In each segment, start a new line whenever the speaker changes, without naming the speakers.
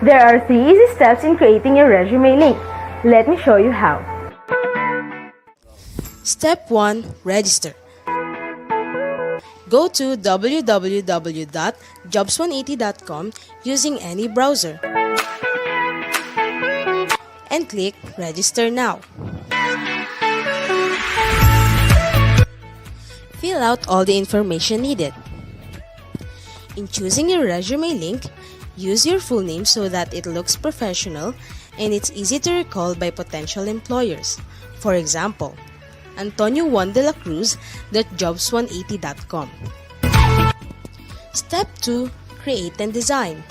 There are 3 easy steps in creating your resume link. Let me show you how.
Step 1. Register. Go to www.jobs180.com using any browser and click Register Now. Fill out all the information needed. In choosing your resume link, use your full name so that it looks professional and it's easy to recall by potential employers. For example, Antonio Juan de la Cruz .jobs180.com. Step 2. Create and design.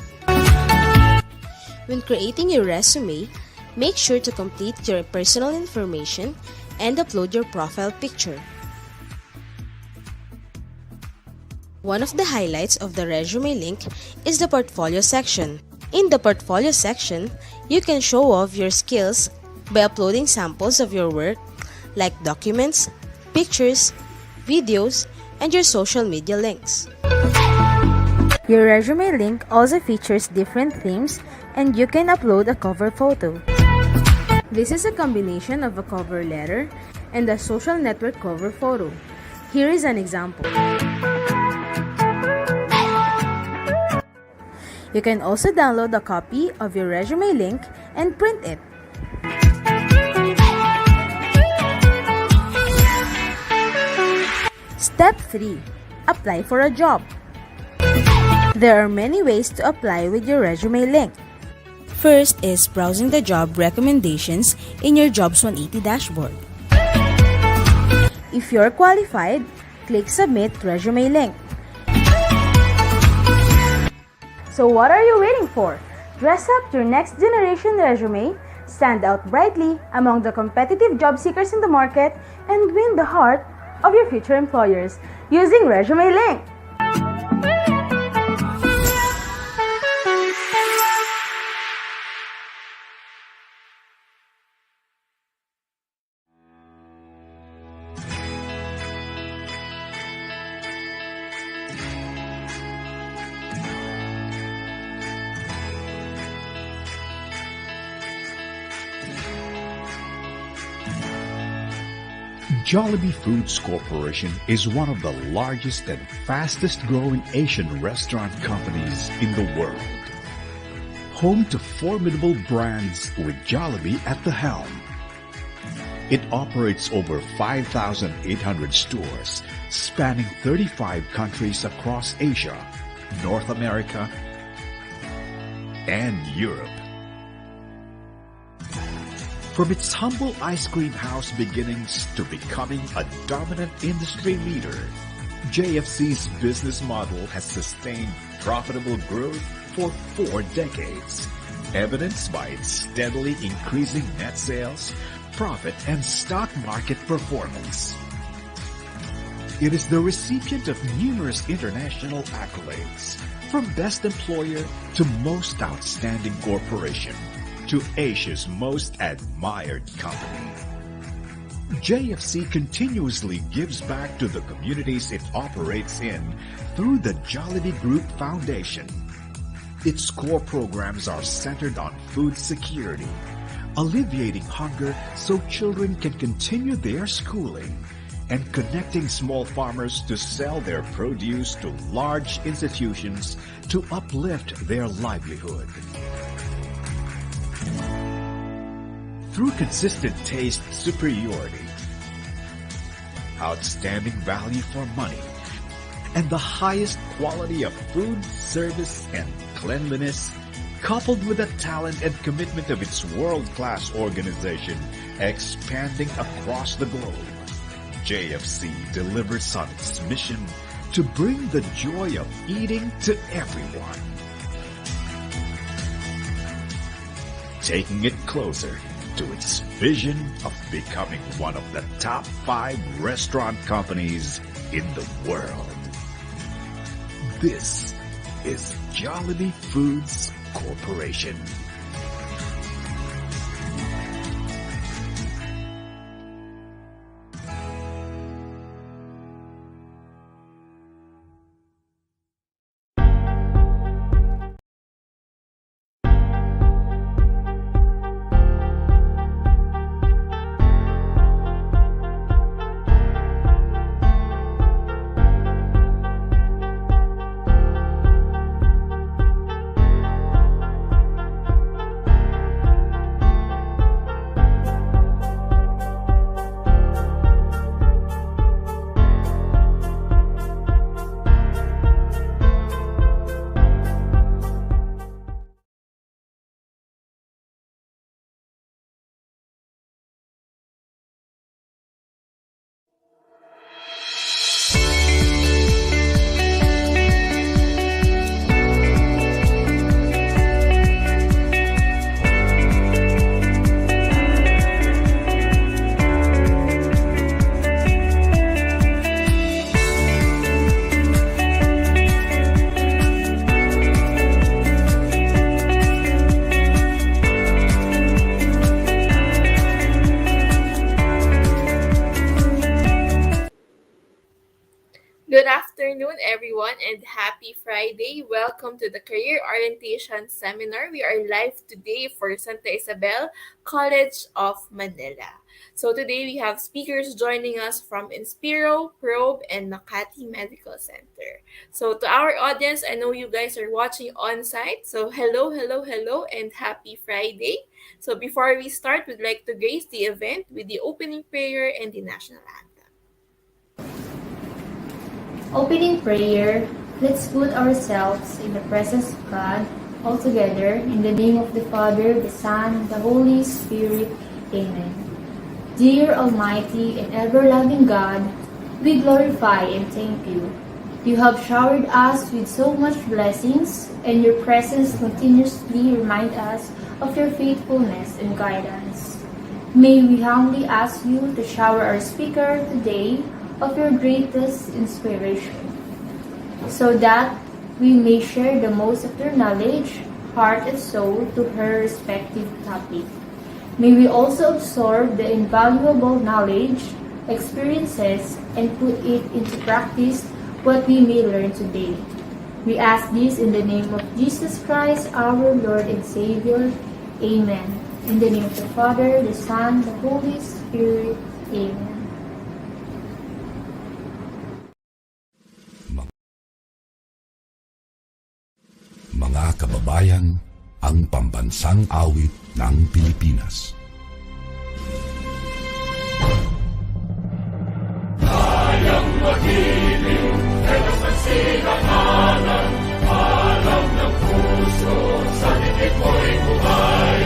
When creating your resume, make sure to complete your personal information and upload your profile picture. One of the highlights of the resume link is the portfolio section. In the portfolio section, you can show off your skills by uploading samples of your work like documents, pictures, videos, and your social media links.
Your resume link also features different themes and you can upload a cover photo. This is a combination of a cover letter and a social network cover photo. Here is an example. You can also download a copy of your resume link and print it. Step 3. Apply for a job. There are many ways to apply with your resume link.
First is browsing the job recommendations in your Jobs 180 dashboard.
If you're qualified, click Submit Resume Link. So what are you waiting for? Dress up your next generation resume, stand out brightly among the competitive job seekers in the market, and win the heart of your future employers using Resume Link.
Jollibee Foods Corporation is one of the largest and fastest growing Asian restaurant companies in the world. Home to formidable brands with Jollibee at the helm. It operates over 5,800 stores spanning 35 countries across Asia, North America, and Europe. From its humble ice cream house beginnings to becoming a dominant industry leader, JFC's business model has sustained profitable growth for 4 decades, evidenced by its steadily increasing net sales, profit, and stock market performance. It is the recipient of numerous international accolades, from Best Employer to Most Outstanding Corporation, to Asia's most admired company. JFC continuously gives back to the communities it operates in through the Jollibee Group Foundation. Its core programs are centered on food security, alleviating hunger so children can continue their schooling, and connecting small farmers to sell their produce to large institutions to uplift their livelihood. Through consistent taste superiority, outstanding value for money, and the highest quality of food, service, and cleanliness, coupled with the talent and commitment of its world-class organization expanding across the globe, JFC delivers on its mission to bring the joy of eating to everyone. Taking it closer to its vision of becoming one of the top 5 restaurant companies in the world. This is Jollibee Foods Corporation.
afternoon, everyone, and happy Friday. Welcome to the Career Orientation Seminar. We are live today for Santa Isabel College of Manila. So today we have speakers joining us from Inspiro, Probe, and Makati Medical Center. So to our audience, I know you guys are watching on site. So hello, hello, hello, and happy Friday. So before we start, we'd like to grace the event with the opening prayer and the national anthem.
Opening prayer, let's put ourselves in the presence of God all together in the name of the Father, the Son, and the Holy Spirit. Amen. Dear Almighty and ever-loving God, we glorify and thank you. You have showered us with so much blessings, and your presence continuously reminds us of your faithfulness and guidance. May we humbly ask you to shower our speaker today of your greatest inspiration, so that we may share the most of your knowledge, heart and soul to her respective topic. May we also absorb the invaluable knowledge, experiences, and put it into practice what we may learn today. We ask this in the name of Jesus Christ, our Lord and Savior. Amen. In the name of the Father, the Son, the Holy Spirit. Amen.
Mga kababayan, ang pambansang awit ng Pilipinas. Kayang magiliw, helas ang silanganan, alam ng puso, sa dikit mo'y buhay.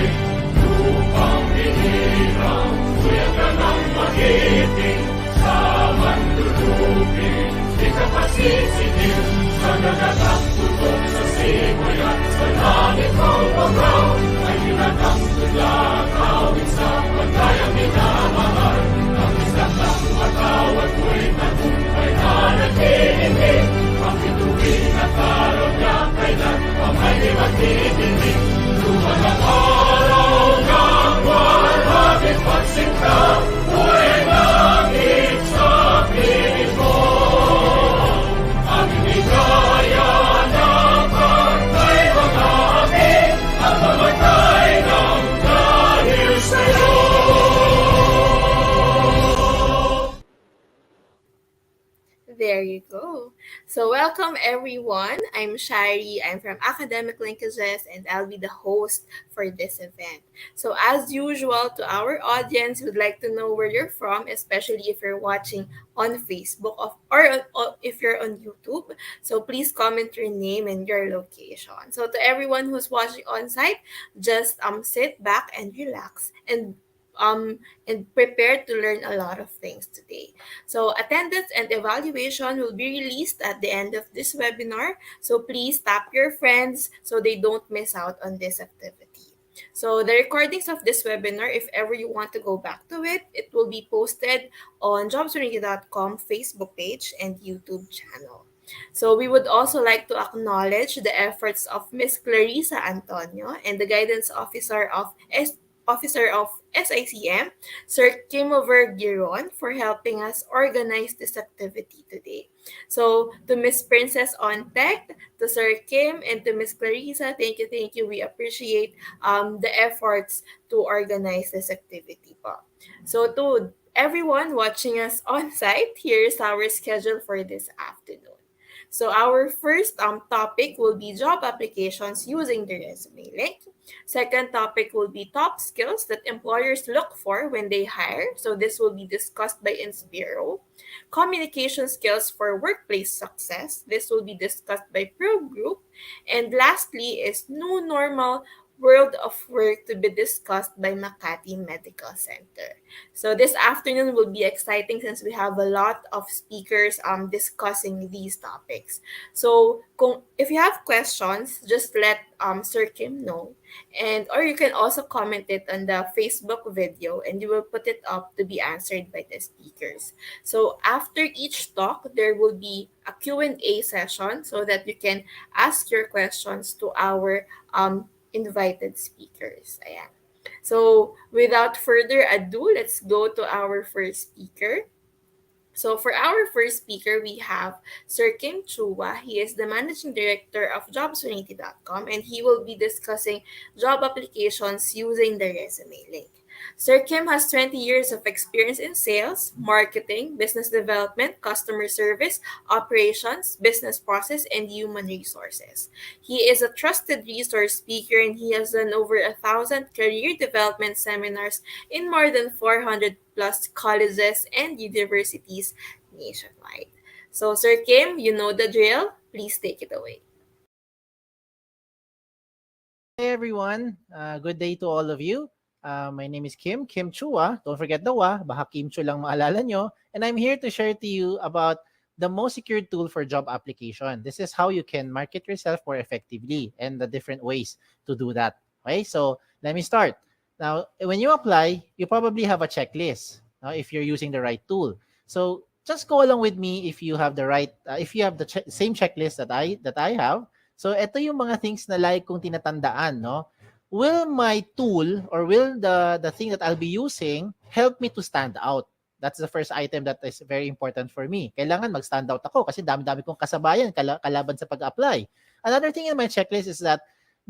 Lupang hinirang, tuyag ka ng magiting, sa mandulupin, di ka pasisingil, sa nagatang tutok sa simoy at sa langit ang pagaw, ay hinatang tula, kawin sa pagkayang minamahal. Ang isang ng matawad ko'y tagumpay na nag-iindig, ang bituin at karoon niya kailan ang may di magtitingin. Luman ang araw ng walhabit pagsingka, buhay langit sa piling mo. Ang inigaya na pagkay mga api, at mamatay ng dahil sa'yo.
There you go. So welcome everyone. I'm Shari. I'm from Academic Linkages and I'll be the host for this event. So as usual, to our audience, we'd like to know where you're from, especially if you're watching on Facebook or if you're on YouTube. So please comment your name and your location. So to everyone who's watching on site, just sit back and relax and prepare to learn a lot of things today. So attendance and evaluation will be released at the end of this webinar. So please tap your friends so they don't miss out on this activity. So the recordings of this webinar, if ever you want to go back to it, it will be posted on jobsrinity.com Facebook page and YouTube channel. So we would also like to acknowledge the efforts of Miss Clarissa Antonio and the guidance officer of SICM, Sir Kimover Giron, for helping us organize this activity today. So to Miss Princess on Tech, to Sir Kim, and to Miss Clarissa, thank you, thank you. We appreciate the efforts to organize this activity po. So to everyone watching us on site, here's our schedule for this afternoon. So our first topic will be job applications using the resume link. Second topic will be top skills that employers look for when they hire. So this will be discussed by Inspiro. Communication skills for workplace success. This will be discussed by Pro Group. And lastly is new normal world of work to be discussed by Makati Medical Center. So this afternoon will be exciting since we have a lot of speakers discussing these topics. So if you have questions, just let Sir Kim know. And or you can also comment it on the Facebook video and you will put it up to be answered by the speakers. So after each talk, there will be a Q&A session so that you can ask your questions to our invited speakers. Ayan. So without further ado, let's go to our first speaker. So for our first speaker, we have Sir Kim Chua. He is the Managing Director of Jobs180.com, and he will be discussing job applications using the resume link. Sir Kim has 20 years of experience in sales, marketing, business development, customer service, operations, business process, and human resources. He is a trusted resource speaker, and he has done over 1,000 career development seminars in more than 400 plus colleges and universities nationwide. So, Sir Kim, you know the drill. Please take it away.
Hey everyone, good day to all of you. My name is Kim Chua. Don't forget the wa, baka Kim Chu lang maalala nyo. And I'm here to share to you about the most secure tool for job application. This is how you can market yourself more effectively and the different ways to do that. Okay, so let me start. Now, when you apply, you probably have a checklist if you're using the right tool. So just go along with me if you have the right, if you have the same checklist that I have. So ito yung mga things na like kong tinatandaan, no? Will my tool or will the thing that I'll be using help me to stand out? That's the first item that is very important for me. Kailangan mag-stand out ako kasi dami-dami kong kasabayan kalaban sa pag-apply. Another thing in my checklist is that,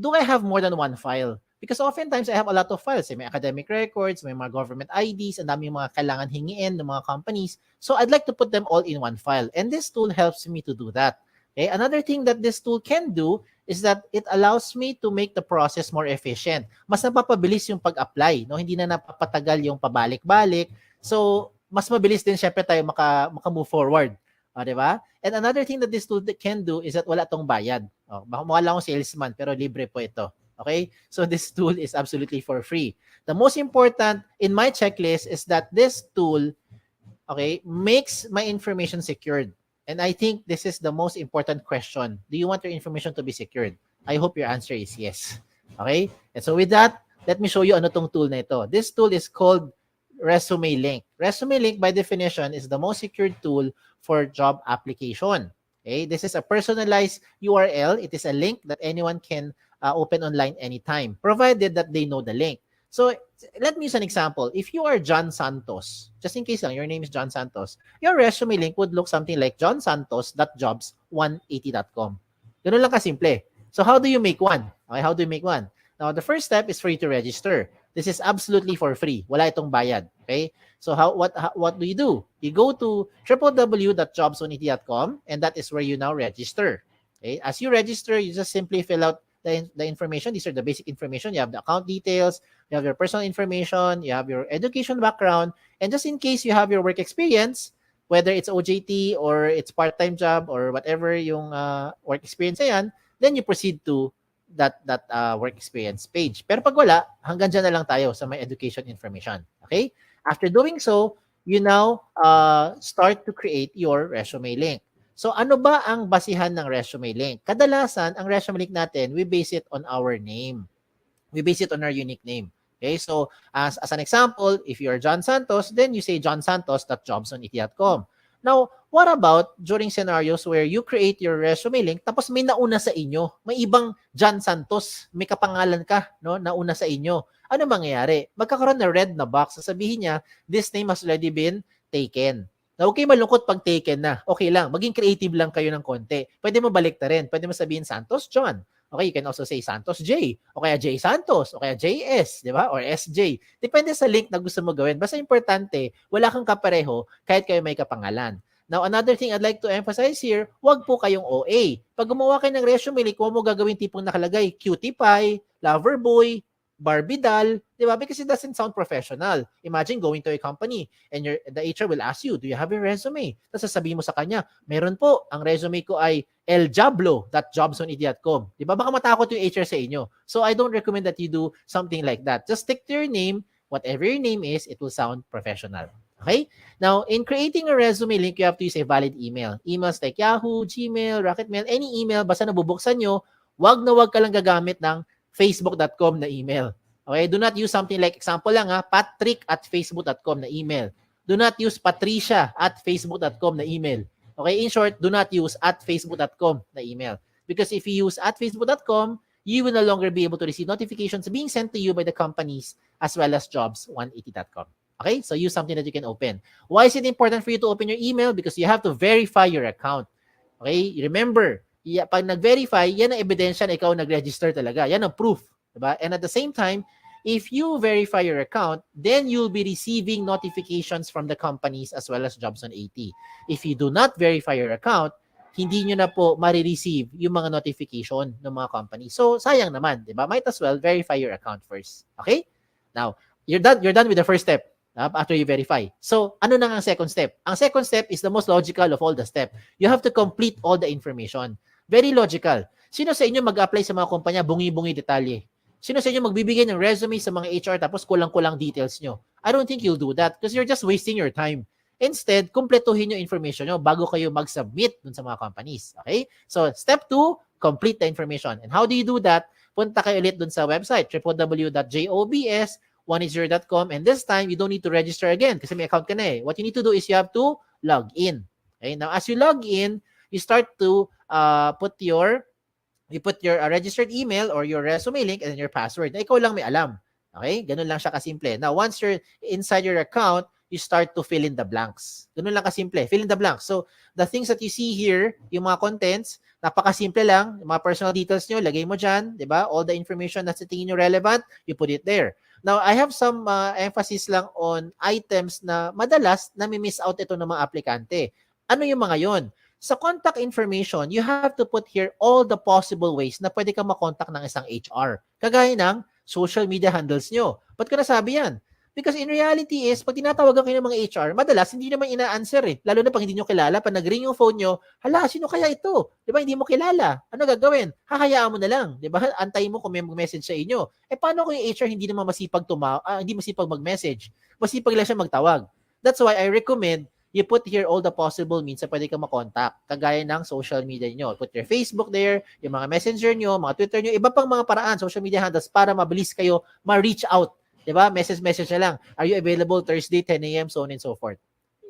do I have more than one file? Because oftentimes I have a lot of files. May academic records, may mga government IDs, ang dami mga kailangan hingiin ng mga companies. So I'd like to put them all in one file. And this tool helps me to do that. Okay, another thing that this tool can do is that it allows me to make the process more efficient. Mas napapabilis yung pag-apply, no? Hindi na napapatagal yung pabalik-balik. So, mas mabilis din syempre tayo maka-move forward. Di ba? And another thing that this tool can do is that wala tong bayad. Baka mukha lang akong salesman, pero libre po ito. Okay? So, this tool is absolutely for free. The most important in my checklist is that this tool, okay, makes my information secured. And I think this is the most important question. Do you want your information to be secured? I hope your answer is yes. Okay? And so with that, let me show you ano tong tool na ito. This tool is called ResumeLink. ResumeLink by definition is the most secured tool for job application. Okay? This is a personalized URL. It is a link that anyone can open online anytime, provided that they know the link. So let me use an example. If you are John Santos, just in case lang, your name is John Santos, your resume link would look something like johnsantos.jobs180.com. Ganun lang kasimple. So how do you make one? Okay, how do you make one? Now, the first step is for you to register. This is absolutely for free. Wala itong bayad. Okay? So what do? You go to www.jobs180.com and that is where you now register. Okay? As you register, you just simply fill out the information. These are the basic information. You have the account details, you have your personal information, you have your education background, and just in case you have your work experience, whether it's OJT or it's part-time job or whatever yung work experience na yan, then you proceed to that work experience page. Pero pag wala, hanggang dyan na lang tayo sa my education information. Okay? After doing so, you now start to create your resume link. So ano ba ang basihan ng resume link? Kadalasan, ang resume link natin, we base it on our name. We base it on our unique name. Okay, so as an example, if you're John Santos, then you say johnsantos.jobs180.com. Now, what about during scenarios where you create your resume link tapos may nauna sa inyo? May ibang John Santos, may kapangalan ka, no, nauna sa inyo. Ano mangyayari? Magkakaroon na red na box. Sasabihin niya, this name has already been taken. Na okay, malungkot pag taken na. Okay lang, maging creative lang kayo ng konti. Pwede mo balik na rin. Pwede mo sabihin Santos John. Okay, you can also say Santos J. O kaya J Santos. O kaya JS, di ba? Or SJ. Depende sa link na gusto mo gawin. Basta importante, wala kang kapareho kahit kayo may kapangalan. Now, another thing I'd like to emphasize here, wag po kayong OA. Pag gumawa kayo ng resume link, huwag mo gagawin tipong nakalagay, cutie pie, lover boy, Barbie doll, di ba? Because it doesn't sound professional. Imagine going to a company and the HR will ask you, do you have a resume? Tapos sasabihin mo sa kanya, meron po, ang resume ko ay eljablo.jobs180.com. Di ba? Baka matakot yung HR sa inyo. So I don't recommend that you do something like that. Just stick to your name. Whatever your name is, it will sound professional. Okay? Now, in creating a resume link, you have to use a valid email. Emails like Yahoo, Gmail, Rocketmail, any email, basta nabubuksan nyo, wag na wag ka lang gagamit ng facebook.com na email. Okay? Do not use something like, example lang patrick@facebook.com na email. Do not use patricia@facebook.com na email. Okay? In short, do not use @facebook.com na email. Because if you use @facebook.com, you will no longer be able to receive notifications being sent to you by the companies as well as jobs180.com. Okay? So use something that you can open. Why is it important for you to open your email? Because you have to verify your account. Okay? Remember, pag nag-verify, yan ang ebidensya na ikaw nag-register talaga. Yan ang proof. Diba? And at the same time, if you verify your account, then you'll be receiving notifications from the companies as well as Jobs on AT. If you do not verify your account, hindi nyo na po marireceive yung mga notification ng mga company. So, sayang naman, di ba? Might as well verify your account first. Okay? Now, you're done with the first step after you verify. So, ano na ang second step? Ang second step is the most logical of all the steps. You have to complete all the information. Very logical. Sino sa inyo mag-apply sa mga kumpanya, bungi-bungi detalye? Sino sa inyo magbibigay ng resume sa mga HR tapos kulang-kulang details nyo? I don't think you'll do that because you're just wasting your time. Instead, kumpletuhin yung information nyo bago kayo mag-submit dun sa mga companies. Okay? So, step 2, complete the information. And how do you do that? Punta kayo ulit dun sa website, www.jobs180.com, and this time, you don't need to register again kasi may account ka na eh. What you need to do is you have to log in. Okay? Now, as you log in, you start to put your registered email or your resume link and then your password. Na ikaw lang may alam. Okay? Ganun lang siya kasimple. Now, once you're inside your account, you start to fill in the blanks. Ganun lang kasimple. Fill in the blanks. So, the things that you see here, yung mga contents, napakasimple lang. Yung mga personal details nyo, lagay mo dyan. Diba? All the information na sa tingin nyo relevant, you put it there. Now, I have some emphasis lang on items na madalas nami-miss out ito ng mga aplikante. Ano yung mga yon? Sa contact information, you have to put here all the possible ways na pwede kang makontak ng isang HR. Kagaya ng social media handles nyo. Ba't ko nasabi yan? Because in reality is, pag tinatawagan kayo ng mga HR, madalas hindi naman ina-answer eh. Lalo na pag hindi nyo kilala, pag nag-ring yung phone nyo, hala, sino kaya ito? Di ba, hindi mo kilala. Ano gagawin? Hahayaan mo na lang. Di ba, antayin mo kung may mag-message sa inyo. Eh, paano kung yung HR hindi naman masipag hindi masipag mag-message? Masipag lang siya magtawag. That's why I recommend you put here all the possible means na pwede kang makontak. Kagaya ng social media nyo. Put your Facebook there, yung mga messenger nyo, mga Twitter nyo, iba pang mga paraan, social media handles para mabilis kayo ma-reach out. Diba? Message na lang. Are you available Thursday, 10 a.m., so on and so forth.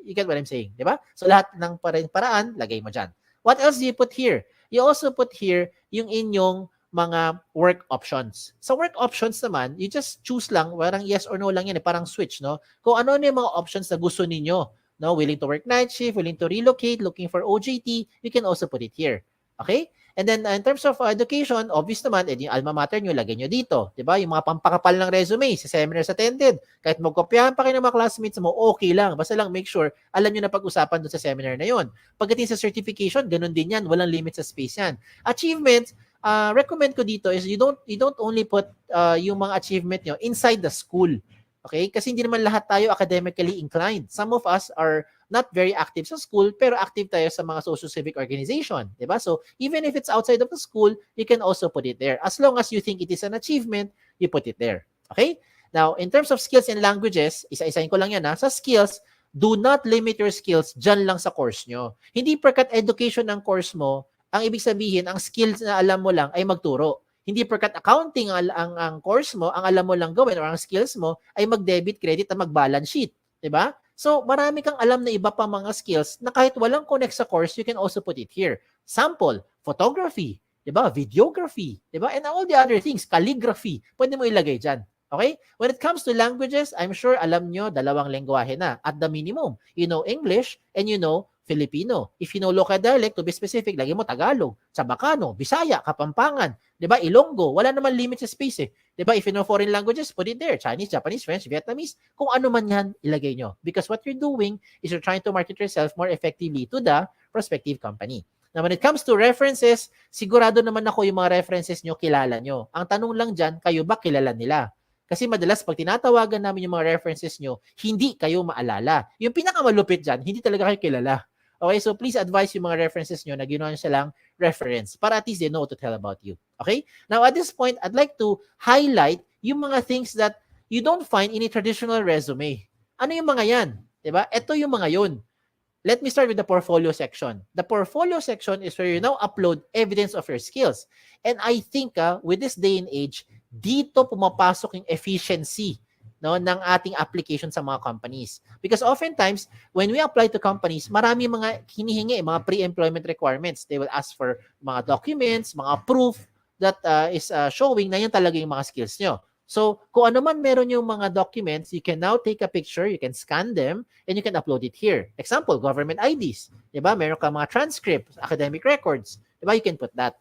You get what I'm saying? Diba? So, lahat ng paraan, lagay mo dyan. What else do you put here? You also put here yung inyong mga work options. Sa work options naman, you just choose lang, parang yes or no lang yan, parang switch, no? Kung ano yung mga options na gusto ninyo, no? Willing to work night shift, willing to relocate, looking for OJT, you can also put it here. Okay? And then, in terms of education, obvious naman, yung alma mater nyo, lagay nyo dito. Diba? Yung mga pampakapal ng resume, sa seminars attended, kahit magkopyahan pa kayo ng mga classmates mo, okay lang. Basta lang make sure, alam nyo na pag-usapan doon sa seminar na yon. Pagdating sa certification, ganun din yan. Walang limit sa space yan. Achievements, recommend ko dito is you don't only put yung mga achievement nyo inside the school. Okay? Kasi hindi naman lahat tayo academically inclined. Some of us are not very active sa school, pero active tayo sa mga social-civic organization. Diba? So, even if it's outside of the school, you can also put it there. As long as you think it is an achievement, you put it there. Okay? Now, in terms of skills and languages, isa-isahin ko lang yan ha. Sa skills, do not limit your skills dyan lang sa course nyo. Hindi perkat education ng course mo, ang ibig sabihin, ang skills na alam mo lang ay magturo. Hindi perkat accounting ang course mo, ang alam mo lang gawin or ang skills mo ay mag-debit, credit, at mag-balance sheet. Diba? So, marami kang alam na iba pa mga skills na kahit walang connect sa course, you can also put it here. Sample, photography, diba? Videography, diba? And all the other things, calligraphy, pwede mo ilagay dyan. Okay? When it comes to languages, I'm sure alam nyo, 2 lengguwahe na at the minimum. You know English and you know Filipino. If you know local dialect, to be specific, lagi mo Tagalog, Sabacano, Bisaya, Kapampangan, diba? Ilonggo, wala naman limit sa space eh. Diba? If you know foreign languages, put it there. Chinese, Japanese, French, Vietnamese, kung ano man yan, ilagay nyo. Because what you're doing is you're trying to market yourself more effectively to the prospective company. Now, when it comes to references, sigurado naman ako yung mga references nyo, kilala nyo. Ang tanong lang dyan, kayo ba kilala nila? Kasi madalas pag tinatawagan namin yung mga references nyo, hindi kayo maalala. Yung pinakamalupit dyan, hindi talaga kayo kilala. Okay, so please advise yung mga references nyo na ginawa siya lang reference para at least they know what to tell about you. Okay? Now, at this point, I'd like to highlight yung mga things that you don't find in a traditional resume. Ano yung mga yan? Diba? Ito yung mga yun. Let me start with the portfolio section. The portfolio section is where you now upload evidence of your skills. And I think with this day and age, dito pumapasok yung efficiency, no, ng ating application sa mga companies. Because oftentimes, when we apply to companies, marami mga hinihingi, mga pre-employment requirements. They will ask for mga documents, mga proof that is showing na yan talaga yung mga skills nyo. So, kung ano man meron yung mga documents, you can now take a picture, you can scan them, and you can upload it here. Example, government IDs. Diba? Meron ka mga transcripts, academic records. Diba? You can put that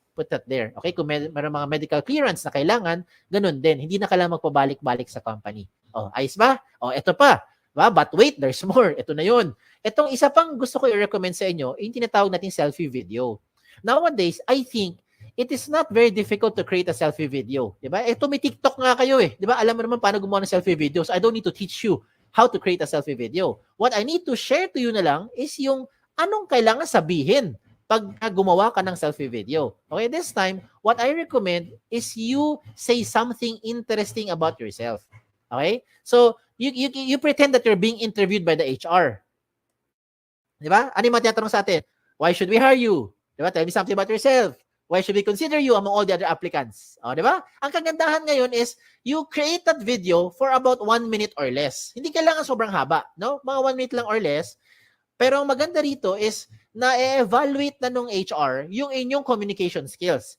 there. Okay? Kung meron mga medical clearance na kailangan, ganun din. Hindi na kailangan magpabalik-balik sa company. Oh, ayos ba? Oh, eto pa. Diba? But wait, there's more. Ito na yun. Itong isa pang gusto ko i-recommend sa inyo, yung tinatawag natin selfie video. Nowadays, I think it is not very difficult to create a selfie video. Diba? Ito may TikTok nga kayo eh. Diba? Alam mo naman paano gumawa ng selfie videos. I don't need to teach you how to create a selfie video. What I need to share to you na lang is yung anong kailangan sabihin pag gumawa ka ng selfie video. Okay, this time, what I recommend is you say something interesting about yourself. Okay? So, you pretend that you're being interviewed by the HR. Diba? Ano yung matatanong sa atin? Why should we hire you? Diba? Tell me something about yourself. Why should we consider you among all the other applicants? O, di ba? Ang kagandahan ngayon is you create that video for about 1 minute or less. Hindi kailangan sobrang haba, no? Mga 1 minute lang or less. Pero ang maganda rito is na-evaluate na nung HR yung inyong communication skills.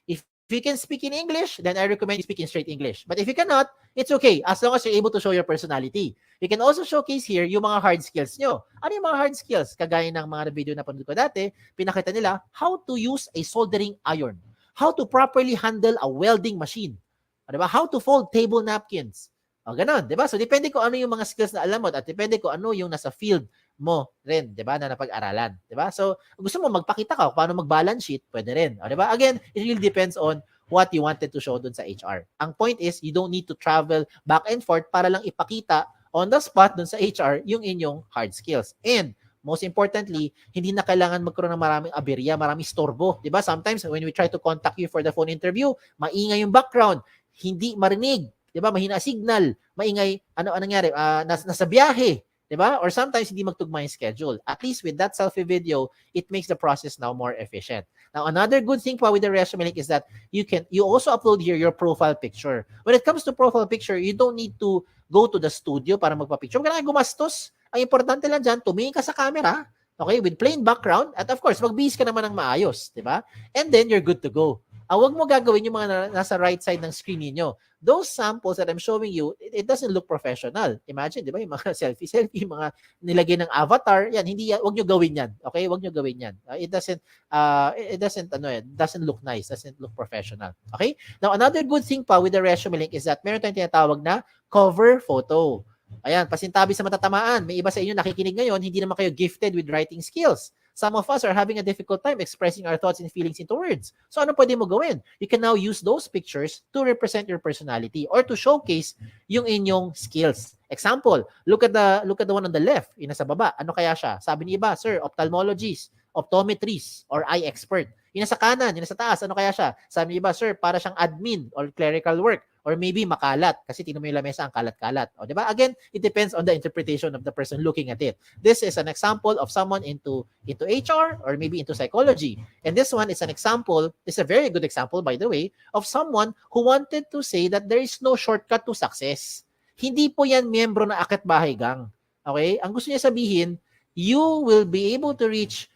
If you can speak in English, then I recommend you speak in straight English. But if you cannot, it's okay as long as you're able to show your personality. You can also showcase here yung mga hard skills nyo. Ano yung mga hard skills? Kagaya ng mga video na panood ko dati, pinakita nila how to use a soldering iron, how to properly handle a welding machine, diba? How to fold table napkins. O, ganun, diba? So, depende kung ano yung mga skills na alam mo at depende kung ano yung nasa field mo rin, diba? Na napag-aralan, diba? So, gusto mo magpakita ka kung paano mag-balance sheet, pwede rin. O, diba? Again, it really depends on what you wanted to show dun sa HR. Ang point is, you don't need to travel back and forth para lang ipakita on the spot dun sa HR yung inyong hard skills. And most importantly, hindi na kailangan magkaroon ng maraming aberya, maraming storbo. Diba? Sometimes when we try to contact you for the phone interview, maingay yung background, hindi marinig. Diba? Mahina signal, maingay, ano nangyari? Nasa biyahe. Diba? Or sometimes hindi magtugma yung schedule. At least with that selfie video, it makes the process now more efficient. Now, another good thing pa with the ResumeLink is that you also upload here your profile picture. When it comes to profile picture, you don't need to go to the studio para magpa-picture. Huwag ka na gumastos. Ang importante lang dyan, tumingin ka sa camera, okay, with plain background, at of course, magbihis ka naman ng maayos, di ba? And then, you're good to go. Huwag mo gagawin yung mga nasa right side ng screen ninyo. Those samples that I'm showing you, it doesn't look professional. Imagine, di ba, yung mga selfie, mga nilagay ng avatar, yan, huwag nyo gawin yan. Okay? Huwag nyo gawin yan. It doesn't look nice, doesn't look professional. Okay? Now, another good thing pa with the ResumeLink is that meron tayong tinatawag na cover photo. Ayan, pasintabi sa matatamaan. May iba sa inyo nakikinig ngayon, hindi naman kayo gifted with writing skills. Some of us are having a difficult time expressing our thoughts and feelings into words. So ano pwede mo gawin? You can now use those pictures to represent your personality or to showcase yung inyong skills. Example, look at the one on the left, yung nasa baba. Ano kaya siya? Sabi ni iba, sir, ophthalmologist, optometrist, or eye expert. Yung nasa kanan, yung nasa taas, ano kaya siya? Sabi ni iba, sir, para siyang admin or clerical work. Or maybe makalat kasi tingnan mo yung lamesa ang kalat-kalat. O, di ba? Again, it depends on the interpretation of the person looking at it. This is an example of someone into HR or maybe into psychology. And this one is an example, it's a very good example by the way, of someone who wanted to say that there is no shortcut to success. Hindi po yan miyembro na Akit Bahay Gang. Okay? Ang gusto niya sabihin, you will be able to reach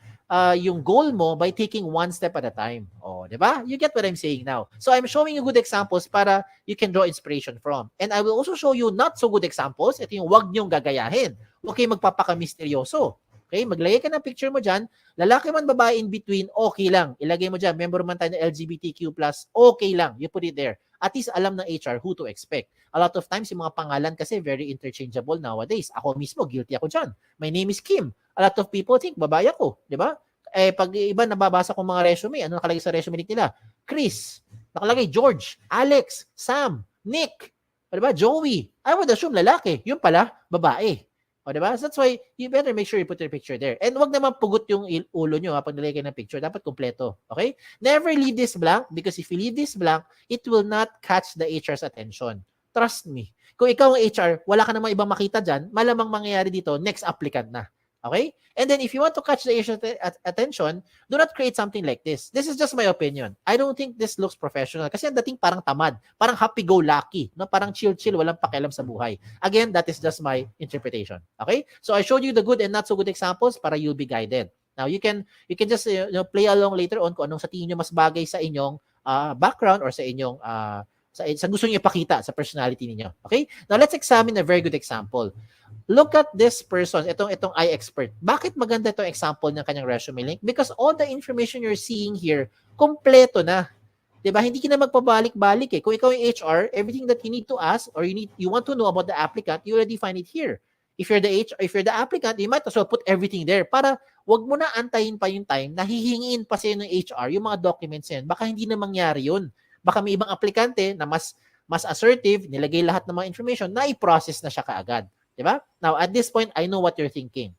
yung goal mo by taking one step at a time. Oh, di ba? You get what I'm saying now. So I'm showing you good examples para you can draw inspiration from. And I will also show you not so good examples. Ito yung wag niyong gagayahin. Huwag kayong magpapaka-misteryoso. Okay? Maglagay ka ng picture mo dyan. Lalaki man, babae in between, okay lang. Ilagay mo dyan. Member man tayo ng LGBTQ+, okay lang. You put it there. At least alam ng HR who to expect. A lot of times, yung mga pangalan kasi very interchangeable nowadays. Ako mismo, guilty ako dyan. My name is Kim. A lot of people think, babae ako. Di ba? Pag iba nababasa kong mga resume, ano nakalagay sa resume nila? Chris. Nakalagay George, Alex, Sam, Nick. O, di ba? Joey. I would assume lalaki. Yun pala, babae. O, di ba? So that's why you better make sure you put your picture there. And wag naman pugot yung ulo nyo pag nilagay ng picture. Dapat kompleto. Okay? Never leave this blank because if you leave this blank, it will not catch the HR's attention. Trust me. Kung ikaw ang HR, wala ka namang ibang makita dyan, malamang mangyayari dito, next applicant na. Okay? And then if you want to catch the HR's attention, do not create something like this. This is just my opinion. I don't think this looks professional kasi ang dating parang tamad, parang happy-go-lucky, no? Parang chill-chill, walang pakialam sa buhay. Again, that is just my interpretation. Okay? So I showed you the good and not so good examples para you'll be guided. Now, you can just play along later on kung anong sa tingin nyo mas bagay sa inyong background or sa inyong sa gusto niyo ipakita sa personality niyo. Okay? Now, let's examine a very good example. Look at this person, itong iExpert. Bakit maganda itong example ng kanyang resume link? Because all the information you're seeing here, kompleto na. 'Di ba? Hindi ka na magpabalik-balik eh. Kung ikaw yung HR, everything that you need to ask or you want to know about the applicant, you already find it here. If you're the applicant, you might as well put everything there para wag mo na antayin pa yung time na hihingiin pa sa'yo ng HR yung mga documents yan. Baka hindi na mangyari yun. Baka may ibang aplikante na mas assertive, nilagay lahat ng mga information na i-process na siya kaagad. 'Di ba? Now, at this point, I know what you're thinking.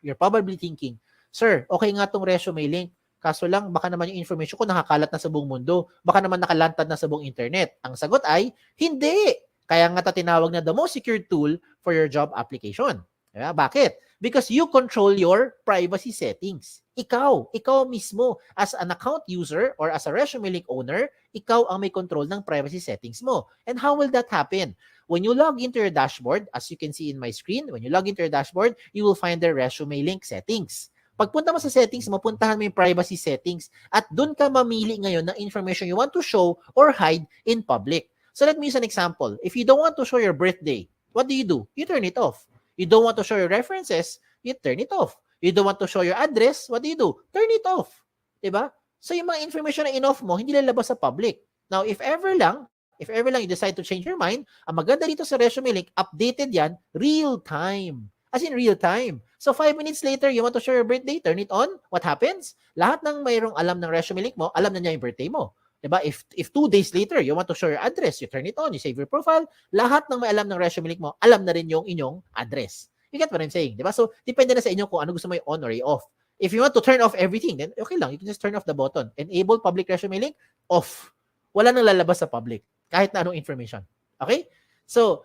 You're probably thinking, "Sir, okay nga tong resume link. Kaso lang, baka naman yung information ko nakakalat na sa buong mundo. Baka naman nakalantad na sa buong internet." Ang sagot ay, hindi. Kaya nga tinawag na the most secure tool for your job application. Diba? Bakit? Because you control your privacy settings. Ikaw mismo, as an account user or as a resume link owner, ikaw ang may control ng privacy settings mo. And how will that happen? When you log into your dashboard, as you can see in my screen, when you log into your dashboard, you will find the resume link settings. Pagpunta mo sa settings, mapuntahan mo yung privacy settings at doon ka mamili ngayon ng information you want to show or hide in public. So let me use an example. If you don't want to show your birthday, what do? You turn it off. You don't want to show your references, you turn it off. You don't want to show your address, what do? Turn it off. Diba? So yung mga information na in-off mo, hindi lalabas sa public. Now, if ever lang you decide to change your mind, ang maganda dito sa resume link, updated yan, real time. As in real time. So 5 minutes later, you want to show your birthday, turn it on. What happens? Lahat ng mayroong alam ng resume link mo, alam na niya yung birthday mo. Diba? If 2 days later, you want to show your address, you turn it on, you save your profile, lahat ng may alam ng resume link mo, alam na rin yung inyong address. You get what I'm saying? Diba? So, depende na sa inyo kung ano gusto mo i-on or i-off. If you want to turn off everything, then okay lang. You can just turn off the button. Enable public resume link, off. Wala nang lalabas sa public. Kahit na anong information. Okay? So,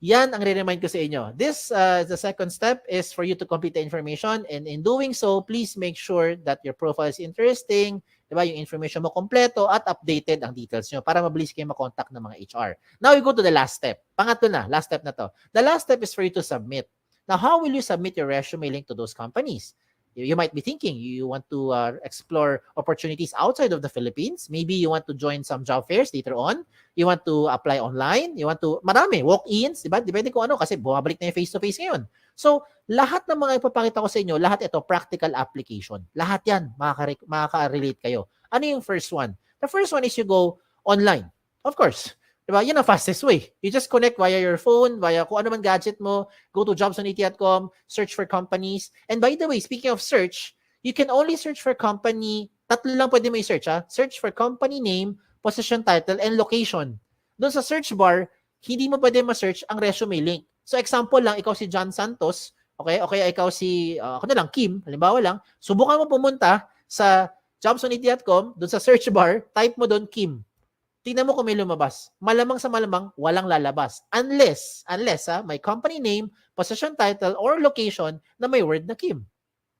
yan ang re-remind ko sa inyo. This, the second step is for you to complete the information, and in doing so, please make sure that your profile is interesting, diba? Yung information mo kompleto at updated ang details nyo para mabilis kayo makontak ng mga HR. Now, we go to the last step. Pangatlo na, last step na to. The last step is for you to submit. Now, how will you submit your resume link to those companies? You might be thinking you want to explore opportunities outside of the Philippines. Maybe you want to join some job fairs later on. You want to apply online. You want to, marami, walk-ins, diba? Depende kung ano, kasi bumabalik na yung face-to-face ngayon. So, lahat ng mga ipapakita ko sa inyo, lahat ito, practical application. Lahat yan, makaka-relate kayo. Ano yung first one? The first one is you go online. Of course. Diba? Yan ang fastest way. You just connect via your phone, via kung ano man gadget mo, go to jobs.at.com, search for companies. And by the way, speaking of search, you can only search for company, tatlo lang pwede mo i-search ha. Search for company name, position title, and location. Doon sa search bar, hindi mo pwede ma-search ang resume link. So example lang, ikaw si John Santos, okay? Okay, ikaw si, ako na lang, Kim, halimbawa lang, subukan mo pumunta sa jobs.at.com, doon sa search bar, type mo doon Kim. Tingnan mo kung may lumabas. Malamang sa malamang, walang lalabas. Unless may company name, position title, or location na may word na Kim.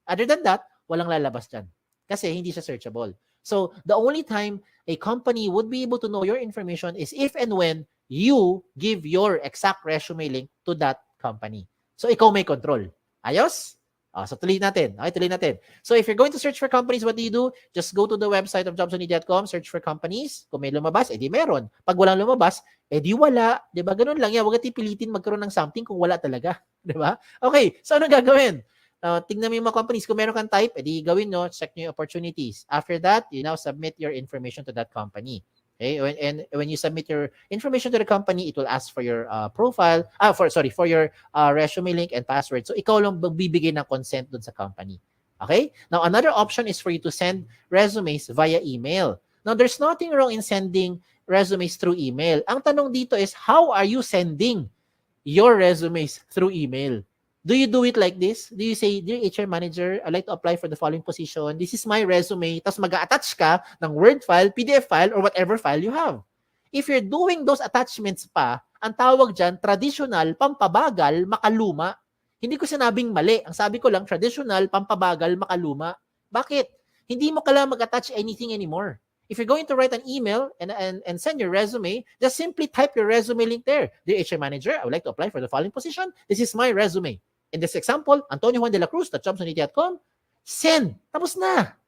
Other than that, walang lalabas dyan. Kasi hindi siya searchable. So, the only time a company would be able to know your information is if and when you give your exact resume link to that company. So, ikaw may control. Ayos? So, tuloy natin. Okay, tuloy natin. So, if you're going to search for companies, what do? Just go to the website of jobs.at.com, search for companies. Kung may lumabas, edi meron. Pag walang lumabas, edi wala. Diba? Ganun lang yan. Huwag natin pilitin magkaroon ng something kung wala talaga. Diba? Okay, so anong gagawin? Tingnan mo yung mga companies. Kung meron kang type, edi gawin nyo, check nyo yung opportunities. After that, you now submit your information to that company. Okay, and when you submit your information to the company, it will ask for your profile, for your resume link and password. So ikaw lang magbibigay ng consent dun sa company. Okay? Now another option is for you to send resumes via email. Now there's nothing wrong in sending resumes through email. Ang tanong dito is, how are you sending your resumes through email? Do you do it like this? Do you say, "Dear HR manager, I'd like to apply for the following position. This is my resume." Tapos mag-attach ka ng Word file, PDF file, or whatever file you have. If you're doing those attachments pa, ang tawag dyan, traditional, pampabagal, makaluma. Hindi ko sinabing mali. Ang sabi ko lang, traditional, pampabagal, makaluma. Bakit? Hindi mo kailangan mag-attach anything anymore. If you're going to write an email and send your resume, just simply type your resume link there. "Dear HR manager, I would like to apply for the following position. This is my resume. In this example, Antonio Juan de la Cruz, jobs.at.com, send. Tapos na.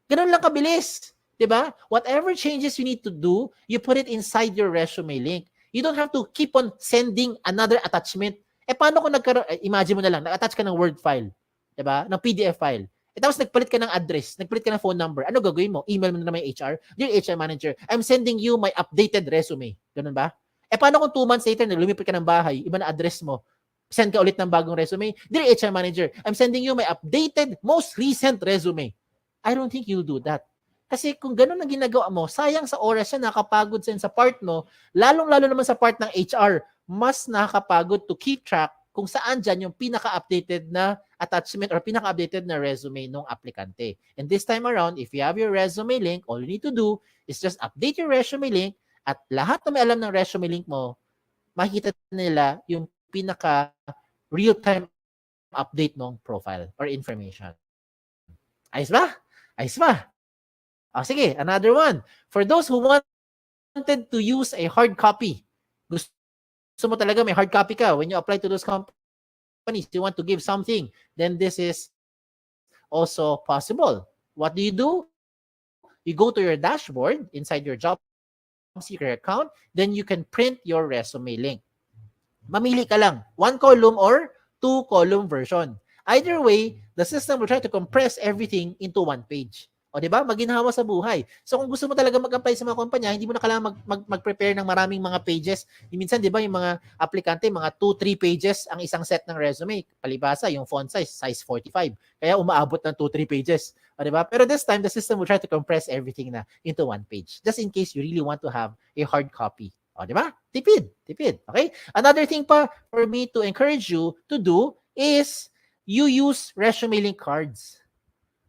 Ganun lang kabilis. Diba? Whatever changes you need to do, you put it inside your resume link. You don't have to keep on sending another attachment. Paano kung imagine mo na lang, nag-attach ka ng Word file, diba? Ng PDF file. Tapos nagpalit ka ng address, nagpalit ka ng phone number. Ano gagawin mo? Email mo na naman yung HR. Dear HR manager, I'm sending you my updated resume. Ganun ba? Paano kung 2 months later, lumipat ka ng bahay, iba na address mo, send ka ulit ng bagong resume. Dear HR manager, I'm sending you my updated, most recent resume. I don't think you'll do that. Kasi kung gano'n ang ginagawa mo, sayang sa oras siya, nakakapagod sa part mo, lalong-lalo naman sa part ng HR, mas nakakapagod to keep track kung saan dyan yung pinaka-updated na attachment or pinaka-updated na resume ng aplikante. And this time around, if you have your resume link, all you need to do is just update your resume link at lahat na may alam ng resume link mo, makikita nila yung pinaka real-time update ng profile or information. Ayos ba? Ayos ba? Sige, another one. For those who wanted to use a hard copy, gusto mo talaga may hard copy ka when you apply to those companies, you want to give something, then this is also possible. What do? You go to your dashboard inside your job seeker account, then you can print your resume link. Mamili ka lang, 1 column or 2 column version. Either way, the system will try to compress everything into 1 page. O diba? Maginhawa sa buhay. So kung gusto mo talaga mag-apply sa mga kumpanya, hindi mo na kailangan mag-prepare ng maraming mga pages. Minsan, diba, yung mga aplikante, mga 2-3 pages ang isang set ng resume. Palibasa, yung font size 45. Kaya umaabot ng 2-3 pages. O diba? Pero this time, the system will try to compress everything na into 1 page. Just in case you really want to have a hard copy. O diba? Tipid. Okay? Another thing pa for me to encourage you to do is you use resume link cards.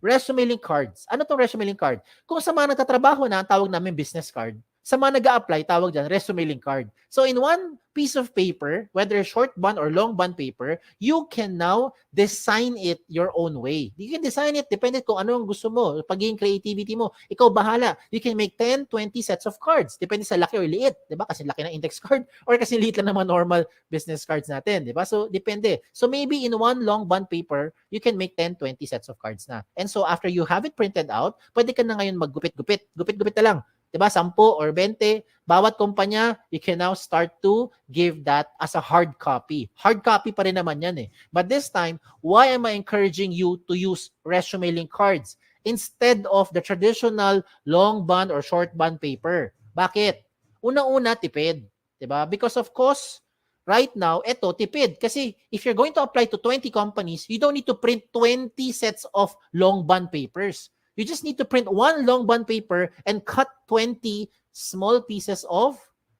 Resume link cards. Ano tong resume link card? Kung sa mga nagtatrabaho na, ang tawag namin business card. Sa mga nag-a-apply, tawag dyan, resume link card. So in one piece of paper, whether short bond or long bond paper, you can now design it your own way. You can design it, depende kung ano ang gusto mo, pagiging creativity mo. Ikaw bahala. You can make 10, 20 sets of cards. Depende sa laki or liit. Diba? Kasi laki ng index card or kasi liit lang ng mga normal business cards natin. Diba? So depende. So maybe in one long bond paper, you can make 10, 20 sets of cards na. And so after you have it printed out, pwede ka na ngayon maggupit-gupit. Gupit-gupit na lang. Diba? 10 or 20. Bawat kumpanya, you can now start to give that as a hard copy. Hard copy pa rin naman yan eh. But this time, why am I encouraging you to use resume link cards instead of the traditional long bond or short bond paper? Bakit? Una-una, tipid. Diba? Because of course, right now, eto, tipid. Kasi if you're going to apply to 20 companies, you don't need to print 20 sets of long bond papers. You just need to print 1 long bond paper and cut 20 small pieces of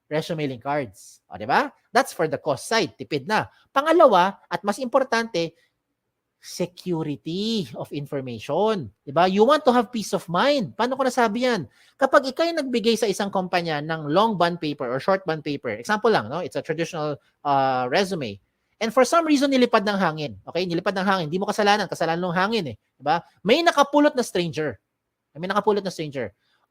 resume link cards. O, diba? That's for the cost side. Tipid na. Pangalawa, at mas importante, security of information. Diba? You want to have peace of mind. Paano ko nasabi yan? Kapag ikaw yung nagbigay sa isang kumpanya ng long bond paper or short bond paper, example lang, no? It's a traditional resume. And for some reason, nilipad ng hangin. Okay? Nilipad ng hangin. Hindi mo kasalanan. Kasalanan ng hangin eh. Diba? May nakapulot na stranger.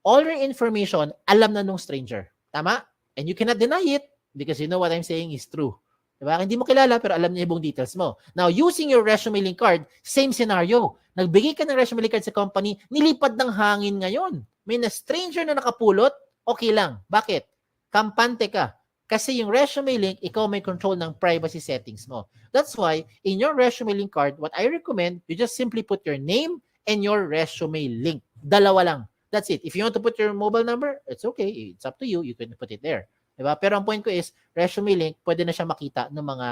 All your information, alam na nung stranger. Tama? And you cannot deny it because you know what I'm saying is true. Diba? Hindi mo kilala pero alam niya yung buong details mo. Now, using your resume link card, same scenario. Nagbigay ka ng resume link card sa company, nilipad ng hangin ngayon. May na stranger na nakapulot, okay lang. Bakit? Kampante ka. Kasi yung resume link, ikaw may control ng privacy settings mo. That's why, in your resume link card, what I recommend, you just simply put your name and your resume link. Dalawa lang. That's it. If you want to put your mobile number, it's okay. It's up to you. You can put it there. Diba? Pero ang point ko is, resume link, pwede na siya makita ng mga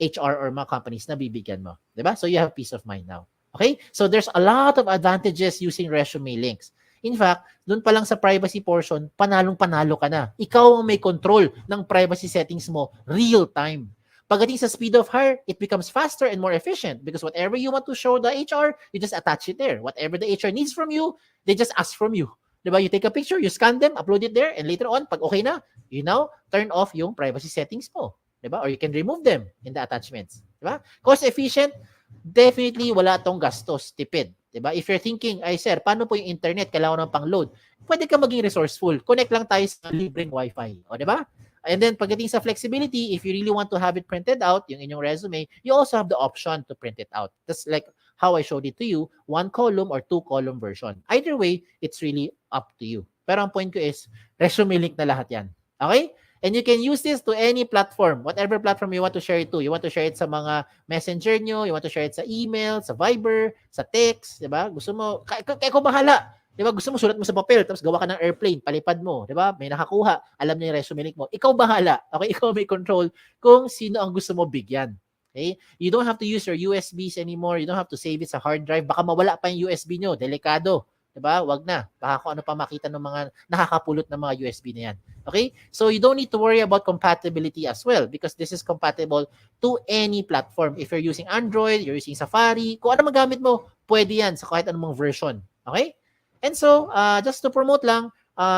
HR or mga companies na bibigyan mo. Diba? So you have peace of mind now. Okay? So there's a lot of advantages using resume links. In fact, doon pa lang sa privacy portion, panalong-panalo ka na. Ikaw ang may control ng privacy settings mo real time. Pagdating sa speed of hire, it becomes faster and more efficient because whatever you want to show the HR, you just attach it there. Whatever the HR needs from you, they just ask from you. Diba? You take a picture, you scan them, upload it there, and later on, pag okay na, you now turn off yung privacy settings mo. Diba? Or you can remove them in the attachments. Diba? Cost efficient, definitely wala tong gastos, tipid. Diba? If you're thinking, ay sir, paano po yung internet? Kailangan ng pang-load. Pwede ka maging resourceful. Connect lang tayo sa libreng wifi. O, diba? And then, pagdating sa flexibility, if you really want to have it printed out, yung inyong resume, you also have the option to print it out. That's like how I showed it to you, 1 column or 2 column version. Either way, it's really up to you. Pero ang point ko is, ResumeLink na lahat yan. Okay? And you can use this to any platform, whatever platform you want to share it to. You want to share it sa mga messenger nyo, you want to share it sa email, sa Viber, sa text, di ba? Gusto mo, kaya ko bahala. Di ba? Gusto mo, sulat mo sa papel, tapos gawa ka ng airplane, palipad mo, di ba? May nakakuha, alam niya yung resume link mo. Ikaw bahala. Okay? Ikaw may control kung sino ang gusto mo bigyan. Okay? You don't have to use your USBs anymore. You don't have to save it sa hard drive. Baka mawala pa yung USB nyo. Delikado. Diba? Wag na. Baka kung ano pa makita ng mga nakakapulot ng mga USB na yan. Okay? So you don't need to worry about compatibility as well because this is compatible to any platform. If you're using Android, you're using Safari, kung ano magamit mo, pwede yan sa kahit anong version. Okay? And so, just to promote lang,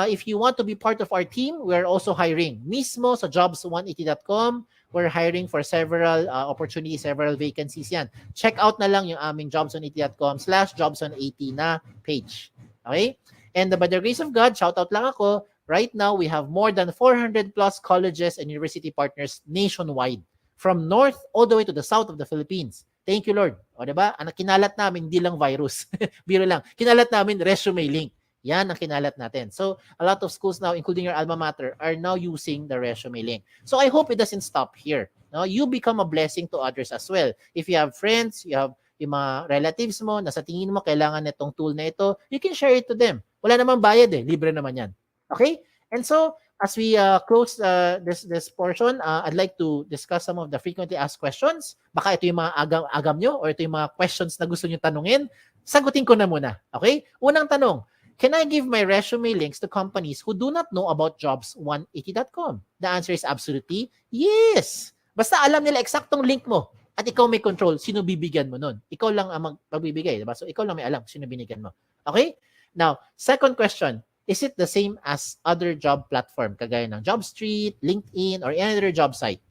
if you want to be part of our team, we're also hiring. Mismo sa jobs180.com, we're hiring for several opportunities, several vacancies yan. Check out na lang yung aming jobs180.com/jobs180 na page. Okay? And by the grace of God, shout out lang ako, right now we have more than 400 plus colleges and university partners nationwide from north all the way to the south of the Philippines. Thank you, Lord. O diba? Ang kinalat namin, hindi lang virus. Biro lang. Kinalat namin ResumeLink. Yan ang kinalat natin. So, a lot of schools now, including your alma mater, are now using the ResumeLink. So, I hope it doesn't stop here. No? You become a blessing to others as well. If you have friends, you have yung mga relatives mo, na sa tingin mo kailangan nitong tool na ito, you can share it to them. Wala namang bayad eh. Libre naman yan. Okay? And so, as we close this portion, I'd like to discuss some of the frequently asked questions. Baka ito yung mga agam nyo or ito yung mga questions na gusto nyo tanungin. Sagutin ko na muna. Okay? Unang tanong, can I give my resume links to companies who do not know about jobs180.com? The answer is absolutely yes. Basta alam nila eksaktong link mo at ikaw may control, sino bibigyan mo nun. Ikaw lang ang magbibigay. Diba? So, ikaw lang may alam sino binigyan mo. Okay? Now, second question, is it the same as other job platform, kagaya ng JobStreet, LinkedIn, or any other job site?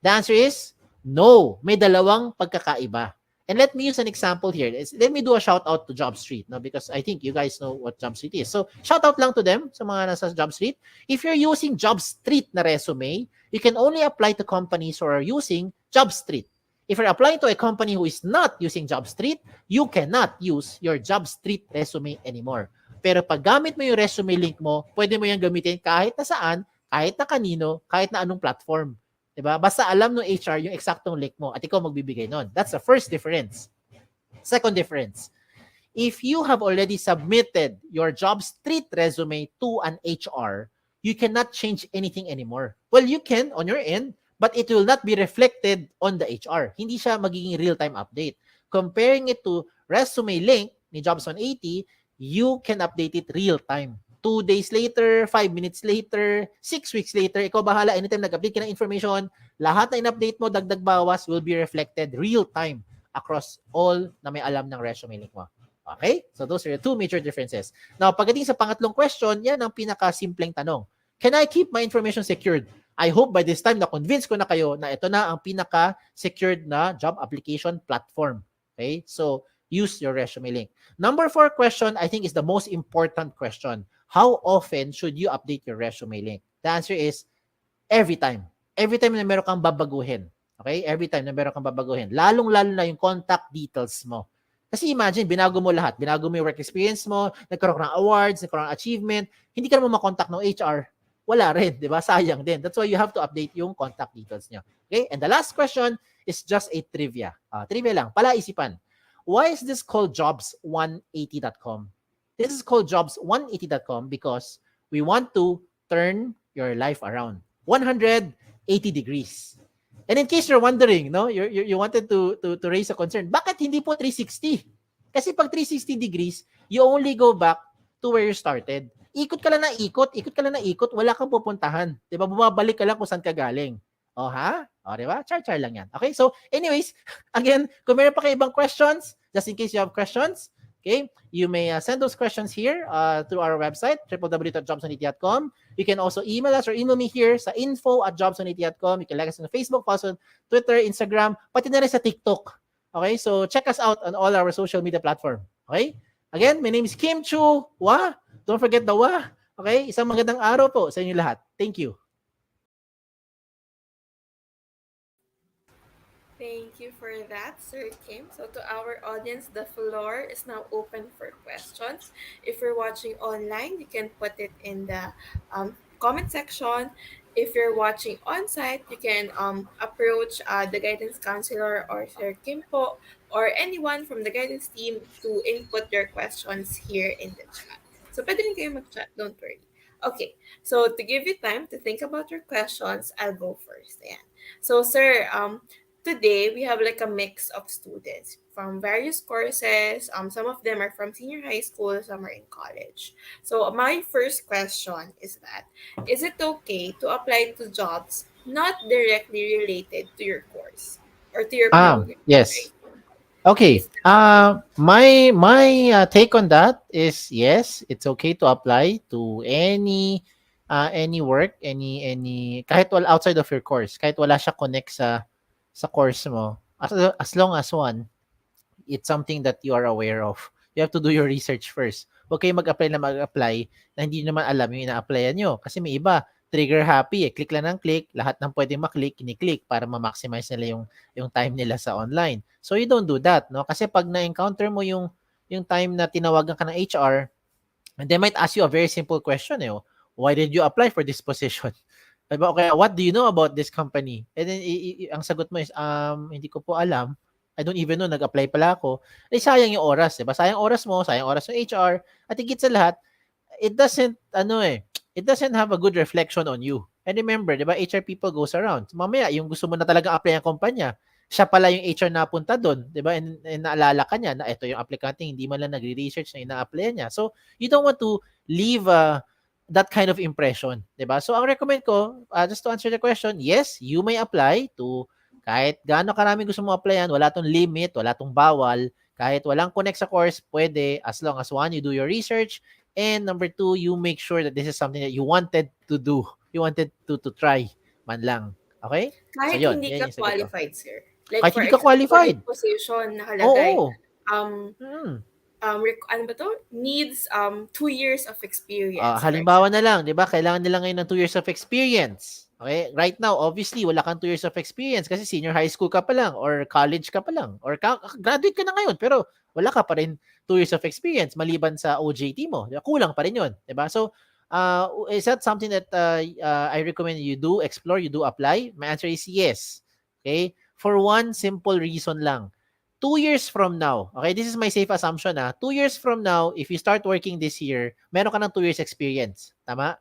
The answer is no. May dalawang pagkakaiba. And let me use an example here. Let me do a shout out to JobStreet, no? Because I think you guys know what JobStreet is. So, shout out lang to them, sa mga nasa JobStreet. If you're using JobStreet na resume, you can only apply to companies who are using JobStreet. If you're applying to a company who is not using JobStreet, you cannot use your JobStreet resume anymore. Pero pag gamit mo yung resume link mo, pwede mo yung gamitin kahit na saan, kahit na kanino, kahit na anong platform. Diba? Basta alam ng HR yung eksaktong link mo at ikaw magbibigay nun. That's the first difference. Second difference, if you have already submitted your JobStreet resume to an HR, you cannot change anything anymore. Well, you can on your end, but it will not be reflected on the HR. Hindi siya magiging real-time update. Comparing it to resume link ni Jobs 180, you can update it real-time. 2 days later, 5 minutes later, 6 weeks later, ikaw bahala, anytime nag-update ka ng information, lahat na in-update mo, dagdag bawas, will be reflected real-time across all na may alam ng resume link mo. Okay? So those are the two major differences. Now, pagdating sa pangatlong question, yan ang pinaka-simpleng tanong. Can I keep my information secured? I hope by this time na-convince ko na kayo na ito na ang pinaka-secured na job application platform. Okay? So, use your resume link. Number 4 question, I think is the most important question. How often should you update your resume link? The answer is every time. Every time na meron kang babaguhin. Okay? Every time na meron kang babaguhin. Lalong-lalo na yung contact details mo. Kasi imagine, binago mo lahat. Binago mo yung work experience mo, nagkaroon ng awards, nagkaroon ng achievement, hindi ka naman makontak ng HR. Wala rin, di ba? Sayang din. That's why you have to update yung contact details nyo. Okay? And the last question is just a trivia. Trivia lang, palaisipan. Why is this called jobs180.com? This is called jobs180.com because we want to turn your life around 180 degrees. And in case you're wondering, no, you wanted to raise a concern, bakit hindi po 360? Kasi pag 360 degrees, you only go back to where you started. Ikot ka lang na ikot, wala kang pupuntahan. 'Di ba? Bumabalik ka lang kung saan ka galing. Oh, ha? O, diba? Char-char lang yan. Okay? So, anyways, again, kung meron pa kayo ibang questions, just in case you have questions, okay, you may send those questions here through our website, www.jobs180.com. You can also email us or email me here sa info@jobs180.com. You can like us on Facebook, also Twitter, Instagram, pati na rin sa TikTok. Okay? So, check us out on all our social media platform. Okay? Again, my name is Kim Chua. Don't forget the wa. Okay? Isang magandang araw po sa inyo lahat. Thank you.
Thank you for that, Sir Kim. So, to our audience, the floor is now open for questions. If you're watching online, you can put it in the comment section. If you're watching on site, you can approach the guidance counselor or Sir Kim po, or anyone from the guidance team to input your questions here in the chat. So, pwede rin kayo mag-chat, don't worry. Okay, so to give you time to think about your questions, I'll go first. Ayan. So, sir, today we have like a mix of students from various courses. Some of them are from senior high school, some are in college. So my first question is that is it okay to apply to jobs not directly related to your course or to your program?
Yes.
Right?
Okay.
Is that okay?
My take on that is yes, it's okay to apply to any work, any kahit wala outside of your course, kahit wala siya connect sa course mo. As long as one, it's something that you are aware of. You have to do your research first. Huwag kayo mag-apply na mag-apply na hindi naman alam yung ina-applyan nyo. Kasi may iba, trigger happy eh. Click lang ng click, lahat ng pwedeng maklik, kini-click para ma-maximize nila yung time nila sa online. So you don't do that, no? Kasi pag na-encounter mo yung time na tinawagan ka ng HR, and they might ask you a very simple question eh. Why did you apply for this position? Diba? Okay, what do you know about this company? And then, ang sagot mo is, hindi ko po alam. I don't even know, nag-apply pala ako. Eh, sayang yung oras, diba? Sayang oras mo, sayang oras ng HR. At higit sa lahat, it doesn't have a good reflection on you. And remember, diba, HR people goes around. Mamaya, yung gusto mo na talagang apply ang kumpanya, siya pala yung HR na punta doon, diba? And naalala ka niya na ito yung aplikante, hindi man lang nagre-research na ina-apply niya. So, you don't want to leave that kind of impression, 'di ba? So ang recommend ko, just to answer the question, yes, you may apply to kahit gaano karami gusto mo applyan, wala tong limit, wala tong bawal, kahit walang connect sa course, pwede as long as one, you do your research, and number two, you make sure that this is something that you wanted to do. You wanted to try man lang. Okay? So
Kahit
yon,
hindi
yan
ka
yung sagot ko.
qualified, sir. Like
Kahit
for
hindi ka
example, yung
qualified.
position nakalagay,
Oo.
um,
Mm.
ano ba to? Needs 2 years of experience, for
Halimbawa na
example.
lang, 'di ba? Kailangan nila ngayon ng 2 years of experience. Okay? Right now, obviously, wala kang 2 years of experience kasi senior high school ka pa lang or college ka pa lang or graduate ka na ngayon pero wala ka pa rin 2 years of experience maliban sa OJT mo. Diba? Kulang pa rin 'yon, 'di ba? So, is that something that I recommend you do explore, you do apply? My answer is yes. Okay? For one simple reason lang. 2 years from now, okay, this is my safe assumption 2 years from now, if you start working this year, meron ka ng 2 years experience. Tama?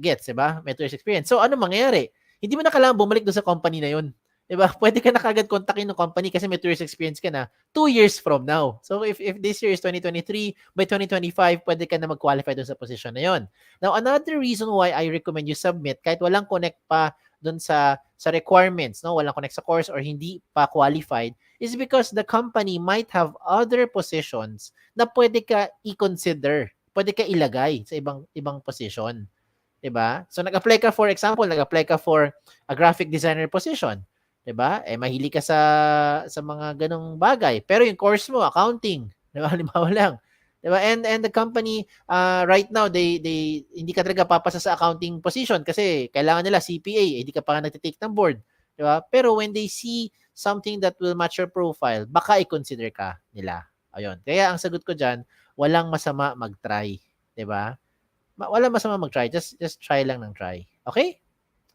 Gets, diba? May 2 years experience. So, ano mangyayari? Hindi mo na kailangan bumalik doon sa company na yun. Diba? Pwede ka na kagad kontakin ng company kasi may 2 years experience ka na 2 years from now. So, if this year is 2023, by 2025, pwede ka na mag-qualify doon sa position na yun. Now, another reason why I recommend you submit, kahit walang connect pa doon sa requirements, no? Walang connect sa course or hindi pa qualified, is because the company might have other positions na pwede ka i-consider, pwede ka ilagay sa ibang position. 'Di ba? So nag-apply ka, for example, nag-apply ka for a graphic designer position, 'di ba? Eh mahilig ka sa mga ganong bagay. Pero yung course mo accounting, 'di ba? Halimbawa lang. 'Di ba? And the company right now they hindi ka talaga papasa sa accounting position kasi kailangan nila CPA, hindi ka pa nagte-take ng board, 'di ba? Pero when they see something that will match your profile, baka i-consider ka nila. Ayun. Kaya ang sagot ko diyan, walang masama mag-try, 'di ba? Wala masama mag-try. Just try lang ng try. Okay?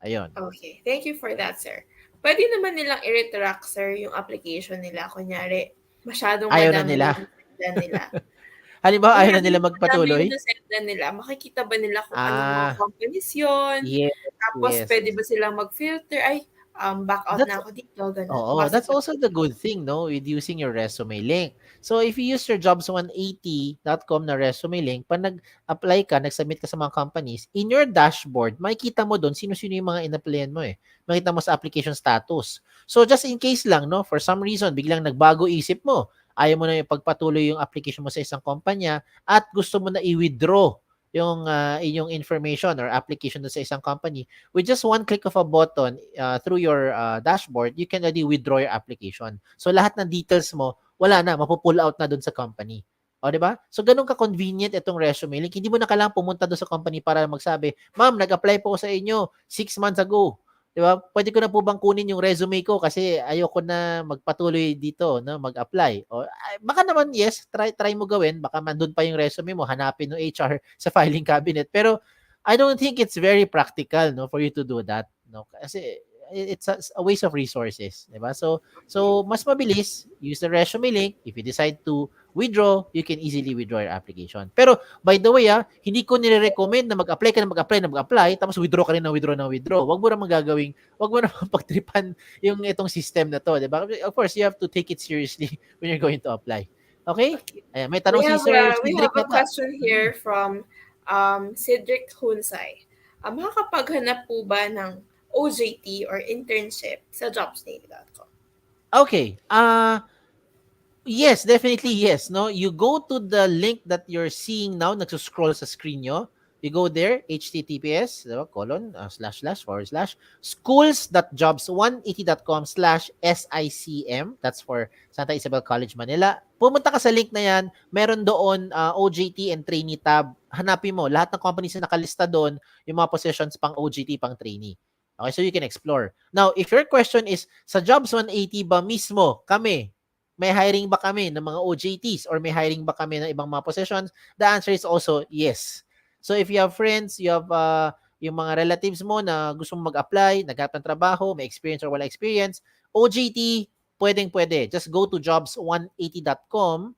Ayun.
Okay, thank you for that, sir. Pwede naman nilang i-retract, sir, yung application nila. Kunyari, masyadong
Ayaw na
madami
nila.
yung nasendan nila.
Halimbawa, ayaw na
Kunyari,
nila
madami yung
magpatuloy.
nasendan nila. Makikita ba nila kung anong mga
Ah,
companies yun?
yes,
Tapos,
yes.
pwede ba silang mag-filter? Ay, back out
That's
na ako dito. Ganun.
Oo,
Base
that's
sa
also the good thing, no, with using your resume link. So if you use your jobs180.com na resume link, pag nag-apply ka, nag-submit ka sa mga companies, in your dashboard, makikita mo doon sino-sino yung mga in-applyan mo eh. Makita mo sa application status. So just in case lang, no, for some reason, biglang nagbago isip mo, ayaw mo na yung pagpatuloy yung application mo sa isang kumpanya at gusto mo na i-withdraw yung inyong information or application doon sa isang company, with just one click of a button through your dashboard, you can already withdraw your application. So lahat ng details mo, wala na, mapupull out na doon sa company. O, di ba? So ganun ka-convenient itong resume link. Hindi mo na kailangan pumunta doon sa company para magsabi, "Ma'am, nag-apply po ako sa inyo 6 months ago. 'Di ba? Pwede ko na po bang kunin yung resume ko kasi ayoko na magpatuloy dito, no, mag-apply. O baka naman yes, try mo gawin, baka mandun pa yung resume mo, hanapin ng HR sa filing cabinet. Pero I don't think it's very practical, no, for you to do that, no. Kasi it's a waste of resources, 'di ba? So mas mabilis, use the resume link. If you decide to withdraw, you can easily withdraw your application. Pero by the way, hindi ko nire-recommend na mag-apply ka na mag-apply tapos withdraw ka rin ng withdraw. Wag mo naman gagawing, wag mo naman pagtripan yung itong system na to, 'di ba? Of course, you have to take it seriously when you're going to apply. Okay?
Okay.
Ayan, may tanong si Sir
We
Cedric
have a
yata.
question here from Cedric Hunsay. Makakapaghanap po ba ng OJT or internship sa jobsnake.com?
Okay. Yes, definitely yes. No, you go to the link that you're seeing now. Nagsuscroll sa screen nyo. You go there, https colon / schools.jobs180.com/SICM. That's for Santa Isabel College, Manila. Pumunta ka sa link na yan. Meron doon OJT and trainee tab. Hanapin mo lahat ng companies na nakalista doon, yung mga positions pang OJT, pang trainee. Okay, so you can explore. Now, if your question is sa Jobs 180 ba mismo kami, may hiring ba kami ng mga OJTs or may hiring ba kami ng ibang mga positions? The answer is also yes. So if you have friends, you have yung mga relatives mo na gusto mong mag-apply, naghanap ng trabaho, may experience or wala experience, OJT, pwedeng-pwede. Just go to jobs180.com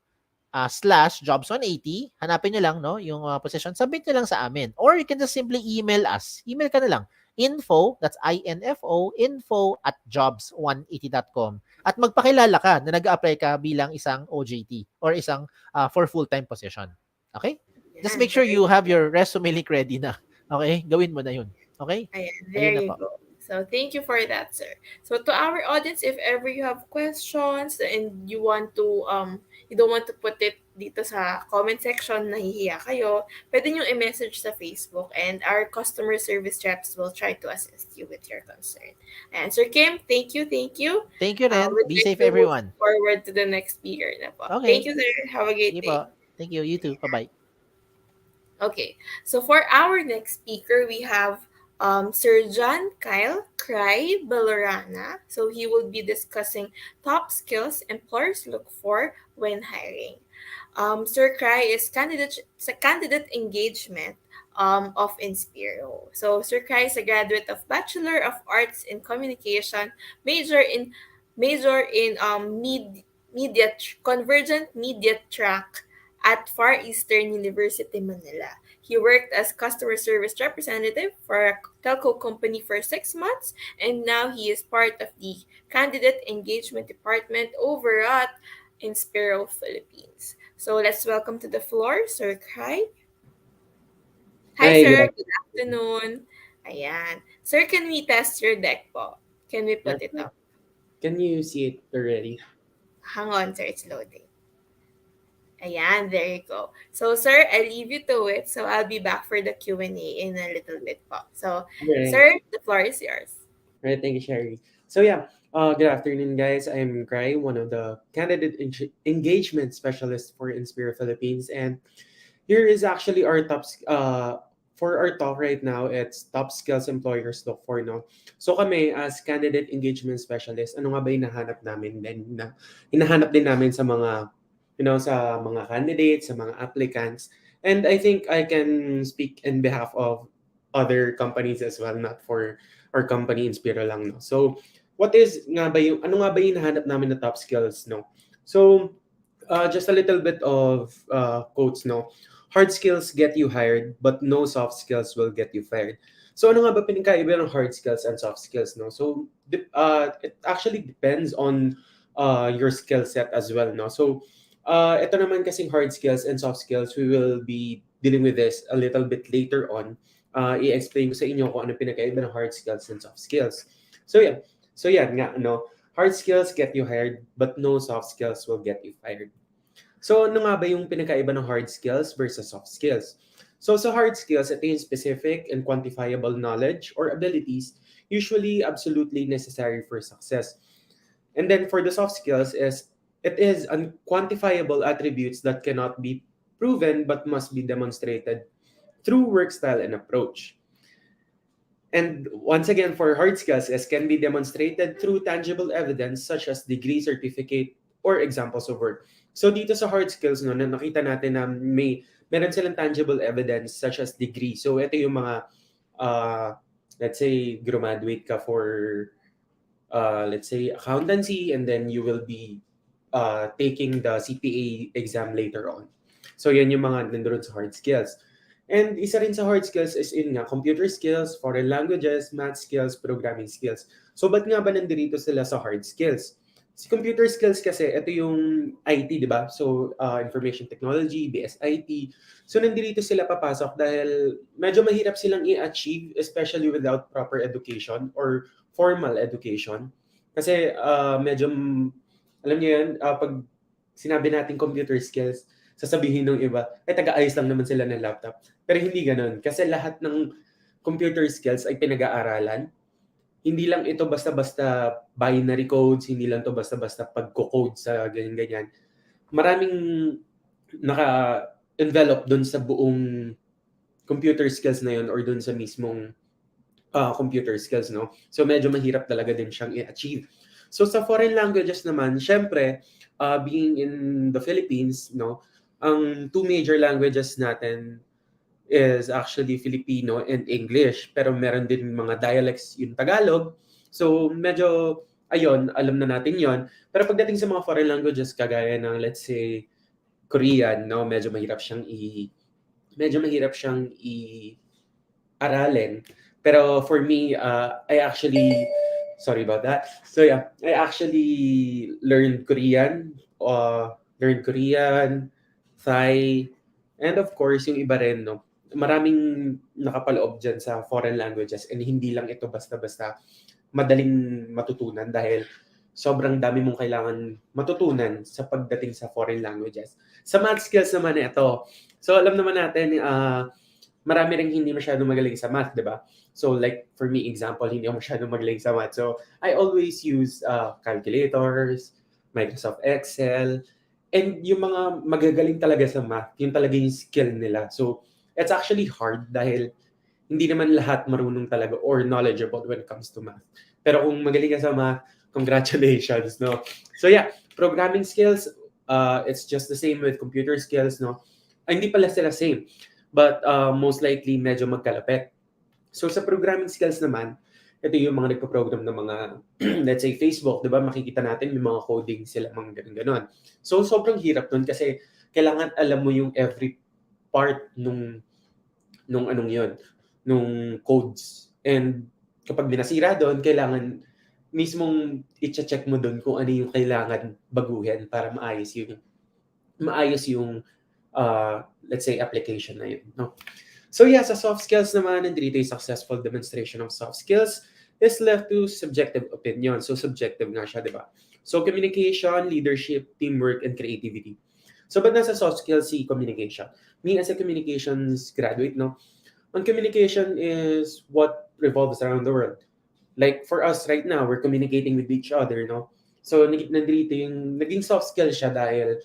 /jobs180. Hanapin nyo lang, no, yung position. Submit nyo lang sa amin. Or you can just simply email us. Email ka na lang. Info, that's INFO, info@jobs180.com. At magpakilala ka na nag-apply ka bilang isang OJT or isang for full-time position. Okay? Just make sure you have your resume link ready na. Okay? Gawin mo na yun. Okay?
Ayan,
Ayun
there
na
you
po.
go. So thank you for that, sir. So to our audience, if ever you have questions and you want to you don't want to put it dito sa comment section, nahihiya kayo, pwede nyo i-message sa Facebook and our customer service reps will try to assist you with your concern. And Sir Kim, thank you, thank you.
Thank you rin.
We'd
Be
like
safe,
to move
everyone.
forward to the next speaker na po. Thank
Okay.
you, sir. Have a great
Sige
day.
po. Thank you. You too. Bye-bye.
Okay, so for our next speaker, we have Sir John Kyle Cry Balorana. So he will be discussing top skills employers look for when hiring. Sir Cry is candidate engagement of Inspiro. So Sir Cry is a graduate of Bachelor of Arts in Communication, major in convergent media track at Far Eastern University, Manila. He worked as customer service representative for a telco company for 6 months, and now he is part of the candidate engagement department over at Inspiro, Philippines. So let's welcome to the floor, Sir Kai. Hi,
Hi,
sir.
good
Good afternoon. Ayan. Sir, can we test your deck po? Can we put it
afternoon.
up?
Can you see it already?
Hang on, sir. It's loading. Ayan, there you go. So, sir, I leave you to it. So, I'll be back for the Q&A in a little bit po. So,
Right.
sir, the floor is yours.
Right, thank you, Sherry. So yeah, good afternoon, guys. I'm Gray, one of the candidate engagement specialists for Inspiro Philippines, and here is actually our for our talk right now. It's top skills employers look for, no. So kami as candidate engagement specialist, ano nga ba hinahanap namin din na hinahanap din namin sa mga sa mga candidates, sa mga applicants. And I think I can speak in behalf of other companies as well, not for our company Inspiro lang, no. So ano nga ba yung hinahanap namin na top skills, no? So just a little bit of quotes, no. Hard skills get you hired, but no soft skills will get you fired. So ano nga ba pinagkaiba ng hard skills and soft skills, no? So it actually depends on your skill set as well, no. So ito naman kasing hard skills and soft skills, we will be dealing with this a little bit later on. I-explain ko sa inyo kung ano pinakaiba ng hard skills and soft skills. So yeah nga, no. Hard skills get you hired, but no soft skills will get you fired. So ano nga ba yung pinakaiba ng hard skills versus soft skills? So sa hard skills, ito yung specific and quantifiable knowledge or abilities usually absolutely necessary for success. And then for the soft skills it is unquantifiable attributes that cannot be proven but must be demonstrated through work style and approach. And once again, for hard skills, as can be demonstrated through tangible evidence such as degree, certificate, or examples of work. So dito sa hard skills, no, na nakita natin na meron silang tangible evidence such as degree. So ito yung mga, let's say, graduate ka for, let's say, accountancy, and then you will be taking the CPA exam later on. So yan yung mga nandun sa hard skills. And isa rin sa hard skills is in nga, computer skills, foreign languages, math skills, programming skills. So ba't nga ba nandito sila sa hard skills? Si computer skills kasi, ito yung IT, di ba? So information technology, BSIT. So nandito sila papasok dahil medyo mahirap silang i-achieve, especially without proper education or formal education. Kasi medyo, alam niyo yan, pag sinabi natin computer skills, sasabihin ng iba, taga-ayos lang naman sila ng laptop. Pero hindi ganun. Kasi lahat ng computer skills ay pinag-aaralan. Hindi lang ito basta-basta binary codes, hindi lang ito basta-basta pagko-code sa ganyan-ganyan. Maraming naka-envelop dun sa buong computer skills na yun or dun sa mismong computer skills, no? So medyo mahirap talaga din siyang i-achieve. So sa foreign languages naman, syempre, being in the Philippines, no, ang two major languages natin is actually Filipino and English. Pero meron din mga dialects yung Tagalog. So medyo, ayun, alam na natin yon. Pero pagdating sa mga foreign languages, kagaya ng, let's say, Korean, no, medyo mahirap siyang aralin. Pero for me, I actually, sorry about that. So yeah, I actually learned Korean, Thai, and of course, yung iba rin, no? Maraming nakapaloob dyan sa foreign languages and hindi lang ito basta-basta madaling matutunan dahil sobrang dami mong kailangan matutunan sa pagdating sa foreign languages. Sa math skills naman ito. So alam naman natin, marami rin hindi masyadong magaling sa math, di ba? So like for me, example, hindi ako masyadong magaling sa math. So I always use calculators, Microsoft Excel, and yung mga magagaling talaga sa math, yun talaga yung skill nila. So, it's actually hard dahil hindi naman lahat marunong talaga or knowledgeable when it comes to math. Pero kung magaling ka sa math, congratulations, no? So yeah, programming skills, it's just the same with computer skills, no? Hindi pala sila same, but most likely medyo magkalapit. So sa programming skills naman, ito yung mga nagpo-program ng mga, let's say, Facebook, di ba? Makikita natin yung mga coding sila, mga ganun-ganon. So, sobrang hirap nun kasi kailangan alam mo yung every part nung anong yun, nung codes. And kapag binasira doon, kailangan mismong i-check mo doon kung ano yung kailangan baguhin para maayos yung let's say, application na yun. No? So yeah, sa soft skills naman, nandito yung successful demonstration of soft skills is left to subjective opinion. So subjective nga siya, di ba? So communication, leadership, teamwork, and creativity. So ba't nasa soft skills si communication? Me as a communications graduate, no? On communication is what revolves around the world. Like for us right now, we're communicating with each other, no? So nandito yung naging soft skill siya dahil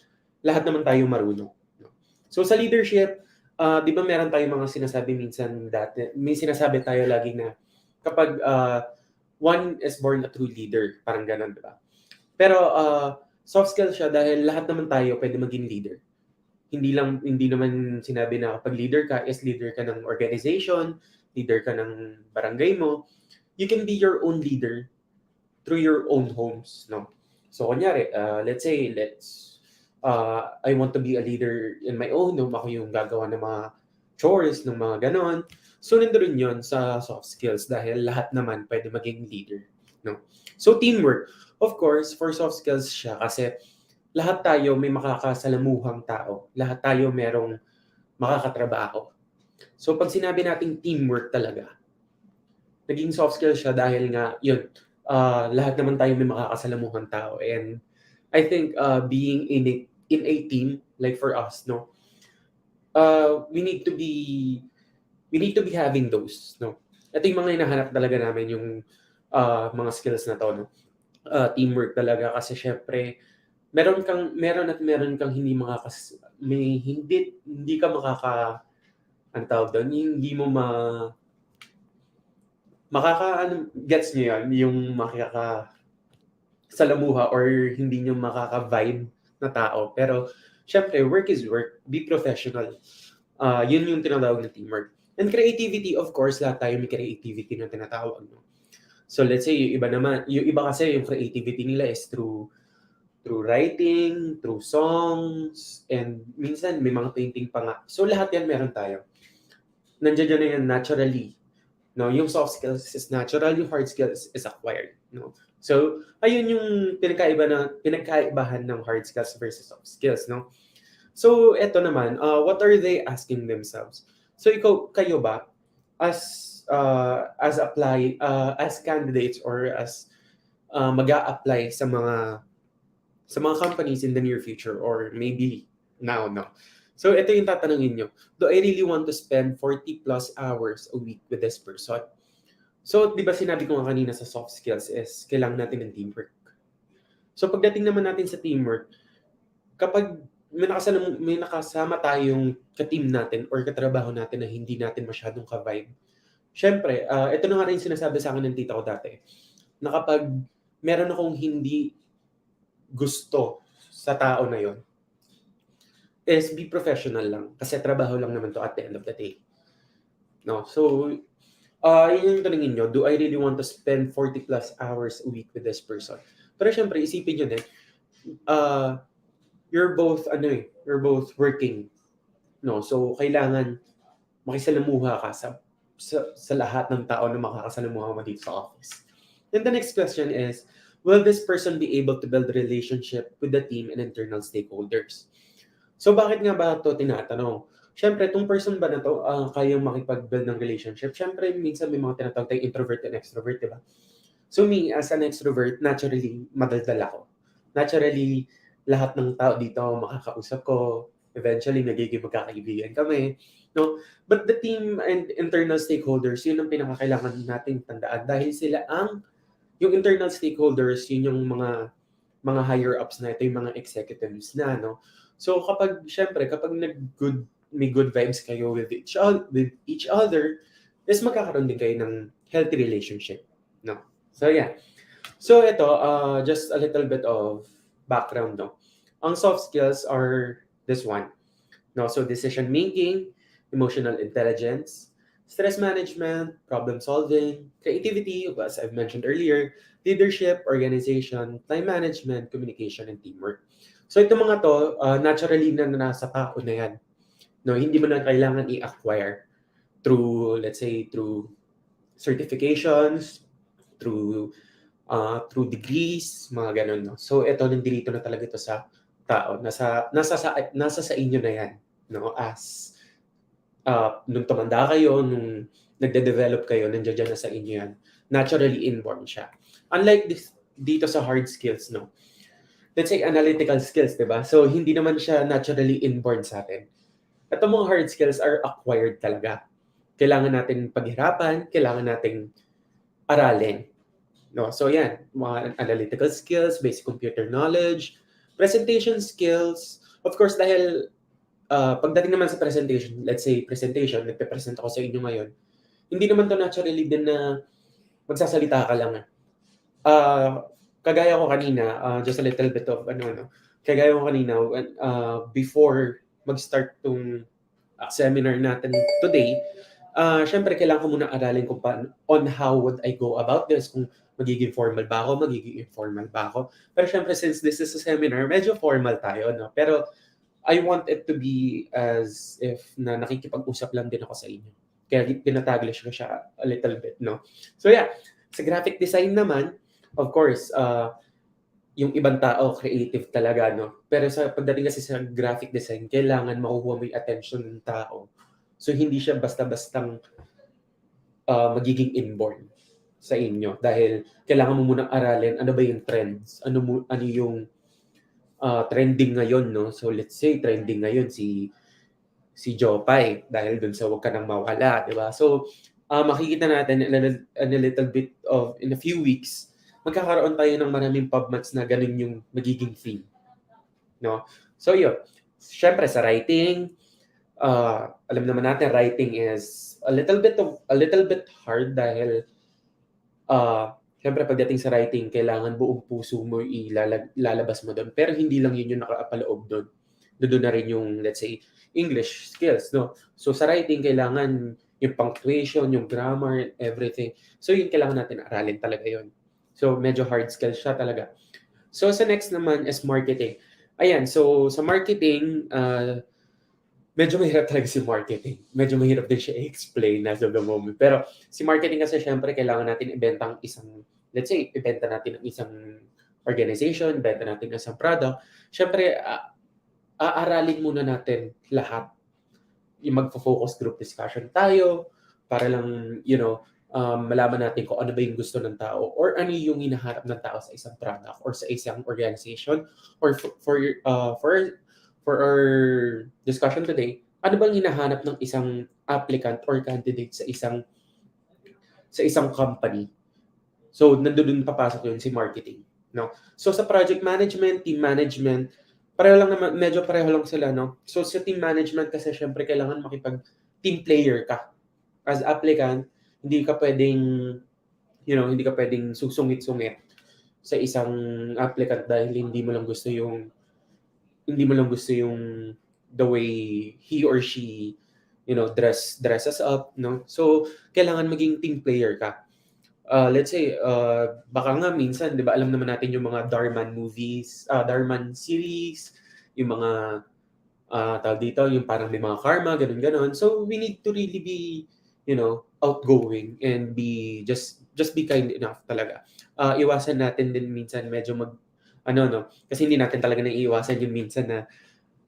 lahat naman tayo marunong. No? So sa leadership, di ba meron tayong mga sinasabi minsan dati, may sinasabi tayo lagi na kapag one is born a true leader, parang ganun, di ba? Pero soft skill siya dahil lahat naman tayo pwede maging leader. Hindi naman sinabi na kapag leader ka is leader ka ng organization, leader ka ng barangay mo. You can be your own leader through your own homes, no? So kunyari, let's say I want to be a leader in my own home, ako yung gagawa ng mga chores, ng mga ganon. So nandoon yun sa soft skills dahil lahat naman pwede maging leader, no? So teamwork, of course, for soft skills siya kasi lahat tayo may makakasalamuhang tao. Lahat tayo merong makakatrabaho. So pag sinabi nating teamwork talaga, naging soft skill siya dahil nga yun, lahat naman tayo may makakasalamuhang tao. And I think being in a team, like for us, no, we need to be having those, no. Ito yung mga hinahanap talaga namin, yung mga skills na to, no. Teamwork talaga kasi syempre meron kang hindi ka makaka, ang tawag doon, hindi mo gets nyo yan, yung salamuha or hindi nyo makaka-vibe na tao. Pero, syempre, work is work. Be professional. Yun yung tinatawag na teamwork. And creativity, of course, lahat tayo may creativity na tinatawag. No? So, let's say, yung iba kasi, yung creativity nila is through writing, through songs, and minsan may mga painting pa nga. So, lahat yan meron tayo. Nandiyan na yan naturally. No, yung soft skills is natural, yung hard skills is acquired. No? So, ayun yung pinagkaibahan ng hard skills versus soft skills. No? So, eto naman, what are they asking themselves? So, kayo ba, as candidates or as mag-a-apply sa mga companies in the near future or maybe now, no? So, ito yung tatanungin nyo. Do I really want to spend 40 plus hours a week with this person? So, di ba sinabi ko nga kanina sa soft skills is kailangan natin ng teamwork. So, pagdating naman natin sa teamwork, kapag may nakasama tayong ka-team natin or katrabaho natin na hindi natin masyadong ka-vibe, syempre, ito na nga rin sinasabi sa akin ng tita ko dati, na kapag meron akong hindi gusto sa tao na yon, is be professional lang. Kasi trabaho lang naman to at the end of the day. No? So, yun yung tanongin nyo, do I really want to spend 40 plus hours a week with this person? Pero syempre, isipin nyo din, you're both working. No? So, kailangan makisalamuha ka sa lahat ng tao na makakasalamuha mo dito sa office. Then the next question is, will this person be able to build a relationship with the team and internal stakeholders? So, bakit nga ba ito tinatanong? Siyempre, itong person ba na to kayang makipag-build ng relationship? Siyempre, minsan may mga tinatawag tayong introvert and extrovert, di ba? So, me, as an extrovert, naturally, madaldal ako. Naturally, lahat ng tao dito makakausap ko. Eventually, nagiging magkakaibigan kami. No? But the team and internal stakeholders, yun ang pinakakailangan nating tandaan dahil sila yung internal stakeholders, yun yung mga higher ups na ito, yung mga executives na, no? So kapag may good vibes kayo with each other, is magkakaroon din kayo ng healthy relationship, no? So yeah. So ito, just a little bit of background, no? Ang soft skills are this one, no? So decision making, emotional intelligence, stress management, problem solving, creativity, as I've mentioned earlier, leadership, organization, time management, communication, and teamwork. So ito mga to, naturally na nasa tao na yan. No, hindi mo na kailangan i-acquire through, let's say, through certifications, through degrees, mga ganun. No? So ito, nandito na talaga ito sa tao. Nasa sa inyo na yan. No? As nung tumanda kayo, nung nagde-develop kayo, nandiyan na sa inyo yan. Naturally inborn siya. Unlike dito sa hard skills, no? Let's say analytical skills, di ba? So, hindi naman siya naturally inborn sa atin. At mga hard skills are acquired talaga. Kailangan natin paghirapan, kailangan nating aralin. No? So, yan. Mga analytical skills, basic computer knowledge, presentation skills. Of course, dahil pagdating naman sa presentation, let's say presentation, nagpe-present ako sa inyo ngayon, hindi naman to naturally din na magsasalita ka lang. Kagaya ko kanina, just a little bit of kagaya ko kanina, before mag-start tong seminar natin today, syempre kailangan ko muna aralin kung on how would I go about this, kung magiging formal ba ako, magiging informal ba ako. Pero syempre since this is a seminar, medyo formal tayo, no? Pero I want it to be as if na nakikipag-usap lang din ako sa inyo. Kaya pinataglish ko siya a little bit, no? So yeah, sa graphic design naman, of course, yung ibang tao, creative talaga, no? Pero sa pagdating kasi sa graphic design, kailangan makukuha mo yung attention ng tao. So, hindi siya basta-bastang magiging inborn sa inyo. Dahil kailangan mo munang aralin ano ba yung trends, ano yung trending ngayon, no? So, let's say, trending ngayon si Jopay dahil dun sa Huwag Ka Nang Mawala, di ba? So, makikita natin in a little bit of, in a few weeks, magkakaroon tayo ng maraming PubMats na ganun yung magiging theme. No? So yun, syempre sa writing, alam naman natin writing is a little bit hard dahil Siyempre pagdating sa writing, kailangan buong puso mo ilalabas mo doon. Pero hindi lang yun yung nakapaloob doon. Doon na rin yung, let's say, English skills, no? So sa writing, kailangan yung punctuation, yung grammar, everything. So yun, kailangan natin aralin talaga yun. So medyo hard skills siya talaga. So sa next naman is marketing. Ayan, so sa marketing, medyo mahirap talaga si marketing. Medyo mahirap din siya i-explain as of the moment. Pero si marketing kasi syempre kailangan natin ibenta ang isang, let's say, ibenta natin ang isang organization, ibenta natin ang isang product. Syempre, aaralin muna natin lahat. Yung magfo-focus group discussion tayo para lang, malaman natin kung ano ba yung gusto ng tao or ano yung hinaharap ng tao sa isang product or sa isang organization or for our discussion today, ano bang hinahanap ng isang applicant or candidate sa isang company. So nandoon papasok yun si marketing, no? So sa project management, team management, pareho lang naman, medyo pareho lang sila, no? So sa team management kasi syempre kailangan makipag team player ka. As applicant, hindi ka pwedeng susungit-sungit sa isang applicant dahil hindi mo lang gusto yung the way he or she dresses up, no? So kailangan maging team player ka. Let's say baka nga minsan 'di ba alam naman natin yung mga Dharman movies, Dharman series, yung mga tawag dito, yung parang may mga karma, ganun. So we need to really be, outgoing and be kind enough talaga. Iwasan natin din minsan medyo kasi hindi natin talaga naiiwasan yung minsan na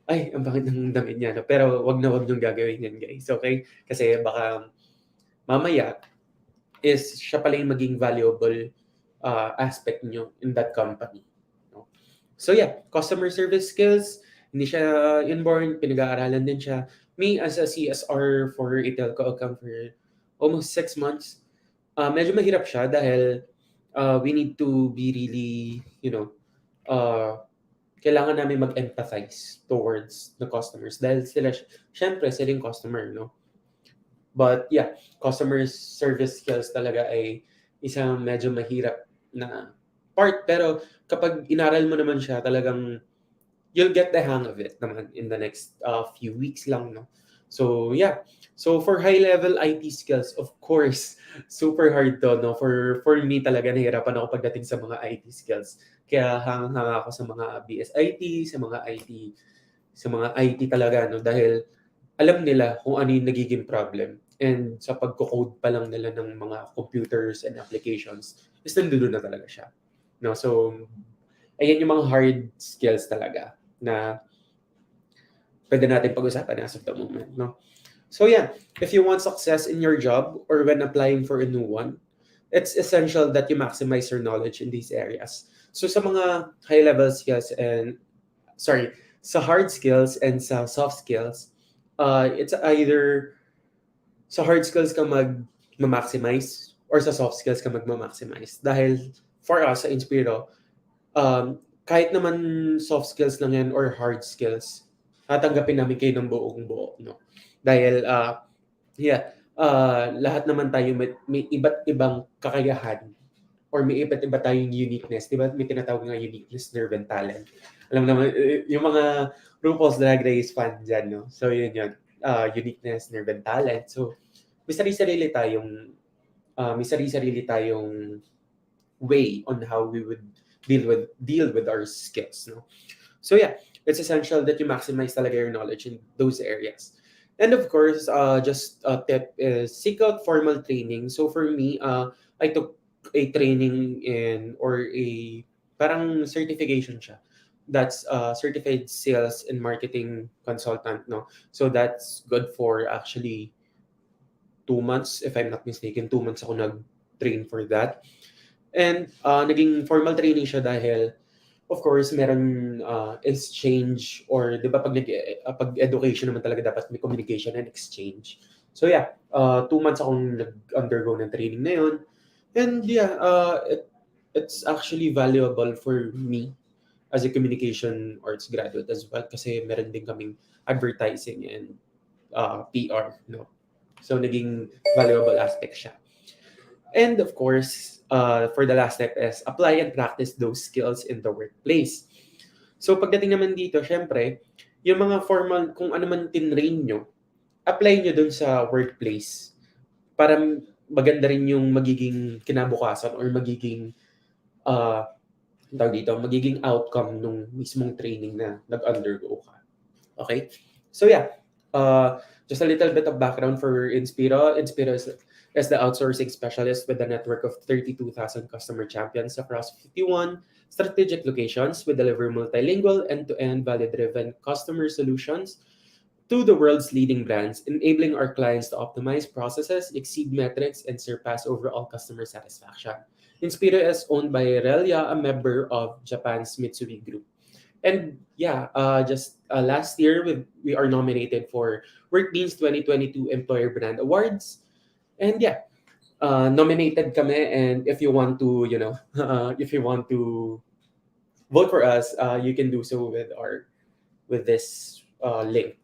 ay, ang pangit ng damit niya, no? Pero wag na wag niyong gagawin yan, guys. Okay? Kasi baka mamaya is siya pala yung maging valuable aspect niyo in that company. No? So yeah, customer service skills, hindi siya inborn, pinag-aaralan din siya. Me as a CSR for a telco account for almost 6 months, medyo mahirap siya dahil we need to be really, kailangan namin mag-empathize towards the customers dahil syempre, sila yung customer, no? But yeah, customer service skills talaga ay isang medyo mahirap na part. Pero kapag inaral mo naman siya, talagang you'll get the hang of it naman in the next few weeks lang, no? So yeah. So for high-level IT skills, of course, super hard to, no? For me talaga, nahirapan ako pagdating sa mga IT skills. Kaya hangang-hanga ako sa mga BSIT, sa mga IT talaga, no? Dahil alam nila kung ano yung nagiging problem. And sa pagko-code pa lang nila ng mga computers and applications, is nandoon na talaga siya. No? So, ayan yung mga hard skills talaga na pwede natin pag-usapan as of the moment. No? So yeah, if you want success in your job or when applying for a new one, it's essential that you maximize your knowledge in these areas. So sa mga high-level skills sa hard skills and sa soft skills, it's either sa hard skills ka mag-maximize or sa soft skills ka mag-maximize. Dahil for us sa Inspiro, kahit naman soft skills lang yan or hard skills, tatanggapin namin kayo ng buong buo, no? Dahil, lahat naman tayo may iba't ibang kakayahan or may iba't iba tayong uniqueness. Di ba? May tinatawag nga uniqueness, nerve, and talent. Alam naman, yung mga RuPaul's Drag Race fan dyan, no? So, yun. Uniqueness, nerve, and talent. So, may sarili-sarili tayong way on how we would deal with our skills, no? So, yeah, it's essential that you maximize talaga your knowledge in those areas. And of course, just a tip is seek out formal training. So for me, I took a training or a parang certification siya. That's certified sales and marketing consultant, no? So that's good for actually 2 months, if I'm not mistaken. 2 months ako nag-train for that. And naging formal training siya dahil of course, meron exchange or 'di ba pag education naman talaga dapat may communication and exchange. So yeah, 2 months akong nag-undergo ng training na 'yon. And yeah, it's actually valuable for me as a communication arts graduate as well kasi meron din kaming advertising and PR, no. So naging valuable aspect siya. And of course, for the last step is apply and practice those skills in the workplace. So pagdating naman dito, syempre, yung mga formal, kung ano man tinrain nyo, apply nyo dun sa workplace para maganda rin yung magiging kinabukasan or magiging uh, tawag dito, magiging outcome nung mismong training na nag-undergo ka. Okay? So yeah, just a little bit of background for Inspiro. Inspiro is the outsourcing specialist with a network of 32,000 customer champions across 51 strategic locations. We deliver multilingual, end-to-end, value-driven customer solutions to the world's leading brands, enabling our clients to optimize processes, exceed metrics, and surpass overall customer satisfaction. Inspiro is owned by Relia, a member of Japan's Mitsui Group. And yeah, just last year we are nominated for Workbean's 2022 Employer Brand Awards. And yeah, nominated kami. And if you want to, if you want to vote for us, you can do so with this link.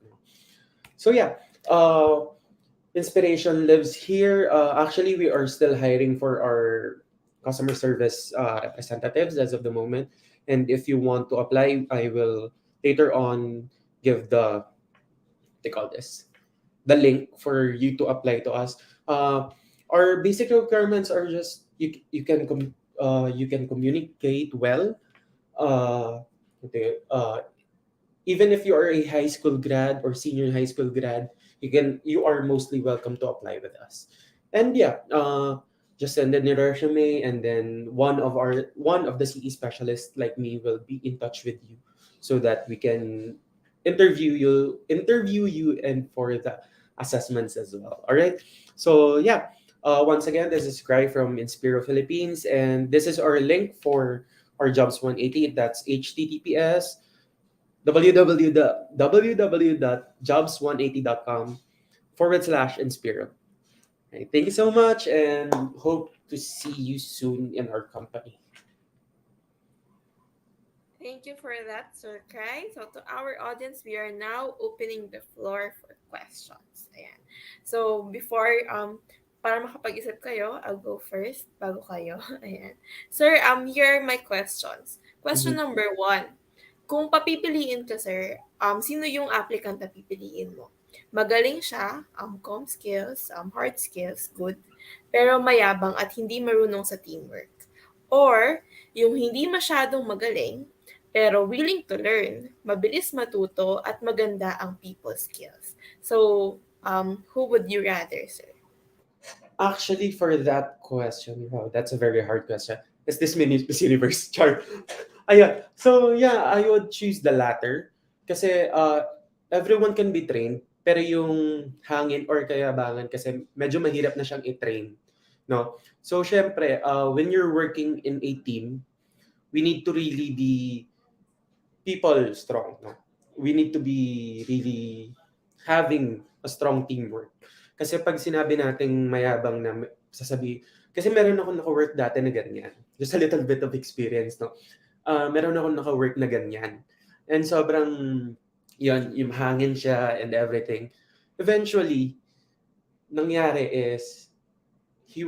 So yeah, inspiration lives here. Actually, we are still hiring for our customer service representatives as of the moment. And if you want to apply, I will later on give they call this the link for you to apply to us. Our basic requirements are just you can communicate well. Okay, even if you are a high school grad or senior high school grad, you are mostly welcome to apply with us. And yeah, just send in your resume, and then one of the CE specialists like me will be in touch with you so that we can interview you and for the assessments as well. All right. So yeah, once again, this is Cry from Inspiro Philippines, and this is our link for our Jobs 180. That's https www.jobs180.com/Inspiro. Okay, thank you so much and hope to see you soon in our company.
Thank you for that, Sir Kai. So to our audience, we are now opening the floor for questions. Ayan. So before, para makapag-isip kayo, I'll go first bago kayo. Ayan. Sir, here are my questions. Question
Mhm.
number 1. Kung papipiliin ka, sir, sino yung applicant na pipiliin mo? Magaling siya, com skills, hard skills, good, pero mayabang at hindi marunong sa teamwork. Or, yung hindi masyadong magaling, pero willing to learn, mabilis matuto, at maganda ang people skills. So, who would you rather, sir?
Actually, for that question, wow, that's a very hard question. Is this Miss Universe? Char. Ayan. So yeah, I would choose the latter kasi everyone can be trained, pero yung hangin or kayabangan kasi medyo mahirap na siyang i-train, no? So syempre, when you're working in a team, we need to really be people strong, no? We need to be really having a strong teamwork. Kasi pag sinabi nating mayabang na sasabi, kasi meron ako naka-work dati na ganyan. Just a little bit of experience, no? Meron ako naka-work na ganyan. And sobrang, yun, yung hangin siya and everything. Eventually, nangyari is, he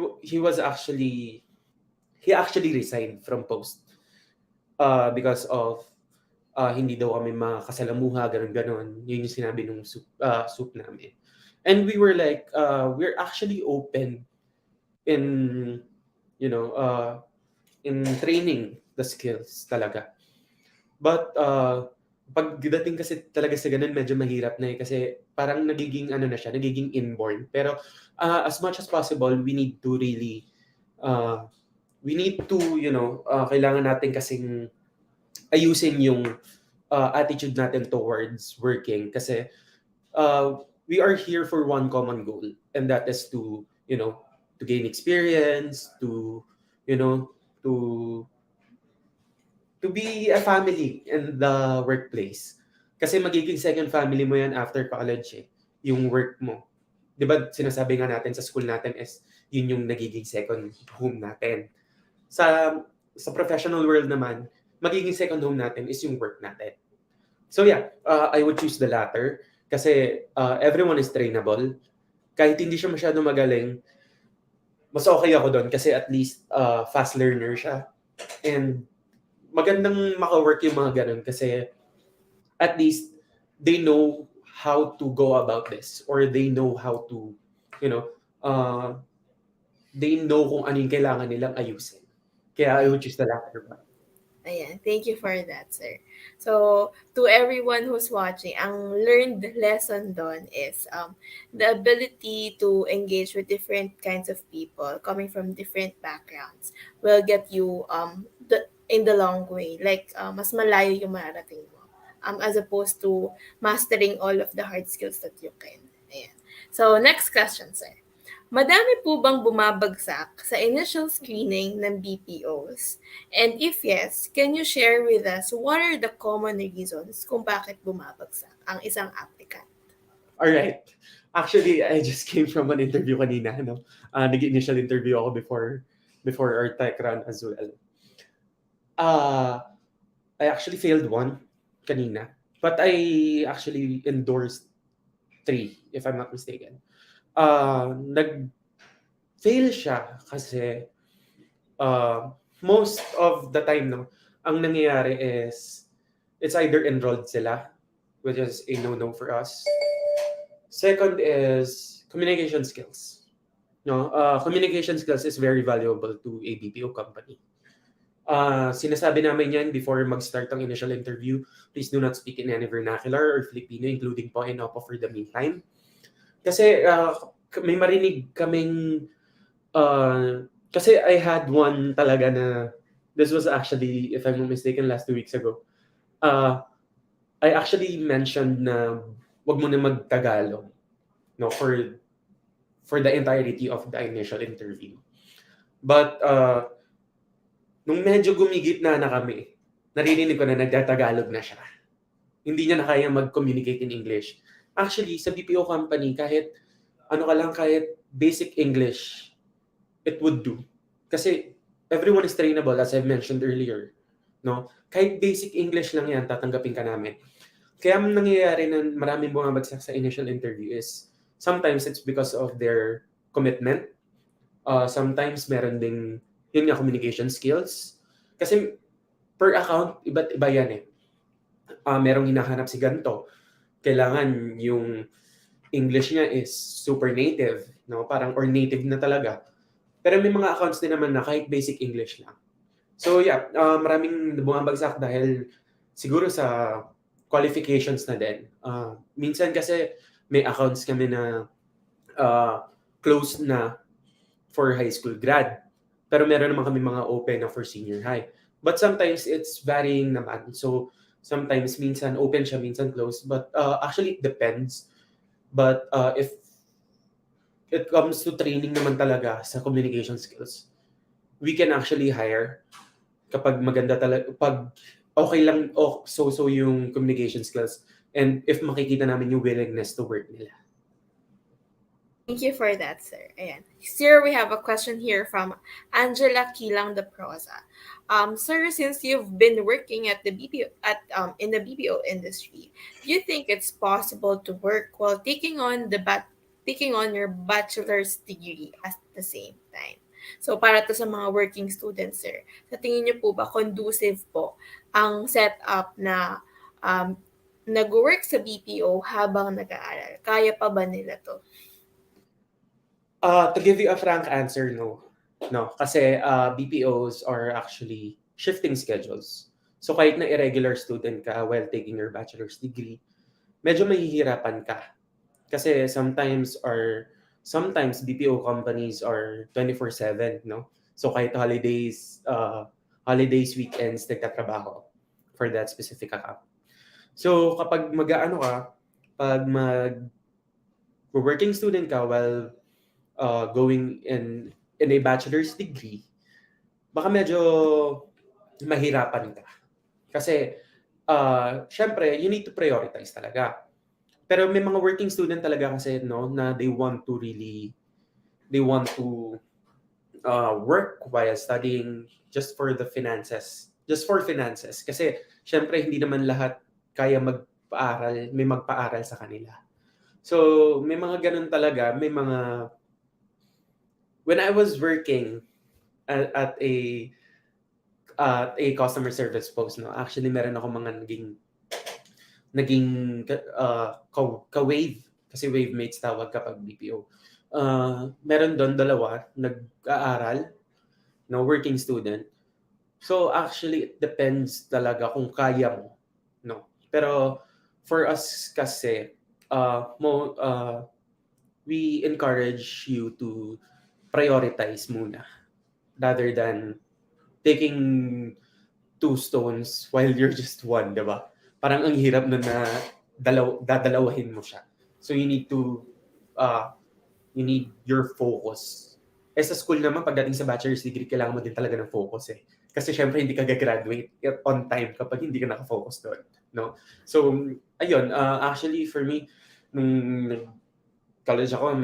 actually resigned from post because of hindi daw kami makasalamuha, ganun-ganon. Yun yung sinabi nung soup namin. And we were like, we're actually open in, in training the skills talaga. But pagdating kasi talaga sa ganun, medyo mahirap na kasi parang nagiging ano na siya, nagiging inborn. Pero as much as possible, we need to really, kailangan natin kasing ayusin yung attitude natin towards working kasi we are here for one common goal, and that is to gain experience, to to be a family in the workplace. Kasi magiging second family mo yan after college yung work mo. 'Di ba sinasabi nga natin sa school natin is yun yung nagiging second home natin. Sa professional world naman, magiging second home natin is yung work natin. So yeah, I would choose the latter kasi everyone is trainable. Kahit hindi siya masyado magaling, mas okay ako doon kasi at least fast learner siya. And magandang maka-work yung mga ganun kasi at least they know how to go about this or they know how to, you know, uh, they know kung ano yung kailangan nilang ayusin. Kaya I would choose the latter one.
Ayan, thank you for that, sir. So, to everyone who's watching, ang learned lesson doon is the ability to engage with different kinds of people coming from different backgrounds will get you in the long way. Like, mas malayo yung mararating mo as opposed to mastering all of the hard skills that you can. Ayan. So, next question, sir. Madami po bang bumabagsak sa initial screening ng BPOs? And if yes, can you share with us what are the common reasons kung bakit bumabagsak ang isang applicant?
All right. Actually, I just came from an interview kanina, no? Nag-initial interview ako before our tech run as well. I actually failed one kanina, but I actually endorsed 3, if I'm not mistaken. Nag-fail siya kasi most of the time, no, ang nangyayari is it's either enrolled sila, which is a no-no for us. Second is communication skills. No, communication skills is very valuable to a BPO company. Sinasabi namin yan before mag-start ang initial interview. Please do not speak in any vernacular or Filipino, including po and opo for the meantime. Kasi may marinig kaming kasi I had one talaga na this was actually, if I'm not mistaken, last 2 weeks ago. I actually mentioned na wag mo na mag-Tagalog, no, for the entirety of the initial interview. But nung medyo gumigit na kami, narinig ko na nagtatagalog na siya. Hindi niya na kaya mag-communicate in English. Actually, sa BPO company, kahit kahit basic English, it would do. Kasi everyone is trainable, as I've mentioned earlier. No? Kahit basic English lang yan, tatanggapin ka namin. Kaya nangyayari na maraming bumabagsak sa initial interview is sometimes it's because of their commitment. Sometimes meron ding yun nga, communication skills. Kasi per account, iba't iba yan eh. Merong hinahanap si ganito. Kailangan yung English niya is super native, no? Parang or native na talaga. Pero may mga accounts din naman na kahit basic English lang. So yeah, maraming bumabagsak dahil siguro sa qualifications na din. Minsan kasi may accounts kami na close na for high school grad. Pero meron naman kami mga open na for senior high. But sometimes it's varying naman. So sometimes minsan open siya, minsan closed. But actually it depends. But if it comes to training naman talaga sa communication skills, we can actually hire kapag maganda talaga, pag okay lang, so yung communication skills, and if makikita namin yung willingness to work nila.
Thank you for that, sir. Ayan. Sir, we have a question here from Angela Kilang de Prosa. Sir, since you've been working at the BPO in the BPO industry, do you think it's possible to work while taking on your bachelor's degree at the same time? So para to sa mga working students, sir, sa tingin niyo po ba conducive po ang setup na nag-work sa BPO habang nag-aaral? Kaya pa ba nila to?
To give you a frank answer, no. No, kasi BPOs are actually shifting schedules. So kahit na irregular student ka while taking your bachelor's degree, medyo mahihirapan ka. Kasi sometimes BPO companies are 24/7, no? So kahit holidays, weekends, nagtatrabaho for that specific account. So kapag pag working student ka while going in a bachelor's degree, baka medyo mahirapan ka. Kasi syempre, you need to prioritize talaga. Pero may mga working student talaga kasi, no, na they want to work while studying just for finances. Kasi syempre hindi naman lahat kaya may magpaaral sa kanila. So may mga ganun talaga, may mga when I was working at a customer service post, no, actually meron ako mga ka-wave, kasi wave mates tawag kapag BPO. Meron doon dalawa nag-aaral, no, working student. So actually it depends talaga kung kaya mo, no. Pero for us kasi we encourage you to prioritize muna rather than taking two stones while you're just one, di ba? Parang ang hirap na dadalawahin mo siya. So uh, you need your focus. Eh sa school naman, pagdating sa bachelor's degree, kailangan mo din talaga ng focus eh. Kasi syempre hindi ka gagraduate on time kapag hindi ka nakafocus doon. No? So, ayun, actually for me, nung college ako,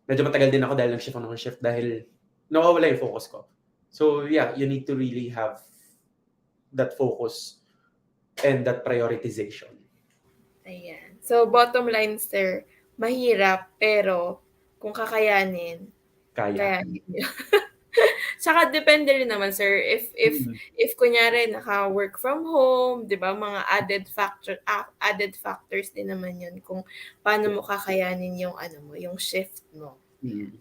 medyo matagal din ako dahil nag-shift ako ng shift dahil nawawala yung focus ko. So yeah, you need to really have that focus and that prioritization.
Ayan. So, bottom line, sir, mahirap, pero kung kakayanin,
Kaya.
kayanin nyo. Saka depende rin naman, sir, if kunyari naka-work from home, 'di ba? Mga added factors din naman 'yun kung paano mo kakayanin yung yung shift mo. Ayan.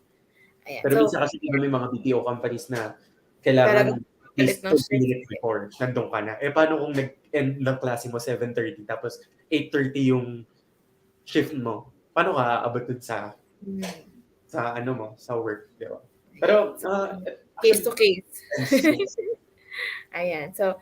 Pero
So,
minsan kasi may mga BPO companies na kailangan
talagang
at least
palit ng
2
shift.
minutes before nandun ka na. Eh paano kung nag-end ng klase mo 7:30 tapos 8:30 yung shift mo? Paano ka aabot dun sa sa work, di ba? Pero
Case to
actually,
case. Ayan. So,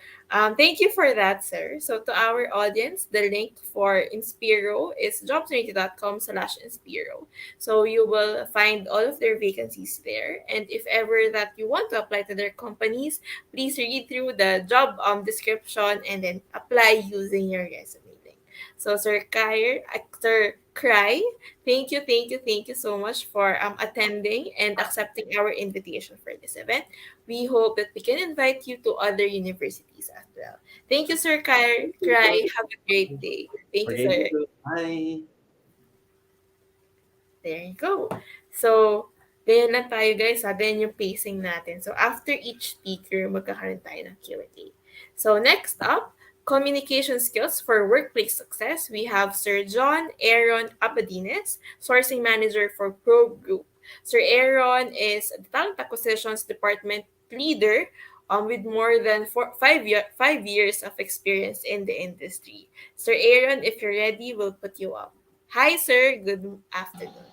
thank you for that, sir. So, to our audience, the link for Inspiro is jobs20.com/Inspiro. So, you will find all of their vacancies there. And if ever that you want to apply to their companies, please read through the job description and then apply using your resume link. So, Sir Cry, thank you so much for attending and accepting our invitation for this event. We hope that we can invite you to other universities as well. Thank you, Sir Cry. Have a great day. Thank you, sir.
bye.
There you go. So, ganyan lang tayo guys. Ganyan yung pacing natin. So, after each speaker, magkakaroon tayo ng Q&A. So, next up, communication skills for workplace success. We have Sir John Aaron Abadines, Sourcing Manager for Probe Group. Sir Aaron is the Talent Acquisitions Department Leader with more than 5 years of experience in the industry. Sir Aaron, if you're ready, we'll put you up. Hi, sir. Good afternoon.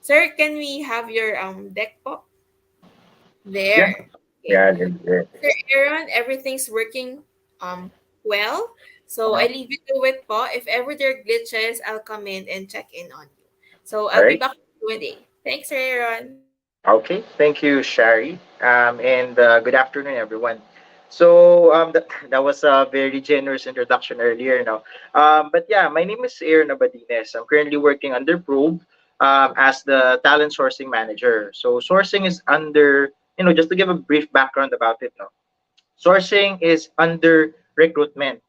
Sir, can we have your deck po?
Yeah,
There.
yeah,
Okay.
yeah.
Sir Aaron, everything's working well. So I
Uh-huh.
leave it to it po. If ever there are glitches, I'll come in and check in on you. So
All
I'll be
right.
back with Q&A. Thanks, Sir Aaron.
Okay. Thank you, Shari. And good afternoon, everyone. So that was a very generous introduction earlier. But yeah, my name is Aaron Abadines. I'm currently working under Probe as the talent sourcing manager. So sourcing is under, just to give a brief background about it. No, sourcing is under recruitment,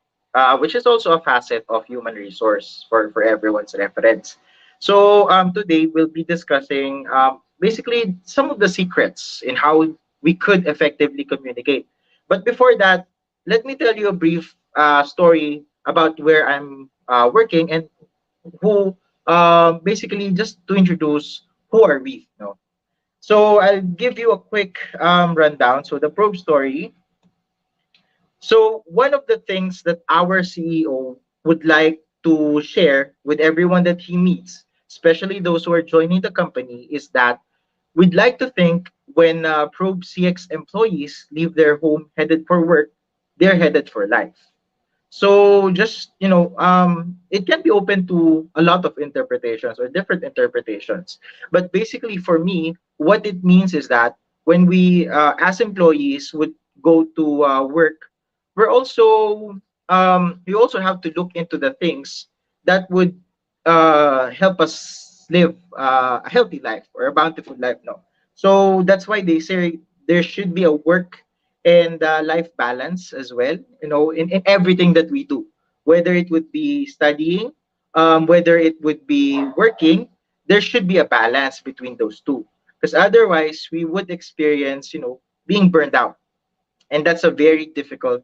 which is also a facet of human resource for everyone's reference. So today we'll be discussing basically some of the secrets in how we could effectively communicate. But before that, let me tell you a brief story about where I'm working and who basically just to introduce who are we. So I'll give you a quick rundown. So the probe story. So one of the things that our CEO would like to share with everyone that he meets, especially those who are joining the company, is that we'd like to think when Probe CX employees leave their home headed for work, they're headed for life. So just it can be open to a lot of interpretations or different interpretations. But basically, for me, what it means is that when we, as employees, would go to work, we also have to look into the things that would help us live a healthy life or a bountiful life. No, so that's why they say there should be a work and life balance as well, in everything that we do, whether it would be studying, whether it would be working, there should be a balance between those two. because otherwise we would experience, being burned out, and that's a very difficult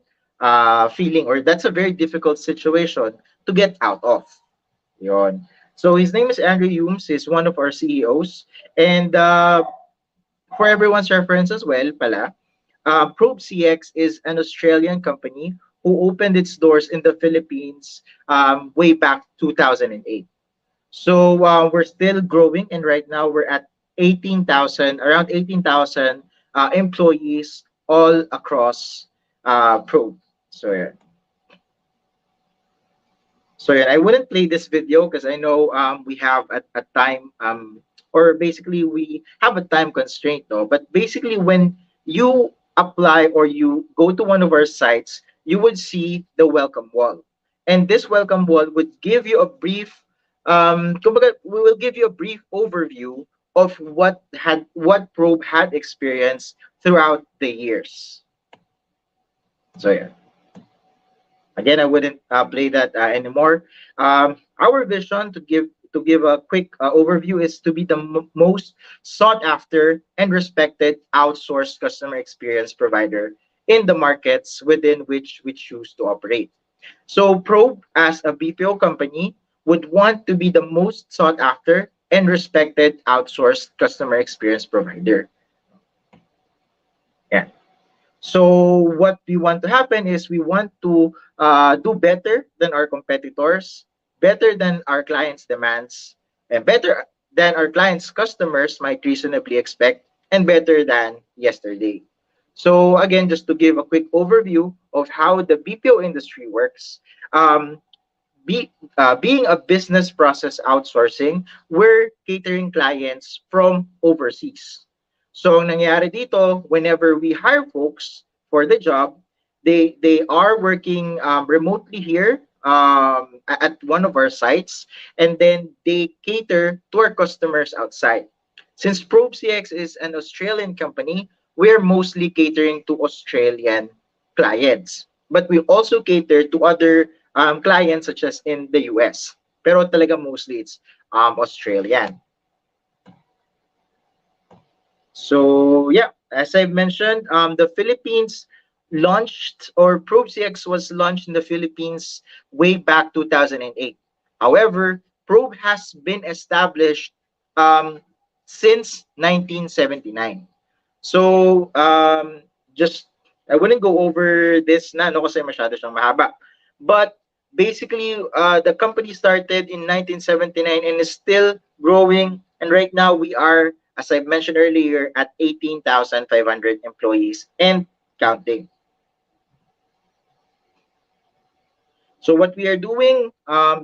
feeling, or that's a very difficult situation to get out of. Yon. So his name is Andrew Humes. He's one of our CEOs, and for everyone's reference as well, pala, Probe CX is an Australian company who opened its doors in the Philippines way back 2008. So we're still growing, and right now we're at 18,000, around 18,000 employees all across Probe. So yeah. So yeah, I wouldn't play this video because I know we have a time or basically we have a time constraint though. But basically when you apply or you go to one of our sites, you would see the welcome wall. And this welcome wall would give you a brief kumbaga, we will give you a brief overview of what Probe had experienced throughout the years. So yeah. Again, I wouldn't play that anymore. Our vision, to give a quick overview, is to be the most sought after and respected outsourced customer experience provider in the markets within which we choose to operate. So Probe, as a BPO company, would want to be the most sought after and respected outsourced customer experience provider. Yeah. So what we want to happen is we want to do better than our competitors, better than our clients' demands, and better than our clients' customers might reasonably expect, and better than yesterday. So again, just to give a quick overview of how the BPO industry works, um, being a business process outsourcing, we're catering clients from overseas. So ang nangyayari dito, whenever we hire folks for the job, they are working remotely here at one of our sites, and then they cater to our customers outside. Since ProbeCX is an Australian company, we're mostly catering to Australian clients. But we also cater to other clients such as in the US. Pero talaga mostly it's Australian. So yeah, as I mentioned, the Philippines launched, or ProbeCX was launched in the Philippines way back 2008. However, Probe has been established um, since 1979. So just I wouldn't go over this na no kasi masyado siyang mahaba. But basically, the company started in 1979 and is still growing. And right now we are, as I mentioned earlier, at 18,500 employees and counting. So what we are doing,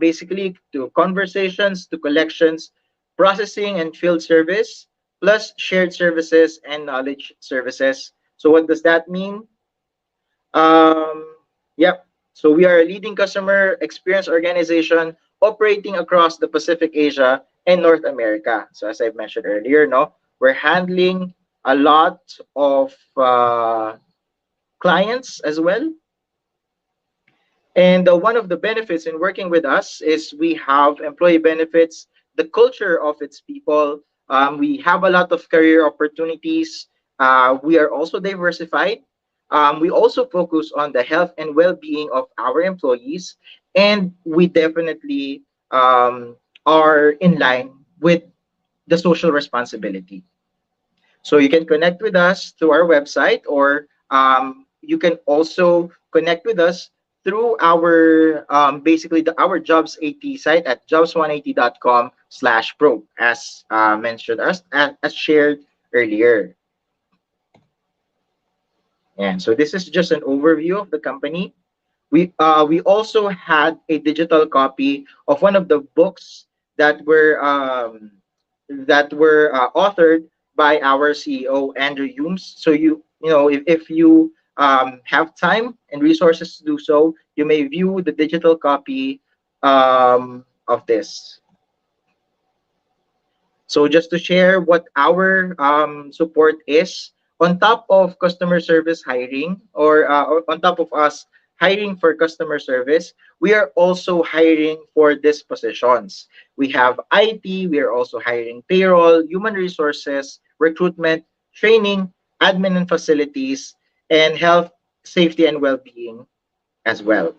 basically, to conversations, to collections, processing and field service, plus shared services and knowledge services. So what does that mean? Yep. So we are a leading customer experience organization operating across the Pacific, Asia, and North America. So as I mentioned earlier, no, we're handling a lot of clients as well. And one of the benefits in working with us is we have employee benefits, the culture of its people. We have a lot of career opportunities. We are also diversified. We also focus on the health and well-being of our employees, and we definitely are in line with the social responsibility. So you can connect with us through our website, or you can also connect with us through our basically our jobs 80 site at jobs180.com/pro, as mentioned, as shared earlier. And so this is just an overview of the company. We also had a digital copy of one of the books that were authored by our CEO Andrew Humes. So if you have time and resources to do so, you may view the digital copy of this. So just to share what our support is, on top of customer service hiring, or on top of us hiring for customer service, we are also hiring for these positions. We have IT, we are also hiring payroll, human resources, recruitment, training, admin and facilities, and health, safety, and well-being as well.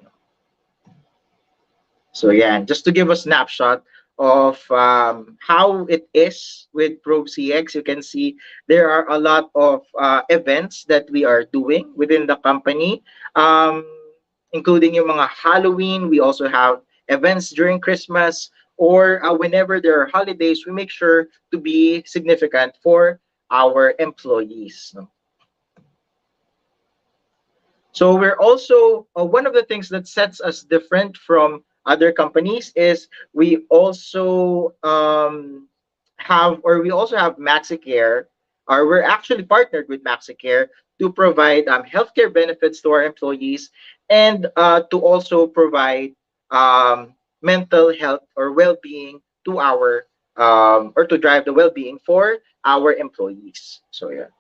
So yeah, and just to give a snapshot of how it is with Probe CX, you can see there are a lot of events that we are doing within the company, um, including yung mga Halloween. We also have events during Christmas or whenever there are holidays. We make sure to be significant for our employees. No? So we're also one of the things that sets us different from other companies is we also have MaxiCare, or we're actually partnered with MaxiCare to provide healthcare benefits to our employees and to also provide mental health or well-being to our or to drive the well-being for our employees. So yeah.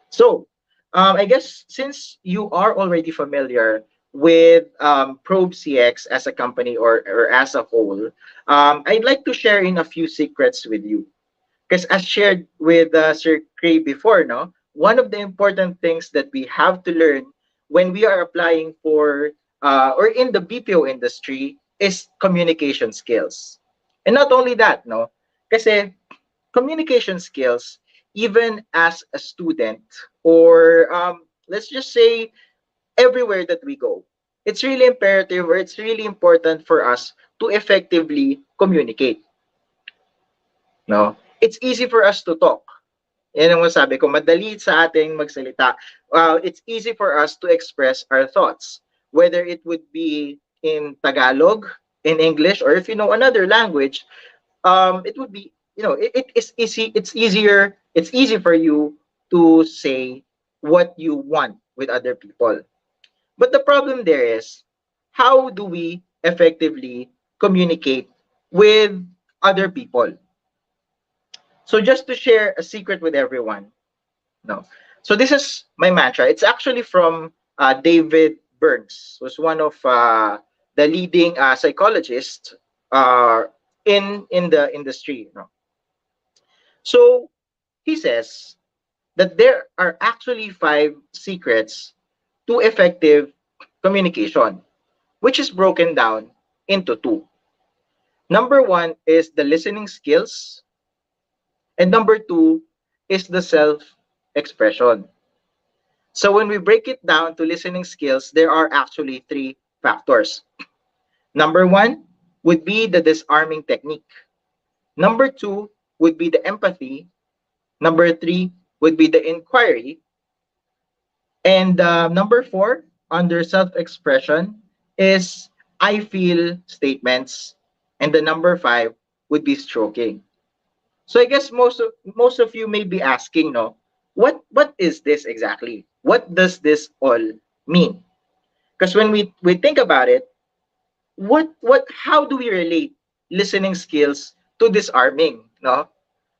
So, I guess since you are already familiar with Probe CX as a company or as a whole, I'd like to share in a few secrets with you. Because as shared with Sir Cray before, no, one of the important things that we have to learn when we are applying for or in the BPO industry is communication skills. And not only that, no, kasi communication skills, even as a student, or let's just say everywhere that we go, it's really imperative or it's really important for us to effectively communicate. No? It's easy for us to talk. Yan ang masabi ko, madali sa ating magsalita. It's easy for us to express our thoughts, whether it would be in Tagalog, in English, or if you know another language, it would be, it is easy. It's easy for you to say what you want with other people. But the problem there is, how do we effectively communicate with other people? So just to share a secret with everyone, no. So this is my mantra. It's actually from David Burns, who's one of the leading psychologists uh, in the industry. No? So he says that there are actually 5 secrets to effective communication, which is broken down into 2. Number 1 is the listening skills, and number 2 is the self-expression. So when we break it down to listening skills, there are actually 3 factors. Number 1 would be the disarming technique. Number 2 would be the empathy. Number 3 would be the inquiry. And number 4, under self-expression, is I feel statements. And the number 5 would be stroking. So I guess most of you may be asking, no, what is this exactly? What does this all mean? Because when we think about it, how do we relate listening skills to disarming, no?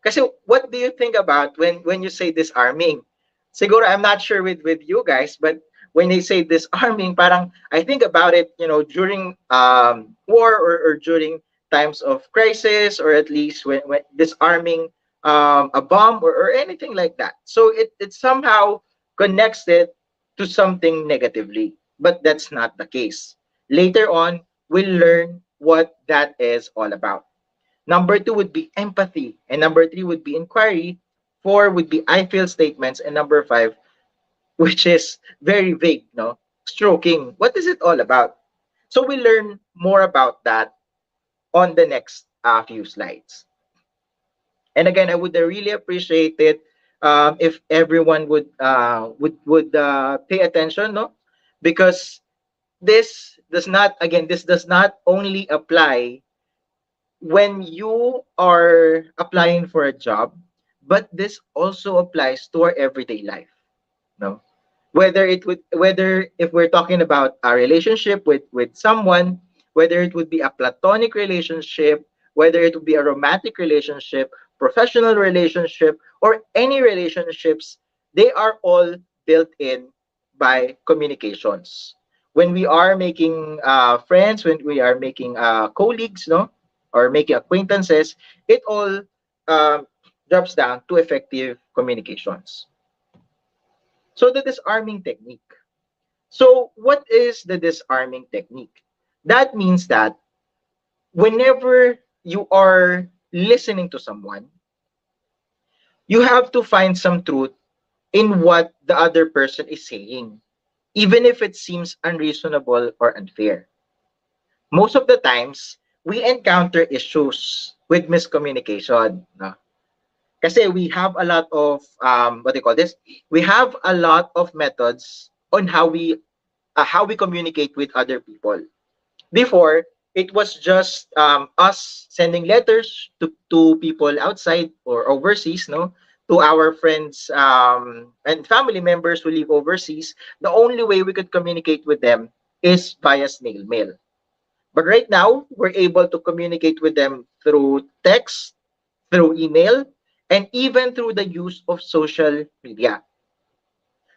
Kasi what do you think about when you say disarming? Siguro I'm not sure with you guys, but when they say disarming, parang I think about it, during war or during times of crisis, or at least when disarming a bomb or anything like that. So it somehow connects it to something negatively, but that's not the case. Later on, we'll learn what that is all about. Number 2 would be empathy, and number 3 would be inquiry. 4 would be I feel statements, and number 5, which is very vague, no? Stroking. What is it all about? So we learn more about that on the next few slides. And again, I would really appreciate it if everyone would pay attention, no? Because this does not only apply when you are applying for a job, but this also applies to our everyday life. No, whether if we're talking about a relationship with someone, whether it would be a platonic relationship, whether it would be a romantic relationship, professional relationship, or any relationships, they are all built in by communications. When we are making friends, when we are making colleagues, no, or making acquaintances, it all um, drops down to effective communications. So the disarming technique. So what is the disarming technique? That means that whenever you are listening to someone, you have to find some truth in what the other person is saying, even if it seems unreasonable or unfair. Most of the times, we encounter issues with miscommunication. No? Kasi we have a lot of, what do you call this? We have a lot of methods on how we communicate with other people. Before, it was just us sending letters to people outside or overseas, no, to our friends and family members who live overseas. The only way we could communicate with them is via snail mail. But right now, we're able to communicate with them through text, through email, and even through the use of social media.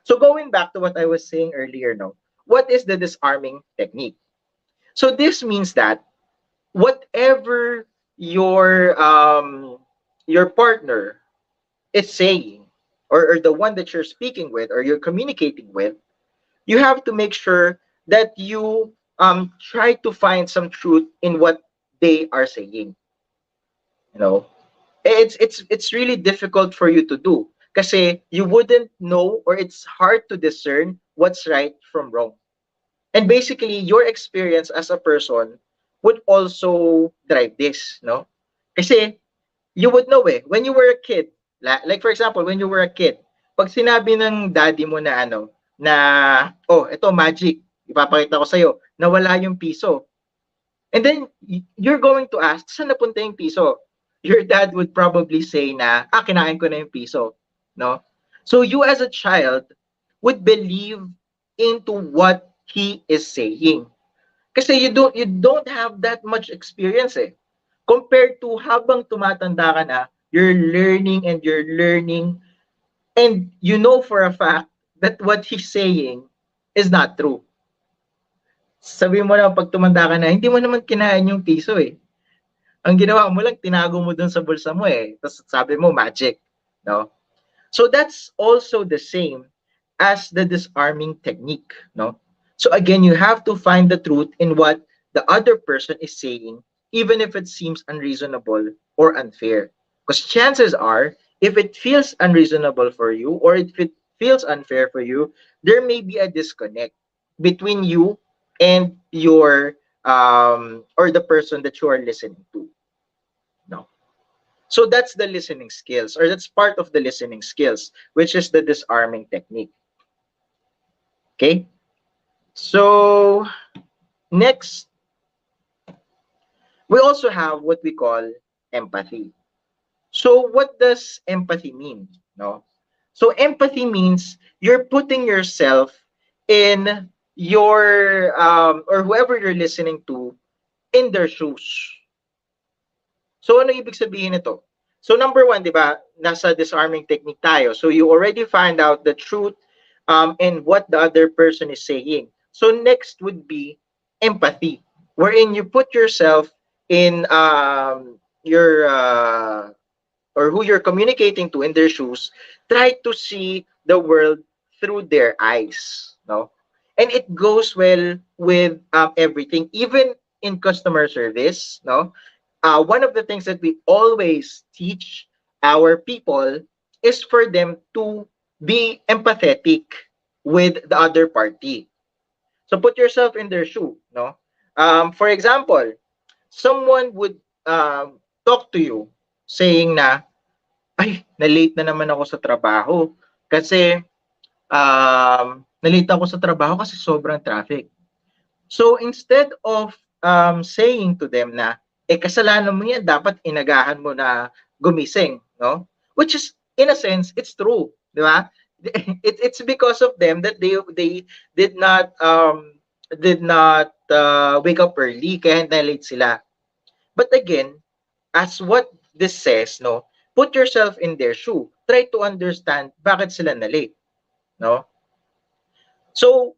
So going back to what I was saying earlier, no, what is the disarming technique? So this means that whatever your partner is saying, or the one that you're speaking with or you're communicating with, you have to make sure that you try to find some truth in what they are saying. You know, it's really difficult for you to do kasi you wouldn't know, or it's hard to discern what's right from wrong. And basically, your experience as a person would also drive this, no? Kasi you would know when you were a kid, like for example, when you were a kid, pag sinabi ng daddy mo na oh, ito magic, ipapakita ko sa'yo, nawala yung piso. And then, you're going to ask, saan napunta yung piso? Your dad would probably say na, kinain ko na yung piso. No? So, you as a child would believe into what he is saying. Kasi you don't have that much experience compared to habang tumatanda ka na, you're learning, and you know for a fact that what he's saying is not true. Sabi mo na pag tumanda ka na, hindi mo naman kinain yung piso Ang ginawa mo lang, tinago mo dun sa bulsa mo Tapos sabi mo, magic. No? So that's also the same as the disarming technique. No? So again, you have to find the truth in what the other person is saying, even if it seems unreasonable or unfair. Because chances are, if it feels unreasonable for you or if it feels unfair for you, there may be a disconnect between you and your or the person that you are listening to. No. So that's the listening skills, or that's part of the listening skills, which is the disarming technique. Okay. So next, we also have what we call empathy. So what does empathy mean? No. So empathy means you're putting yourself in your or whoever you're listening to in their shoes. So ano ibig sabihin nito? So number one, di ba, nasa disarming technique tayo. So you already find out the truth and what the other person is saying. So next would be empathy, wherein you put yourself in your or who you're communicating to in their shoes. Try to see the world through their eyes. No, and it goes well with everything, even in customer service. No, one of the things that we always teach our people is for them to be empathetic with the other party. So put yourself in their shoe. No, for example, someone would talk to you saying na, ay, na-late na naman ako sa trabaho kasi na-late ako sa trabaho kasi sobrang traffic. So instead of saying to them na, kasalanan mo yan, dapat inagahan mo na gumising, no? Which is, in a sense, it's true, di ba? It's because of them that they did not wake up early, kaya na-late sila. But again, as what this says, no, put yourself in their shoe. Try to understand bakit sila na-late, no? So,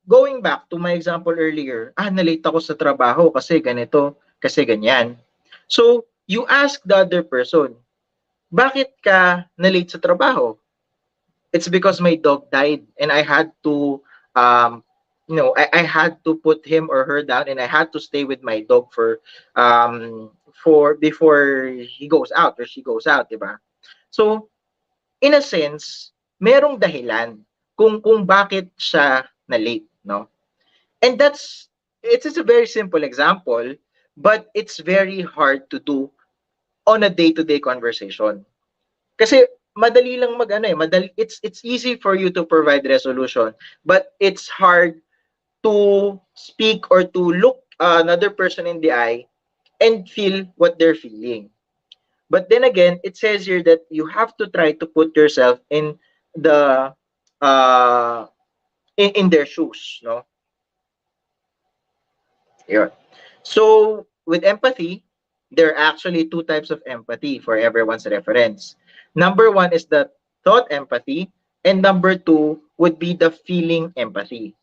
going back to my example earlier, na-late ako sa trabaho kasi ganito, kasi ganyan. So, you ask the other person, bakit ka na-late sa trabaho? It's because my dog died and I had to I had to put him or her down and I had to stay with my dog for before he goes out or she goes out, di ba? So, in a sense, merong dahilan kung bakit siya na late, no? And it's just a very simple example, but it's very hard to do on a day-to-day conversation. Kasi madali lang mag-ano eh, it's easy for you to provide resolution, but it's hard to speak or to look another person in the eye and feel what they're feeling. But then again, it says here that you have to try to put yourself in the uh in their shoes, no? Yun. So, with empathy, there are actually two types of empathy for everyone's reference. Number one is the thought empathy, and number two would be the feeling empathy.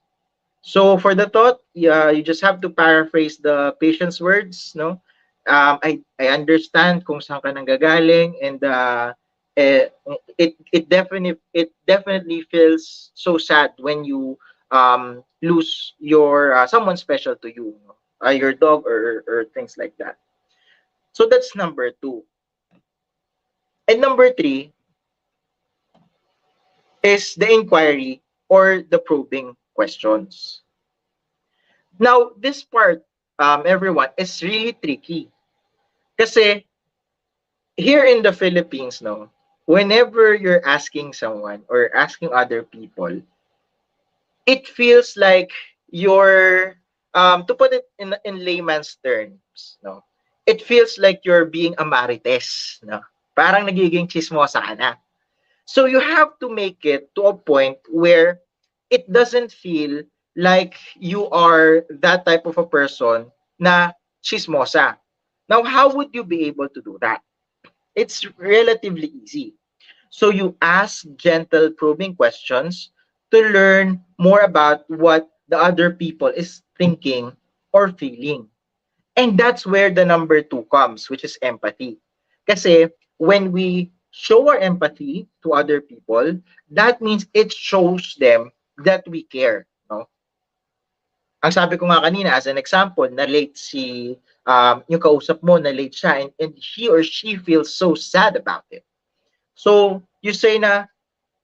So for the thought, yeah, you just have to paraphrase the patient's words, no? I understand kung saan ka nanggagaling, and eh, it definitely feels so sad when you lose your someone special to you, no? Your dog or things like that. So that's number two. And number three is the inquiry or the probing questions. Now, this part, everyone, is really tricky. Kasi here in the Philippines, no, whenever you're asking someone or asking other people, it feels like you're, to put it in layman's terms, no, it feels like you're being a marites, no? Parang nagiging chismosa ka na. So you have to make it to a point where it doesn't feel like you are that type of a person na chismosa. Now, how would you be able to do that? It's relatively easy. So you ask gentle probing questions to learn more about what the other people is thinking or feeling. And that's where the number two comes, which is empathy. Kasi when we show our empathy to other people, that means it shows them that we care. No? Ang sabi ko nga kanina, as an example, na late yung kausap mo, na late siya, and he or she feels so sad about it. So, you say na,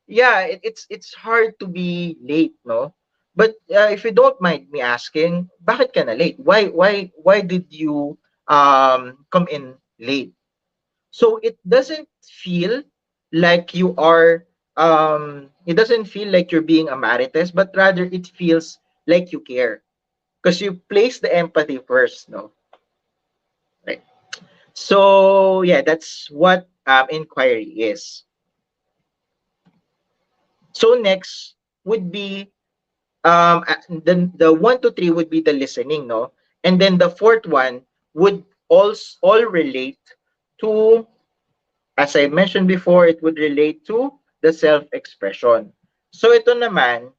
yeah, it's hard to be late, no? But if you don't mind me asking, bakit ka na late? Why did you come in late? So it doesn't feel like you are it doesn't feel like you're being a marites, but rather it feels like you care because you place the empathy first, no? Right. So yeah, that's what inquiry is. So next would be the 1 to 3 would be the listening, no? And then the fourth one would also all relate to, as I mentioned before, it would relate to the self-expression. So ito naman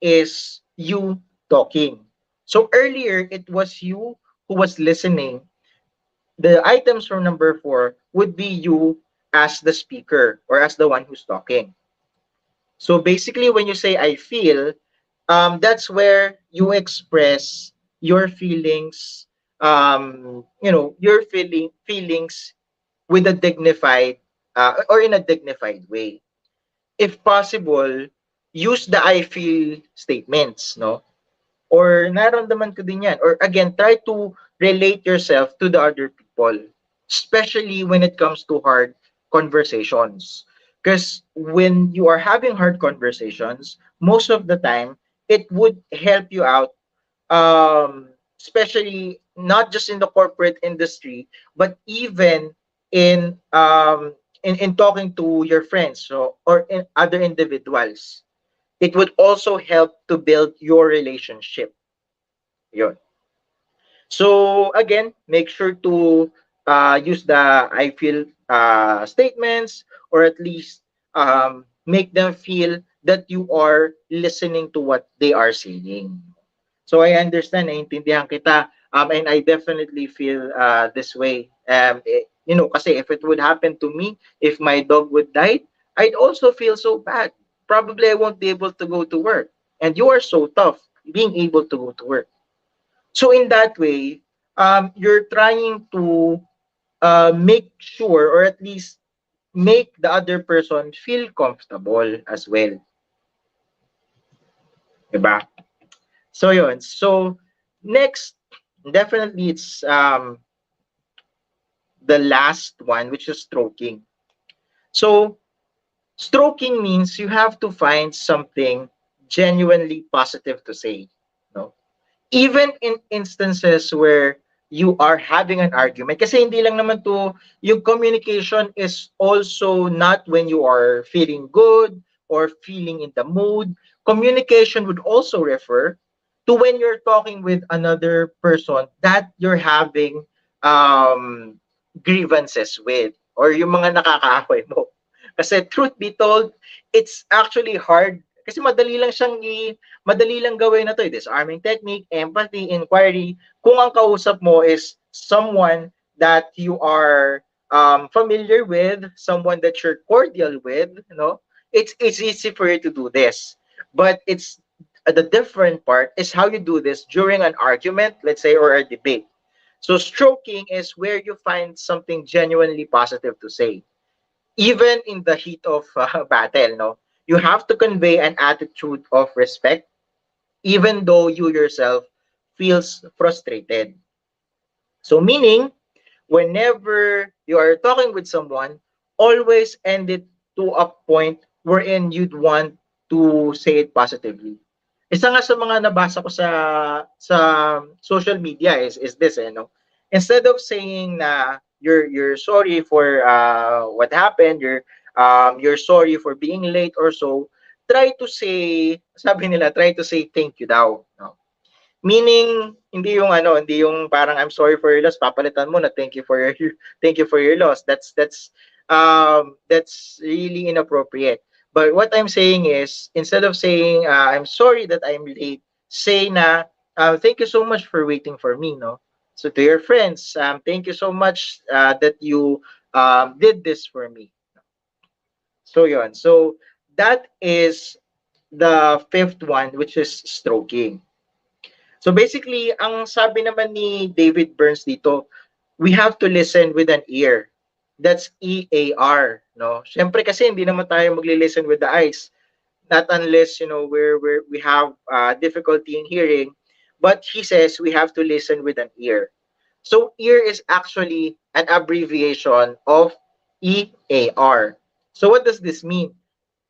is you talking. So earlier, it was you who was listening. The items from number 4 would be you as the speaker or as the one who's talking. So basically, when you say I feel, that's where you express your feelings, your feelings with a dignified or in a dignified way. If possible, use the I feel statements, no? Or naramdaman ko din yan. Or again, try to relate yourself to the other people, especially when it comes to hard conversations. Because when you are having hard conversations, most of the time, it would help you out, especially not just in the corporate industry, but even in talking to your friends, so or in other individuals. It would also help to build your relationship. Yun. So again, make sure to use the I feel statements, or at least make them feel that you are listening to what they are saying. So I understand, naiintindihan kita, and I definitely feel this way kasi if it would happen to me, if my dog would die, I'd also feel so bad. Probably I won't be able to go to work. And you are so tough being able to go to work. So in that way, you're trying to make sure, or at least make the other person feel comfortable as well. Diba? So yun. So next, definitely it's the last one, which is stroking. So stroking means you have to find something genuinely positive to say. No? Even in instances where you are having an argument, kasi hindi lang naman to, yung communication is also not when you are feeling good or feeling in the mood. Communication would also refer to when you're talking with another person that you're having um, grievances with, or yung mga nakakaaway mo. Kasi truth be told, it's actually hard kasi madali lang gawin na to, disarming technique, empathy, inquiry. Kung ang kausap mo is someone that you are familiar with, someone that you're cordial with, it's easy for you to do this. But it's the different part is how you do this during an argument, let's say, or a debate. So stroking is where you find something genuinely positive to say, even in the heat of battle. No, you have to convey an attitude of respect, even though you yourself feels frustrated. So meaning, whenever you are talking with someone, always end it to a point wherein you'd want to say it positively. Isa nga sa mga nabasa ko sa social media is this, no? Instead of saying na you're sorry for what happened, you're sorry for being late or so, try to say, sabi nila, try to say thank you daw, no? Meaning, hindi yung parang I'm sorry for your loss, papalitan mo na thank you for your loss. That's really inappropriate. But what I'm saying is, instead of saying I'm sorry that I'm late, say na thank you so much for waiting for me, no? So to your friends, thank you so much that you did this for me. So yon. So that is the fifth one, which is stroking. So basically, ang sabi naman ni David Burns dito, we have to listen with an ear. That's EAR, no? Siyempre kasi hindi naman tayo magli-listen with the eyes. Not unless, we have difficulty in hearing. But he says we have to listen with an ear. So ear is actually an abbreviation of EAR. So what does this mean?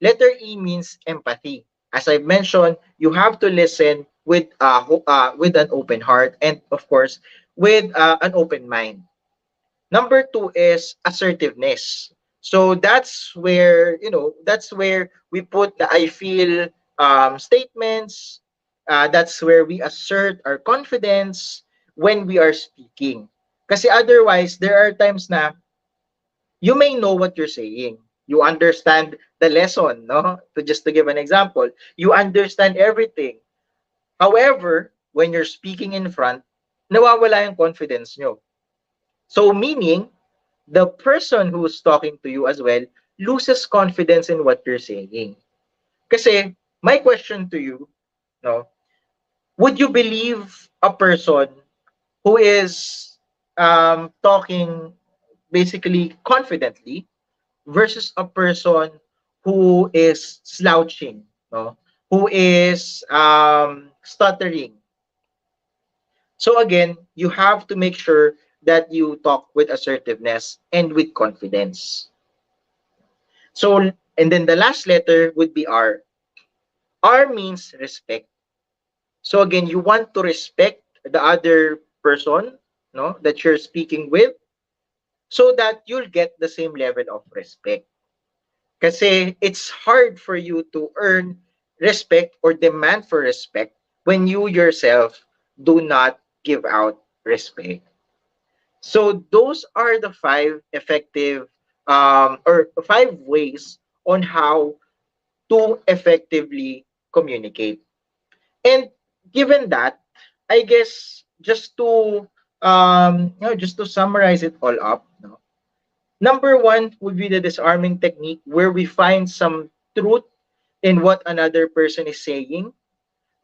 Letter E means empathy. As I mentioned, you have to listen with an open heart, and of course with an open mind. Number two is assertiveness. So that's where we put the I feel statements. That's where we assert our confidence when we are speaking. Kasi otherwise, there are times na you may know what you're saying. You understand the lesson, no? To give an example, you understand everything. However, when you're speaking in front, nawawala yung confidence nyo. So meaning, the person who's talking to you as well loses confidence in what you're saying. Kasi, my question to you, no, would you believe a person who is talking basically confidently versus a person who is slouching, no? Who is stuttering. So again, you have to make sure that you talk with assertiveness and with confidence. So, and then the last letter would be R. R means respect. So again, you want to respect the other person, no, that you're speaking with, so that you'll get the same level of respect. Kasi it's hard for you to earn respect or demand for respect when you yourself do not give out respect. So those are the five effective or five ways on how to effectively communicate. And given that, I guess just to just to summarize it all up, no? Number one would be the disarming technique where we find some truth in what another person is saying.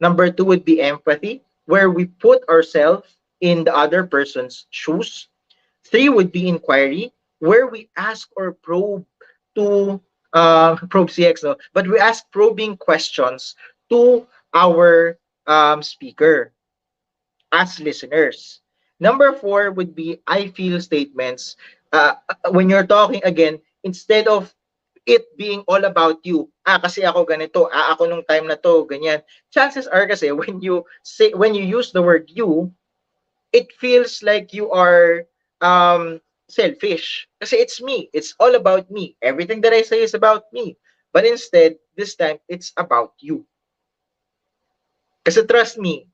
Number two would be empathy, where we put ourselves in the other person's shoes. Three would be inquiry, where we ask or probe to probe CX, no, but we ask probing questions to our speaker as listeners. Number four would be I feel statements. When you're talking again, instead of it being all about you, kasi ako ganito, ako nung time na to, ganyan. Chances are kasi when you use the word you, it feels like you are selfish. Kasi it's me. It's all about me. Everything that I say is about me. But instead, this time, it's about you. Kasi trust me,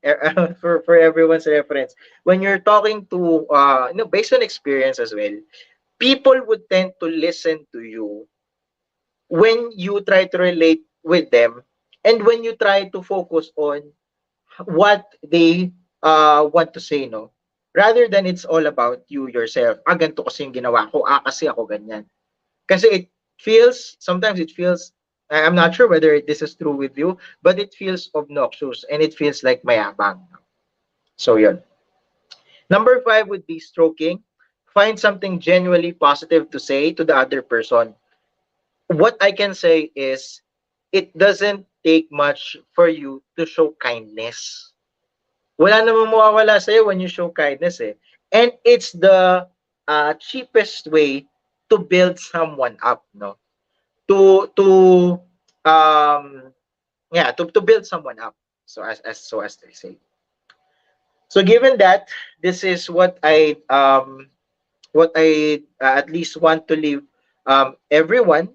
for everyone's reference, when you're talking to, based on experience as well, people would tend to listen to you when you try to relate with them and when you try to focus on what they want to say, no? Rather than it's all about you yourself. Ganito kasi yung ginawa ko. Kasi ako ganyan. Kasi sometimes it feels, I'm not sure whether this is true with you, but it feels obnoxious and it feels like mayabang. So yun. Number five would be stroking. Find something genuinely positive to say to the other person. What I can say is, it doesn't take much for you to show kindness. Wala namang mawawala sa'yo when you show kindness eh. And it's the cheapest way to build someone up, no? To to build someone up. So as they say. So given that, this is what I at least want to leave everyone,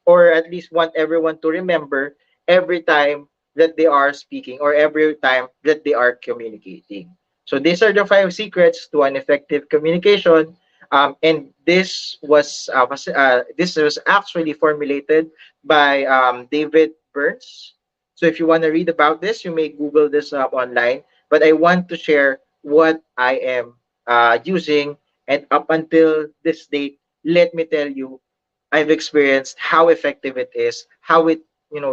or at least want everyone to remember every time that they are speaking or every time that they are communicating. So these are the 5 secrets to an effective communication. And this was actually formulated by David Burns. So if you want to read about this, you may Google this up online. But I want to share what I am using, and up until this date, let me tell you, I've experienced how effective it is, how it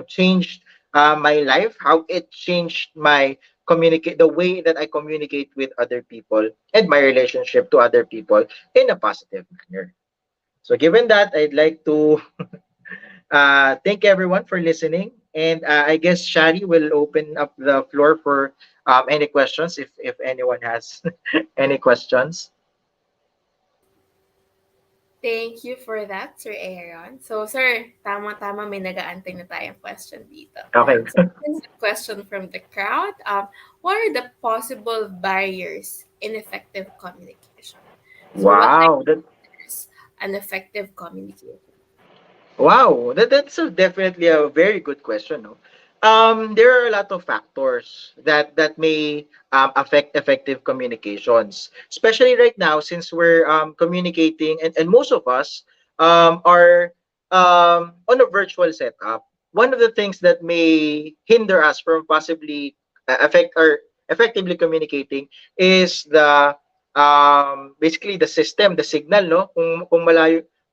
changed my life, how it changed the way that I communicate with other people and my relationship to other people in a positive manner. So given that, I'd like to thank everyone for listening, and I guess Shari will open up the floor for any questions if anyone has any questions.
Thank you for that, Sir Aaron. So, sir, tama-tama, may nag-aantay na tayong question dito.
Okay.
So, here's a question from the crowd. What are the possible barriers in effective communication? So, what
Wow.
is an effective communication?
Wow, definitely a very good question. No? There are a lot of factors that may affect effective communications, especially right now since we're communicating, and most of us are on a virtual setup. One of the things that may hinder us from possibly effectively communicating is the basically the system, the signal, no?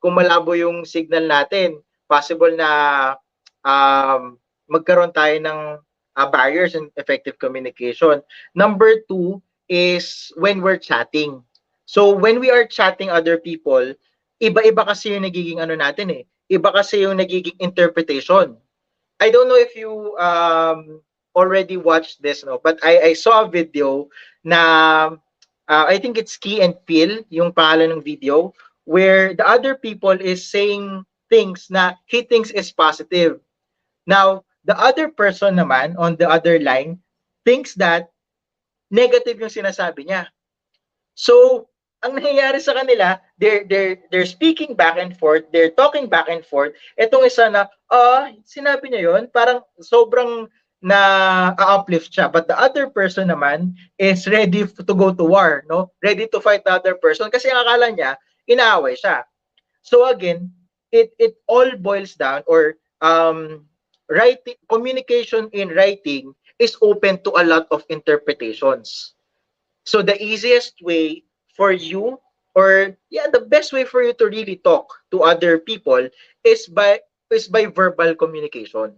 Kung malabo yung signal natin, possible na magkaroon tayo ng barriers in effective communication. Number two is when we're chatting. So when we are chatting other people, iba-iba kasi yung nagiging natin eh. Iba kasi yung nagiging interpretation. I don't know if you already watched this, no, but I saw a video na I think it's Key and Peel, yung pangalan ng video, where the other people is saying things na he thinks is positive. Now, the other person naman on the other line thinks that negative yung sinasabi niya. So, ang nangyayari sa kanila, they're speaking back and forth, they're talking back and forth. Etong isa na, sinabi niya yon, parang sobrang na-uplift siya. But the other person naman is ready to go to war, no? Ready to fight the other person kasi ang akala niya, inaaway siya. So again, it all boils down, or communication in writing is open to a lot of interpretations. So the easiest way for you, or yeah, the best way for you to really talk to other people is by verbal communication.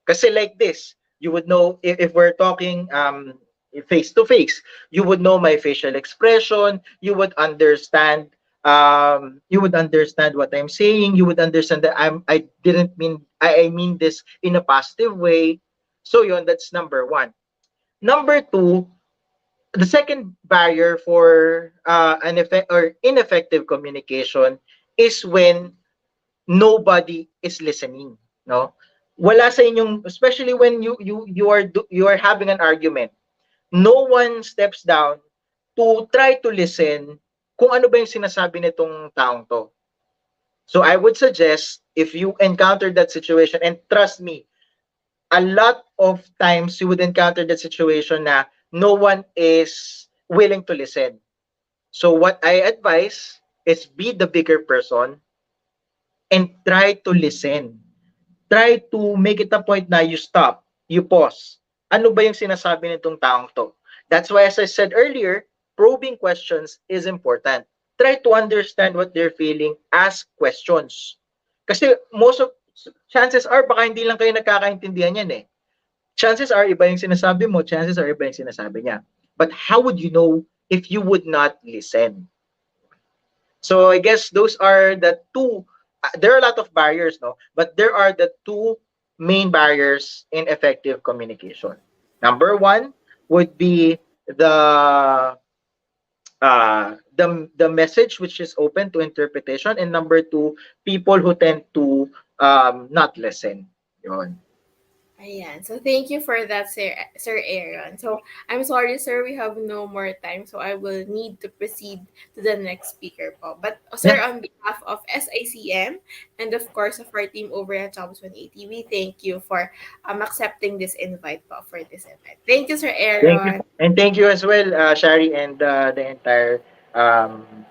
Kasi like this, you would know if we're talking face to face, you would know my facial expression, you would understand what I'm saying, you would understand that I didn't mean I mean this in a positive way. So yun, that's number one. Number two, the second barrier for an effect or ineffective communication is when nobody is listening, no? Wala sa inyong, especially when you are having an argument, no one steps down to try to listen kung ano ba yung sinasabi nitong taong to. So I would suggest, if you encounter that situation, and trust me, a lot of times you would encounter that situation na no one is willing to listen. So what I advise is be the bigger person and try to listen. Try to make it a point na you stop, you pause. Ano ba yung sinasabi nitong taong to? That's why, as I said earlier, probing questions is important. Try to understand what they're feeling, ask questions. Kasi chances are, baka hindi lang kayo nagkakaintindihan yan eh. Chances are, iba yung sinasabi mo, chances are, iba yung sinasabi niya. But how would you know if you would not listen? So I guess those are the two. There are a lot of barriers, no, but there are the two main barriers in effective communication. Number one would be the message which is open to interpretation, and number two, people who tend to not listen. Yun.
Ayan. So, thank you for that, Sir Aaron. So, I'm sorry, sir, we have no more time. So, I will need to proceed to the next speaker po. But, sir,
Yeah.
on behalf of SICM and, of course, of our team over at Jobs 180, we thank you for accepting this invite po for this event. Thank you, Sir
Thank you,
Aaron.
and thank you as well, Shari, and the entire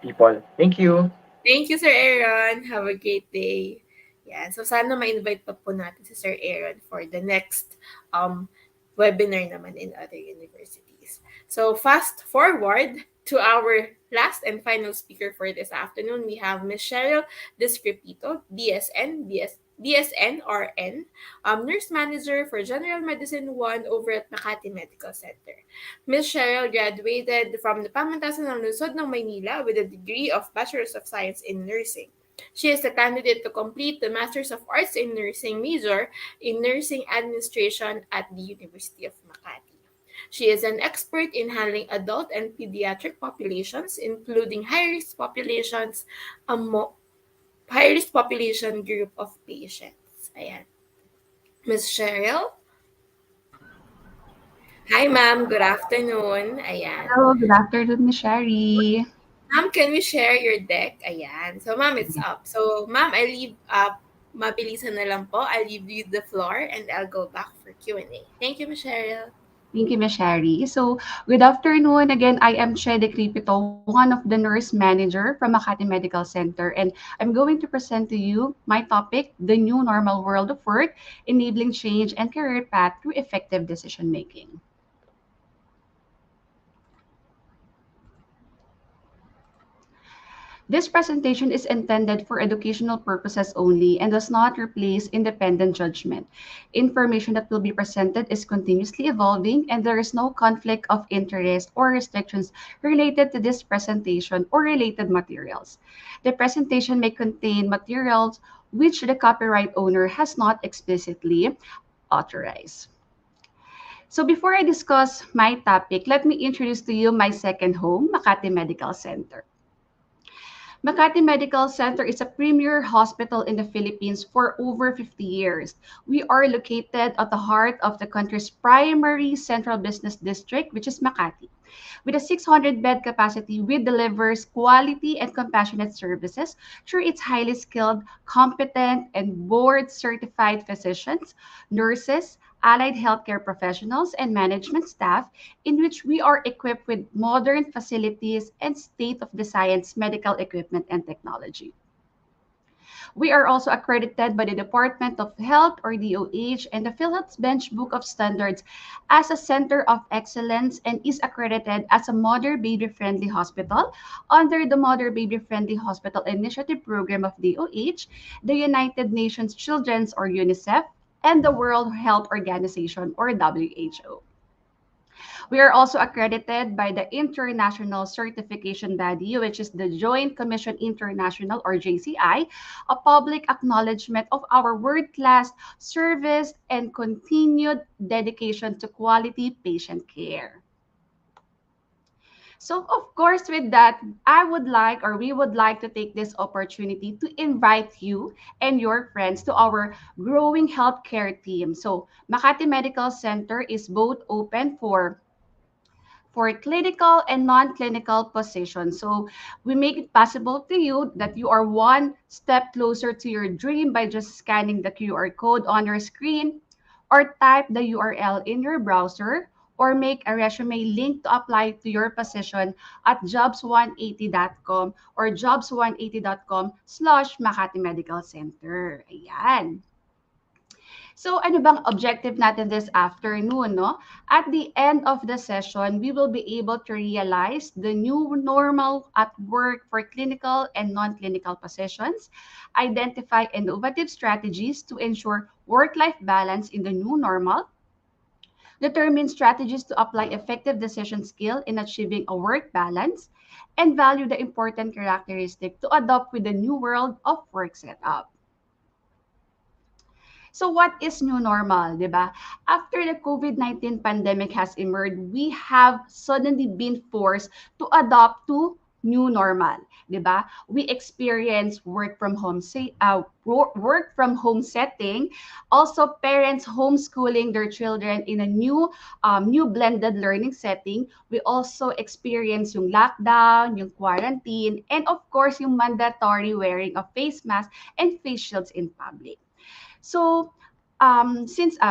people. Thank you.
Thank you, Sir Aaron. Have a great day. Yeah, so sana ma-invite pa po natin si Sir Aaron for the next um webinar naman in other universities. So fast forward to our last and final speaker for this afternoon. We have Ms. Cherryl Decripito, BSN RN, Nurse Manager for General Medicine 1 over at Makati Medical Center. Ms. Cheryl graduated from the Pamantasan ng Lungsod ng Maynila with a degree of Bachelor's of Science in Nursing. She is a candidate to complete the Master's of Arts in Nursing major in Nursing Administration at the University of Makati. She is an expert in handling adult and pediatric populations, including high-risk populations, high-risk population group of patients. Ayan. Ms. Cheryl? Hi, ma'am. Good afternoon. Ayan.
Hello, good afternoon, Miss Sherry.
Ma'am, can we share your deck? Ayan. So, ma'am, it's up. So, ma'am, I leave mabilisan na lang po. I'll leave you the floor and I'll go back for Q&A. Thank you, Ms. Cheryl.
Thank you, Miss Sherry. So, good afternoon. Again, I am Chua Decripito, one of the nurse manager from Makati Medical Center, and I'm going to present to you my topic, the new normal world of work, enabling change and career path through effective decision making. This presentation is intended for educational purposes only and does not replace independent judgment. Information that will be presented is continuously evolving, and there is no conflict of interest or restrictions related to this presentation or related materials. The presentation may contain materials which the copyright owner has not explicitly authorized. So before I discuss my topic, let me introduce to you my second home, Makati Medical Center. Makati Medical Center is a premier hospital in the Philippines for over 50 years. We are located at the heart of the country's primary central business district, which is Makati. With a 600-bed capacity, we delivers quality and compassionate services through its highly skilled, competent, and board-certified physicians, nurses, allied healthcare professionals, and management staff, in which we are equipped with modern facilities and state-of-the-science medical equipment and technology. We are also accredited by the Department of Health or DOH and the PhilHealth's Bench Book of Standards as a Center of Excellence and is accredited as a Mother Baby Friendly Hospital under the Mother Baby Friendly Hospital Initiative Program of DOH, the United Nations Children's or UNICEF, and the World Health Organization or WHO. We are also accredited by the International Certification Body, which is the Joint Commission International or JCI, a public acknowledgement of our world-class service and continued dedication to quality patient care. So, of course, with that, we would like to take this opportunity to invite you and your friends to our growing healthcare team. So, Makati Medical Center is both open for clinical and non-clinical positions. So we make it possible to you that you are one step closer to your dream by just scanning the QR code on your screen or type the URL in your browser or make a resume link to apply to your position at jobs180.com or jobs180.com/Makati Medical Center. Ayan. So ano bang objective natin this afternoon, no? At the end of the session, we will be able to realize the new normal at work for clinical and non-clinical positions, identify innovative strategies to ensure work-life balance in the new normal, determine strategies to apply effective decision skill in achieving a work balance, and value the important characteristic to adopt with the new world of work setup. So what is new normal, di ba? After the COVID-19 pandemic has emerged, we have suddenly been forced to adopt to new normal, di ba? We experience work from home setting, also parents homeschooling their children in a new blended learning setting. We also experience yung lockdown, yung quarantine, and of course yung mandatory wearing of face masks and face shields in public. So, since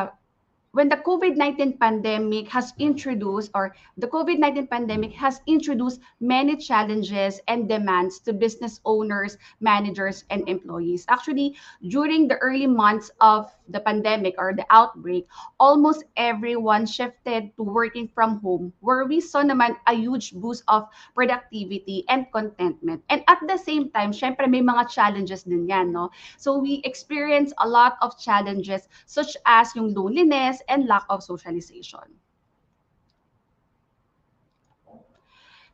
when the COVID-19 pandemic has introduced, or the COVID-19 pandemic has introduced many challenges and demands to business owners, managers, and employees. Actually, during the early months of the pandemic or the outbreak, almost everyone shifted to working from home, where we saw naman a huge boost of productivity and contentment. And at the same time, syempre may mga challenges din yan, no? So we experience a lot of challenges such as yung loneliness and lack of socialization.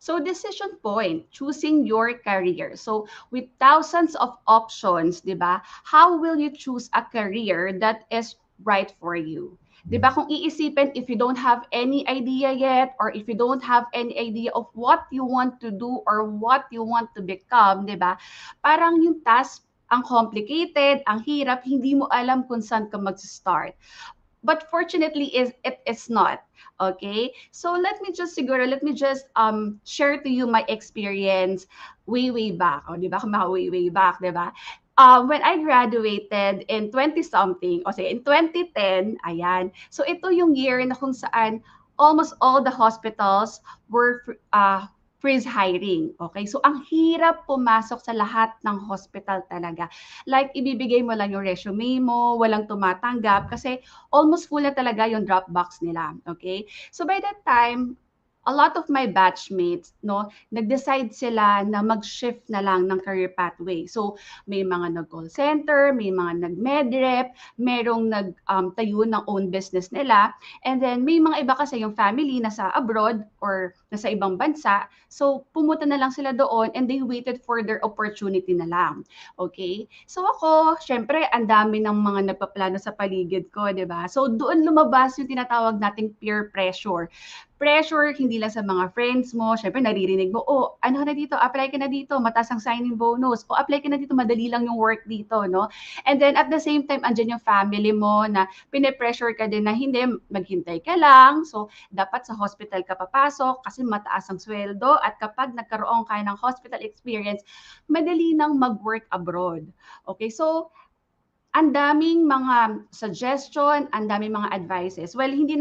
So decision point, choosing your career. So with thousands of options, di ba, how will you choose a career that is right for you? Di ba, kung iisipin, if you don't have any idea yet, or if you don't have any idea of what you want to do or what you want to become, di ba, parang yung task ang complicated, ang hirap, hindi mo alam kung saan ka mag-start. But fortunately, it is not. Okay? So let me just share to you my experience way back. O, di ba? Way back, di ba? When I graduated in 20-something, o sige, in 2010, ayan. So ito yung year na kung saan almost all the hospitals were freeze hiring. Okay? So, ang hirap pumasok sa lahat ng hospital talaga. Like, ibibigay mo lang yung resume mo, walang tumatanggap kasi almost full na talaga yung drop box nila. Okay? So, by that time, a lot of my batchmates, no, nag-decide sila na mag-shift na lang ng career pathway. So, may mga nag-call center, may mga nag-medrep, merong nag-tayo ng own business nila, and then may mga iba kasi yung family nasa abroad or nasa ibang bansa. So, pumunta na lang sila doon and they waited for their opportunity na lang. Okay? So, ako, syempre, ang dami ng mga nagpaplano sa paligid ko, di ba? So, doon lumabas yung tinatawag nating peer pressure. Pressure, hindi lang sa mga friends mo. Syempre, naririnig mo, oh, ano na dito, apply ka na dito, mataas ang signing bonus. O, apply ka na dito, madali lang yung work dito, no? And then, at the same time, andyan yung family mo na pinipressure ka din na hindi, maghintay ka lang. So, dapat sa hospital ka papasok kasi mataas ang sweldo. At kapag nagkaroon ka ng hospital experience, madali nang mag-work abroad. Okay, so, ang daming mga suggestion, ang daming mga advices. Well, hindi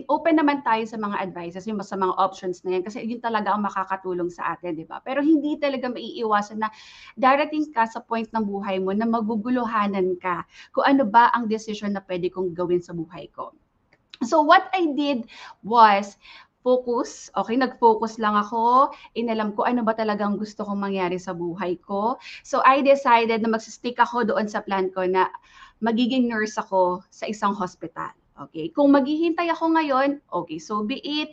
open naman tayo sa mga advices, yung sa mga options na yan, kasi yun talaga ang makakatulong sa atin, di ba? Pero hindi talaga maiiwasan na darating ka sa point ng buhay mo na maguguluhanan ka kung ano ba ang decision na pwede kong gawin sa buhay ko. So what I did was focus, okay, nag-focus lang ako, inalam ko ano ba talagang gusto kong mangyari sa buhay ko. So I decided na magsistick ako doon sa plan ko na magiging nurse ako sa isang hospital. Okay, kung maghihintay ako ngayon, okay, so be it,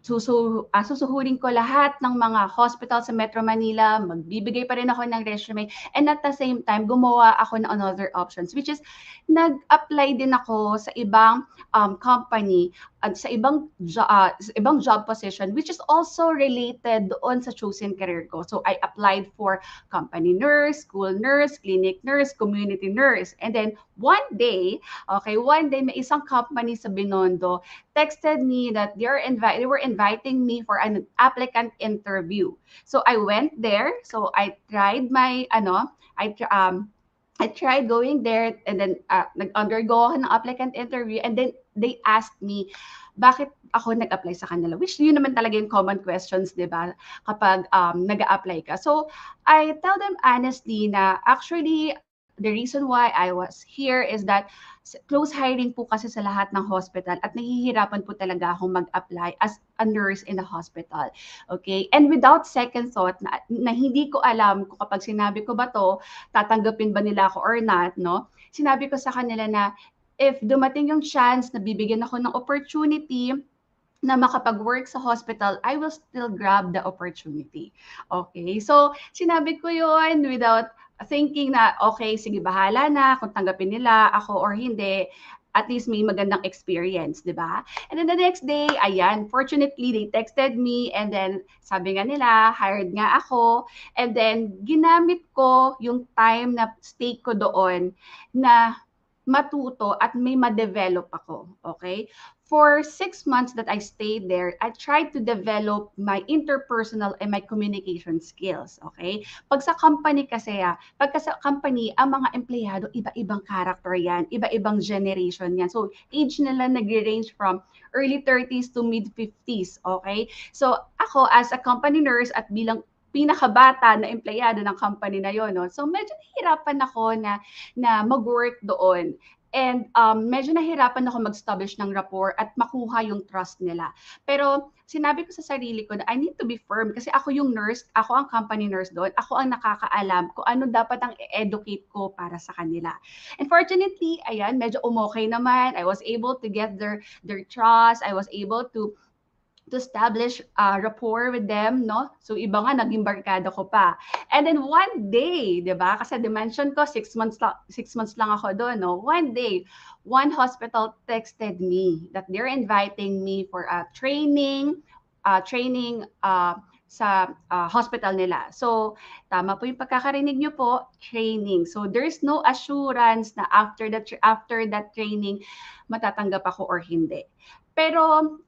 susuhurin ko lahat ng mga hospital sa Metro Manila, magbibigay pa rin ako ng resume, and at the same time, gumawa ako ng another options, which is, nag-apply din ako sa ibang company, at sa ibang job position, which is also related doon sa chosen career ko. So, I applied for company nurse, school nurse, clinic nurse, community nurse. And then, one day, may isang company sa Binondo texted me that they were inviting me for an applicant interview. So I went there. So I tried I tried going there, and then nag-undergo ako ng applicant interview, and then they asked me bakit ako nag-apply sa kanila, which yun naman talaga yung common questions, di ba, kapag nag-a-apply ka. So I tell them honestly na actually the reason why I was here is that close hiring po kasi sa lahat ng hospital, at nahihirapan po talaga akong mag-apply as a nurse in the hospital. Okay? And without second thought, na hindi ko alam kung kapag sinabi ko ba to, tatanggapin ba nila ako or not, no? Sinabi ko sa kanila na if dumating yung chance na bibigyan ako ng opportunity na makapag-work sa hospital, I will still grab the opportunity. Okay? So, sinabi ko yun without thinking na, okay, sige, bahala na kung tanggapin nila ako or hindi, at least may magandang experience, di ba? And then the next day, ayan, fortunately, they texted me, and then sabi nga nila, hired nga ako, and then ginamit ko yung time na stay ko doon na matuto at may ma-develop ako, okay? For 6 months that I stayed there, I tried to develop my interpersonal and my communication skills, okay? Pagka sa company, ang mga empleyado, iba-ibang character yan, iba-ibang generation yan. So, age nila nag-range from early 30s to mid-50s, okay? So, ako as a company nurse at bilang pinakabata na empleyado ng company na yon, no? So medyo nahihirapan ako na mag-work doon. And medyo nahirapan ako mag-establish ng rapport at makuha yung trust nila. Pero sinabi ko sa sarili ko na I need to be firm, kasi ako yung nurse, ako ang company nurse doon, ako ang nakakaalam kung ano dapat ang i-educate ko para sa kanila. And fortunately, ayan, medyo umokay naman. I was able to get their trust. I was able to establish rapport with them, no? So, iba nga, naging barkada ko pa. And then, one day, di ba? Kasi dimension ko, 6 months lang ako doon, no? One day, one hospital texted me that they're inviting me for a training sa hospital nila. So, tama po yung pagkakarinig nyo po, training. So, there's no assurance na after that training, matatanggap ako or hindi. Pero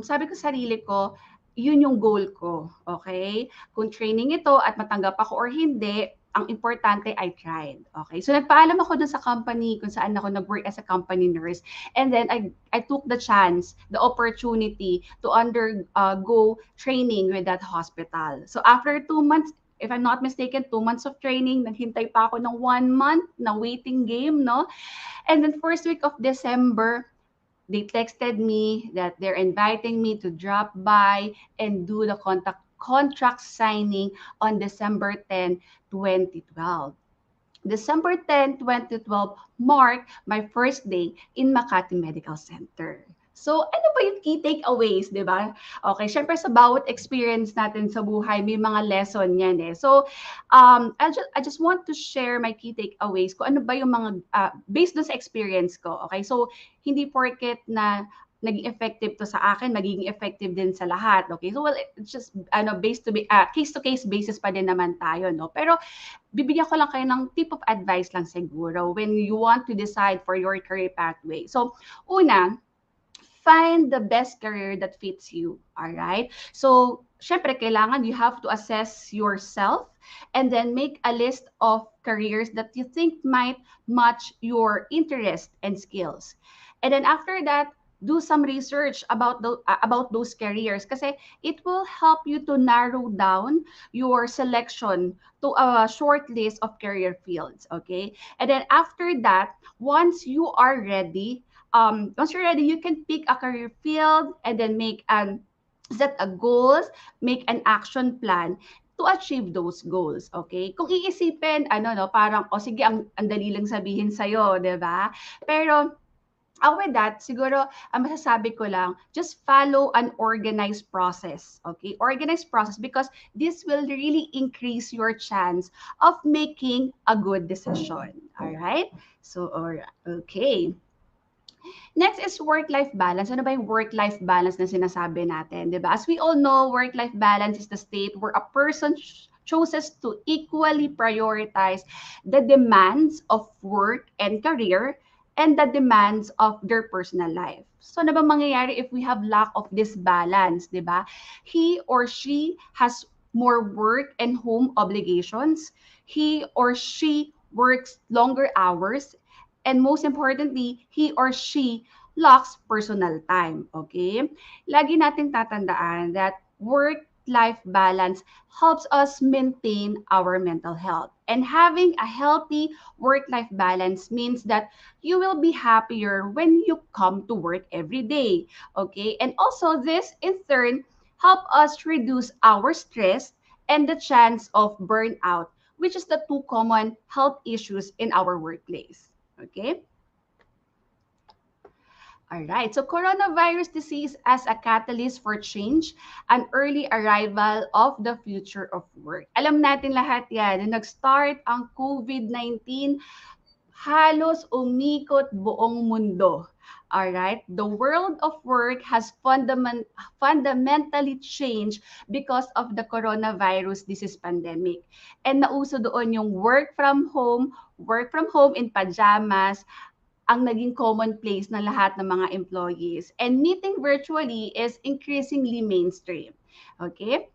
sabi ko sa sarili ko, yun yung goal ko, okay? Kung training ito at matanggap ako or hindi, ang importante, I tried, okay? So nagpaalam ako dun sa company kung saan ako nag-work as a company nurse. And then I took the chance, the opportunity to undergo training with that hospital. So after 2 months, if I'm not mistaken, 2 months of training, naghintay pa ako ng 1 month na waiting game, no? And then first week of December, they texted me that they're inviting me to drop by and do the contract signing on December 10, 2012. December 10, 2012 marked my first day in Makati Medical Center. So, ano ba yung key takeaways, di ba? Okay, syempre sa bawat experience natin sa buhay, may mga lesson yan eh. So, I just want to share my key takeaways, kung ano ba yung mga, based sa experience ko, okay? So, hindi porket na naging effective to sa akin, magiging effective din sa lahat, okay? So, well, it's just, case-to-case basis pa din naman tayo, no? Pero, bibigyan ko lang kayo ng tip of advice lang siguro when you want to decide for your career pathway. So, una, find the best career that fits you, all right? So, syempre, kailangan you have to assess yourself and then make a list of careers that you think might match your interest and skills. And then after that, do some research about those careers kasi it will help you to narrow down your selection to a short list of career fields, okay? And then after that, once you're ready, you can pick a career field and then set a goals, make an action plan to achieve those goals, okay? Kung iisipin, ano, no, parang, o sige, ang dali lang sabihin sa'yo, di ba? Pero, with that, siguro, ang masasabi ko lang, just follow an organized process, okay? Organized process because this will really increase your chance of making a good decision, all right? So, okay. Next is work-life balance. Ano ba yung work-life balance na sinasabi natin, di ba? As we all know, work-life balance is the state where a person chooses to equally prioritize the demands of work and career and the demands of their personal life. So ano ba mangyayari if we have lack of this balance, di ba? He or she has more work and home obligations. He or she works longer hours, and most importantly, he or she lacks personal time, okay? Lagi nating tatandaan that work-life balance helps us maintain our mental health. And having a healthy work-life balance means that you will be happier when you come to work every day, okay? And also this in turn help us reduce our stress and the chance of burnout, which is the two common health issues in our workplace. Okay? All right. So coronavirus disease as a catalyst for change, an early arrival of the future of work. Alam natin lahat yan. Nung nag-start ang COVID-19, halos umikot buong mundo. All right? The world of work has fundamentally changed because of the coronavirus disease pandemic. And nauso doon yung work from home in pajamas, ang naging commonplace ng lahat ng mga employees. And meeting virtually is increasingly mainstream. Okay?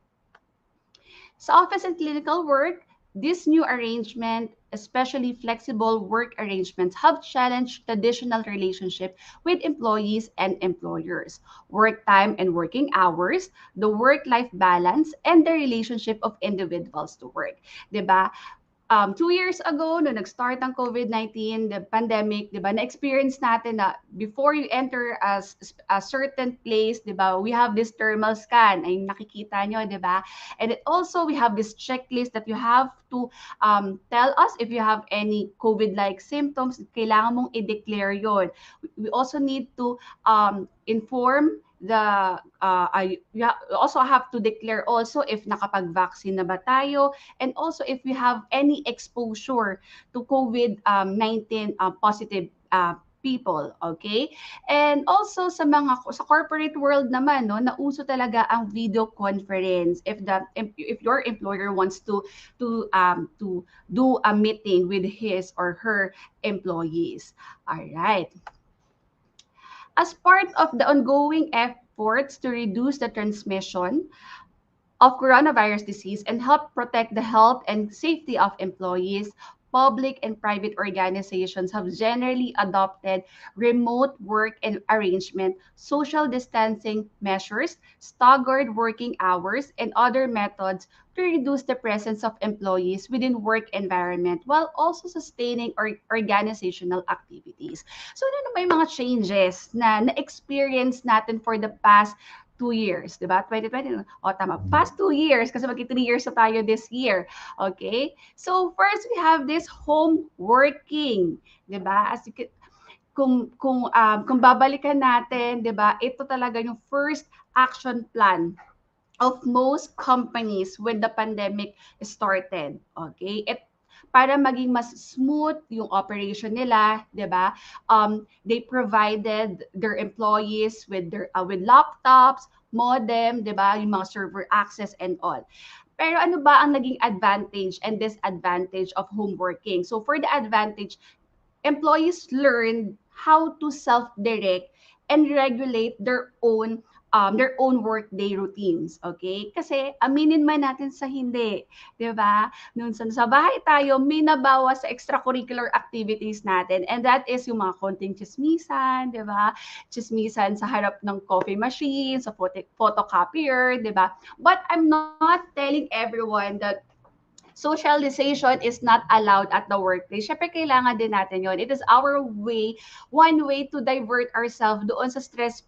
Sa office and clinical work, this new arrangement, especially flexible work arrangements, have challenged traditional relationship with employees and employers, work time and working hours, the work-life balance, and the relationship of individuals to work. Diba? 2 years ago, no nag-start ang COVID-19, the pandemic, di ba, na-experience natin na before you enter a certain place, di ba, we have this thermal scan, ay nakikita nyo, di ba? And it also, we have this checklist that you have to tell us if you have any COVID-like symptoms, kailangan mong i-declare yon. We also need to inform you also have to declare also if nakapag-vaccine na ba tayo, and also if we have any exposure to COVID-19 positive people, okay? And also sa corporate world naman, no, nauso talaga ang video conference if your employer wants to do a meeting with his or her employees. All right. As part of the ongoing efforts to reduce the transmission of coronavirus disease and help protect the health and safety of employees, public and private organizations have generally adopted remote work and arrangement, social distancing measures, staggered working hours, and other methods to reduce the presence of employees within work environment while also sustaining organizational activities. So ano ba yung mga changes na na-experience natin for the past 2 years, di ba? 2020, tama. Past 2 years, kasi magki 3 years na tayo this year. Okay? So, first, we have this home working, di ba? As you can, kung babalikan natin, di ba, ito talaga yung first action plan of most companies when the pandemic started. Okay? Para maging mas smooth yung operation nila, 'di ba? They provided their employees with with laptops, modem, 'di ba? Yung mga server access and all. Pero ano ba ang naging advantage and disadvantage of home working? So for the advantage, employees learned how to self-direct and regulate their own their own workday routines, okay? Kasi aminin man natin sa hindi, 'di ba? Noon sa bahay tayo, may nabawas sa extracurricular activities natin, and that is yung mga konting chismisan, 'di ba? Chismisan sa harap ng coffee machine, sa photocopier, 'di ba? But I'm not telling everyone that socialization is not allowed at the workplace. Syempre, kailangan din natin yon. It is our way, one way to divert ourselves doon sa stress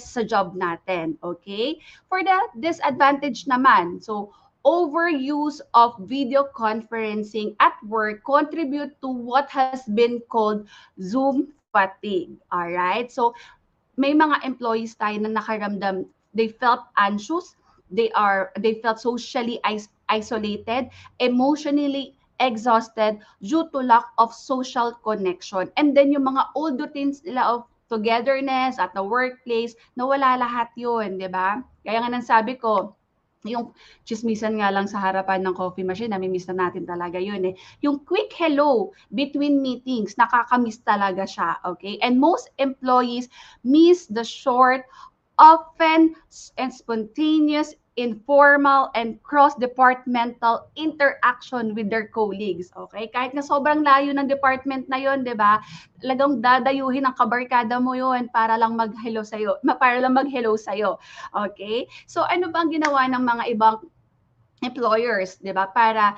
sa job natin. Okay? For the disadvantage naman, so overuse of video conferencing at work contribute to what has been called Zoom fatigue. All right? So may mga employees tayo na nakaramdam, they felt anxious, they felt socially isolated, emotionally exhausted due to lack of social connection. And then yung mga old routines nila of togetherness at the workplace, nawala lahat yun, di ba? Kaya nga nang sabi ko, yung chismisan nga lang sa harapan ng coffee machine, nami-miss na natin talaga yun eh. Yung quick hello between meetings, nakakamiss talaga siya, okay? And most employees miss the short, often and spontaneous, informal, and cross-departmental interaction with their colleagues, okay? Kahit na sobrang layo ng department na yon, di ba? Talagang dadayuhin ang kabarkada mo yon para lang mag-hello sa'yo, para lang mag-hello sa'yo, okay? So ano bang ginawa ng mga ibang employers, 'di ba? Para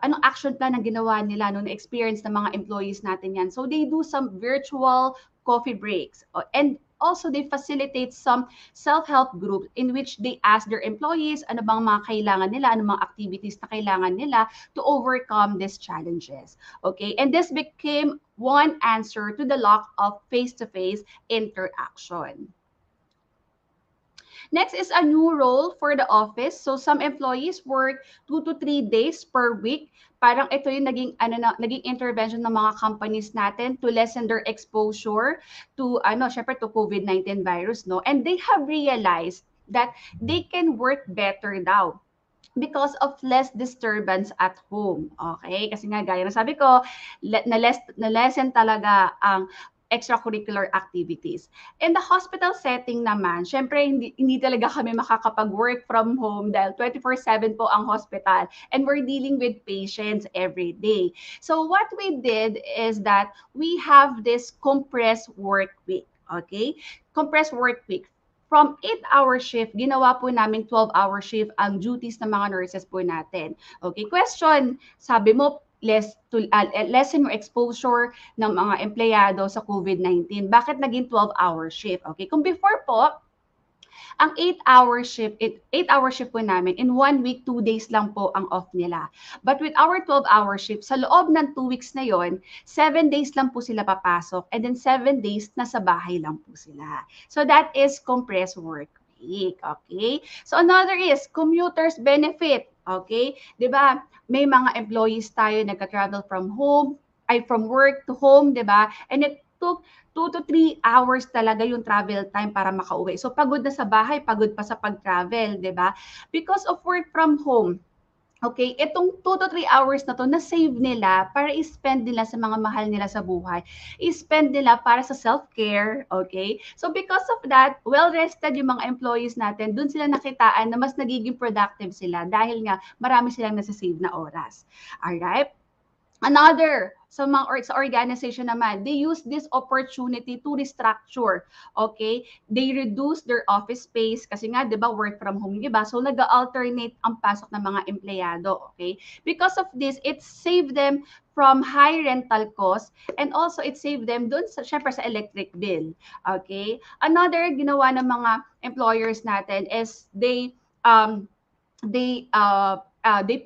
anong action plan ang ginawa nila no na-experience ng mga employees natin 'yan. So they do some virtual coffee breaks and also they facilitate some self-help groups in which they ask their employees ano bang mga kailangan nila, ano mga activities na kailangan nila to overcome these challenges. Okay? And this became one answer to the lack of face-to-face interaction. Next is a new role for the office. So some employees work 2 to 3 days per week. Parang ito yung naging intervention ng mga companies natin to lessen their exposure to syempre to COVID-19 virus, no? And they have realized that they can work better daw because of less disturbance at home. Okay? Kasi nga gaya ng sabi ko, na-lessen talaga ang extracurricular activities. In the hospital setting naman, syempre hindi talaga kami makakapag-work from home dahil 24/7 po ang hospital and we're dealing with patients every day. So what we did is that we have this compressed work week. Okay? Compressed work week. From 8-hour shift, ginawa po namin 12-hour shift ang duties ng mga nurses po natin. Okay, question, sabi mo, lessen yung exposure ng mga empleyado sa COVID-19. Bakit naging 12-hour shift? Okay, kung before po, ang 8-hour shift po namin, in 1 week, 2 days lang po ang off nila. But with our 12-hour shift, sa loob ng 2 weeks na yon, 7 days lang po sila papasok and then 7 days nasa bahay lang po sila. So that is compressed work week. Okay? So another is commuters benefit. Okay? 'Di ba? May mga employees tayo nagka-travel from work to home, 'di ba? And it took 2 to 3 hours talaga yung travel time para makauwi. So pagod na sa bahay, pagod pa sa pag-travel, 'di ba? Because of work from home, okay, itong 2 to 3 hours na to, na-save nila para i-spend nila sa mga mahal nila sa buhay. I-spend nila para sa self-care, okay? So because of that, well-rested yung mga employees natin, dun sila nakitaan na mas nagiging productive sila dahil nga marami silang nasa-save na oras. Alright? Another, sa organization naman, they use this opportunity to restructure. Okay? They reduce their office space kasi nga, di ba, work from home, di ba? So, nag-alternate ang pasok ng mga empleyado. Okay? Because of this, it saved them from high rental costs and also it saved them dun sa, syempre, sa electric bill. Okay? Another ginawa ng mga employers natin is they